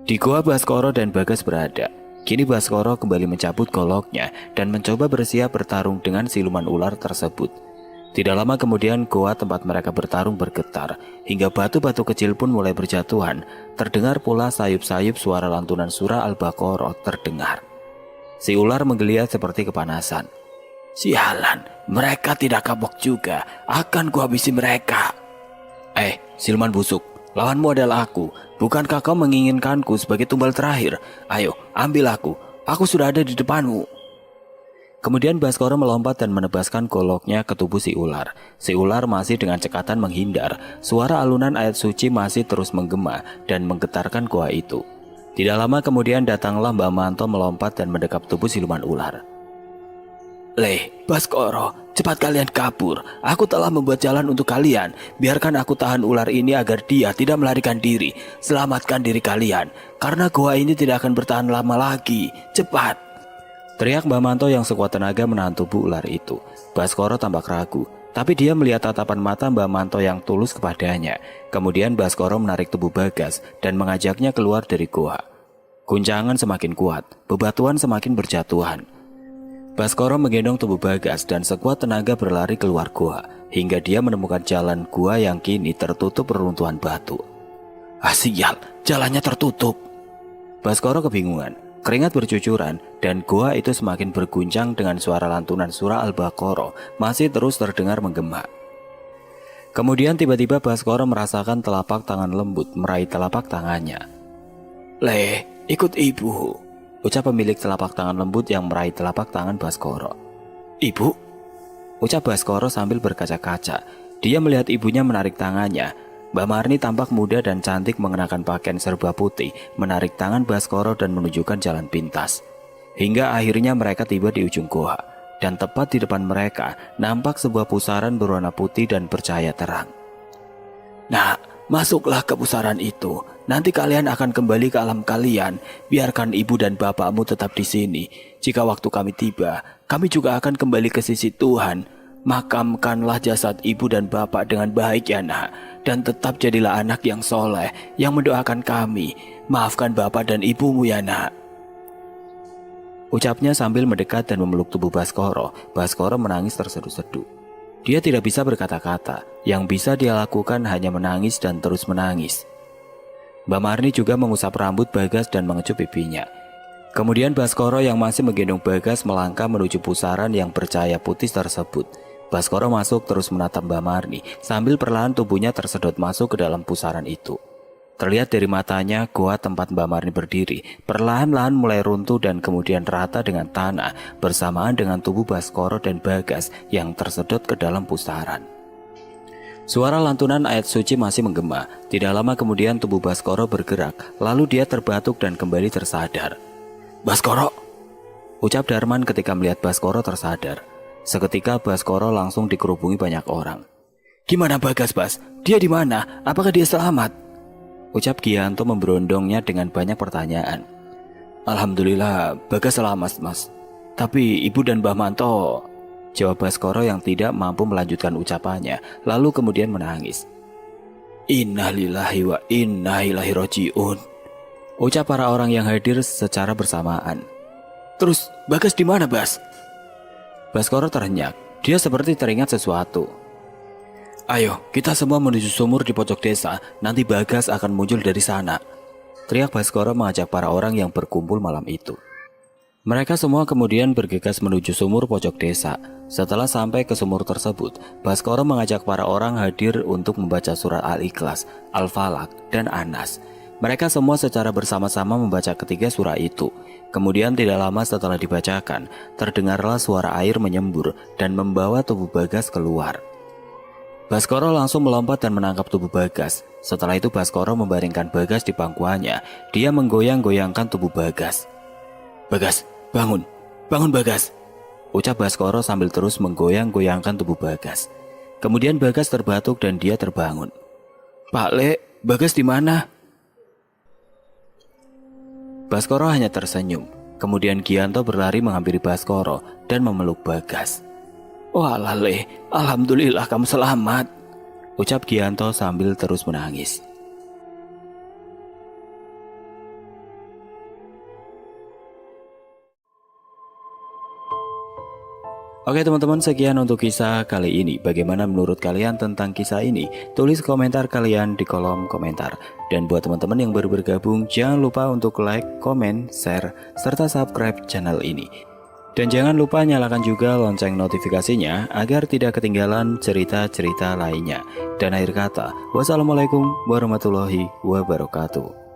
Di gua Baskoro dan Bagas berada. Kini Baskoro kembali mencabut goloknya dan mencoba bersiap bertarung dengan siluman ular tersebut. Tidak lama kemudian goa tempat mereka bertarung bergetar, hingga batu-batu kecil pun mulai berjatuhan. Terdengar pula sayup-sayup suara lantunan surah Al-Baqarah terdengar. Si ular menggeliat seperti kepanasan. Sialan, mereka tidak kapok juga. Akan kuhabisi mereka. Siluman busuk, lawanmu adalah aku. Bukankah kau menginginkanku sebagai tumbal terakhir? Ayo, ambil aku. Aku sudah ada di depanmu. Kemudian Baskoro melompat dan menebaskan goloknya ke tubuh si ular. Si ular masih dengan cekatan menghindar. Suara alunan ayat suci masih terus menggema dan menggetarkan goa itu. Tidak lama kemudian datanglah Mbah Manto melompat dan mendekap tubuh siluman ular. Baskoro, cepat kalian kabur. Aku telah membuat jalan untuk kalian. Biarkan aku tahan ular ini agar dia tidak melarikan diri. Selamatkan diri kalian, karena goa ini tidak akan bertahan lama lagi. Cepat! Teriak Mbah Manto yang sekuat tenaga menahan tubuh ular itu. Baskoro tampak ragu, tapi dia melihat tatapan mata Mbah Manto yang tulus kepadanya. Kemudian Baskoro menarik tubuh Bagas dan mengajaknya keluar dari goa. Guncangan semakin kuat, bebatuan semakin berjatuhan. Baskoro menggendong tubuh Bagas dan sekuat tenaga berlari keluar goa, hingga dia menemukan jalan gua yang kini tertutup reruntuhan batu. Sial, jalannya tertutup. Baskoro kebingungan, keringat bercucuran, dan goa itu semakin berguncang dengan suara lantunan surah Al-Baqarah masih terus terdengar menggema. Kemudian tiba-tiba Baskoro merasakan telapak tangan lembut meraih telapak tangannya. Ikut ibu, ucap pemilik telapak tangan lembut yang meraih telapak tangan Baskoro. Ibu? Ucap Baskoro sambil berkaca-kaca. Dia melihat ibunya menarik tangannya. Mbak Marni tampak muda dan cantik mengenakan pakaian serba putih, menarik tangan Baskoro dan menunjukkan jalan pintas. Hingga akhirnya mereka tiba di ujung goa, dan tepat di depan mereka nampak sebuah pusaran berwarna putih dan bercahaya terang. Nah, masuklah ke pusaran itu. Nanti kalian akan kembali ke alam kalian. Biarkan ibu dan bapakmu tetap di sini. Jika waktu kami tiba, kami juga akan kembali ke sisi Tuhan. Makamkanlah jasad ibu dan bapak dengan baik ya nak. Dan tetap jadilah anak yang soleh, yang mendoakan kami. Maafkan bapak dan ibumu ya nak. Ucapnya sambil mendekat dan memeluk tubuh Baskoro. Baskoro menangis terseduh-seduh. Dia tidak bisa berkata-kata. Yang bisa dia lakukan hanya menangis dan terus menangis. Mbak Marni juga mengusap rambut Bagas dan mengecup pipinya. Kemudian Baskoro yang masih menggendong Bagas melangkah menuju pusaran yang bercahaya putih tersebut. Baskoro masuk terus menatap Mbak Marni sambil perlahan tubuhnya tersedot masuk ke dalam pusaran itu. Terlihat dari matanya, goa tempat Mbak Marni berdiri perlahan-lahan mulai runtuh dan kemudian rata dengan tanah bersamaan dengan tubuh Baskoro dan Bagas yang tersedot ke dalam pusaran. Suara lantunan ayat suci masih menggema. Tidak lama kemudian tubuh Baskoro bergerak, lalu dia terbatuk dan kembali tersadar. Baskoro! Ucap Darman ketika melihat Baskoro tersadar. Seketika Baskoro langsung dikerubungi banyak orang. Gimana Bagas, Bas? Dia di mana? Apakah dia selamat? Ucap Gianto memberondongnya dengan banyak pertanyaan. Alhamdulillah, Bagas selamat, Mas. Tapi ibu dan Mbah Manto... Jawab Baskoro yang tidak mampu melanjutkan ucapannya, lalu kemudian menangis. Innalillahi wa inna ilaihi raji'un. Ucap para orang yang hadir secara bersamaan. Terus, Bagas di mana, Bas? Baskoro terhenyak. Dia seperti teringat sesuatu. Ayo, kita semua menuju sumur di pojok desa. Nanti Bagas akan muncul dari sana. Teriak Baskoro mengajak para orang yang berkumpul malam itu. Mereka semua kemudian bergegas menuju sumur pojok desa. Setelah sampai ke sumur tersebut, Baskoro mengajak para orang hadir untuk membaca surat Al-Ikhlas, Al-Falaq, dan An-Nas. Mereka semua secara bersama-sama membaca ketiga surah itu. Kemudian tidak lama setelah dibacakan, terdengarlah suara air menyembur dan membawa tubuh Bagas keluar. Baskoro langsung melompat dan menangkap tubuh Bagas. Setelah itu Baskoro membaringkan Bagas di pangkuannya. Dia menggoyang-goyangkan tubuh Bagas. Bagas, bangun, bangun Bagas. Ucap Baskoro sambil terus menggoyang-goyangkan tubuh Bagas. Kemudian Bagas terbatuk dan dia terbangun. Pak Le, Bagas di mana? Baskoro hanya tersenyum. Kemudian Gianto berlari menghampiri Baskoro dan memeluk Bagas. "Walah Le, alhamdulillah kamu selamat," ucap Gianto sambil terus menangis. Oke teman-teman, sekian untuk kisah kali ini. Bagaimana menurut kalian tentang kisah ini? Tulis komentar kalian di kolom komentar. Dan buat teman-teman yang baru bergabung, jangan lupa untuk like, komen, share, serta subscribe channel ini. Dan jangan lupa nyalakan juga lonceng notifikasinya agar tidak ketinggalan cerita-cerita lainnya. Dan akhir kata, wassalamualaikum warahmatullahi wabarakatuh.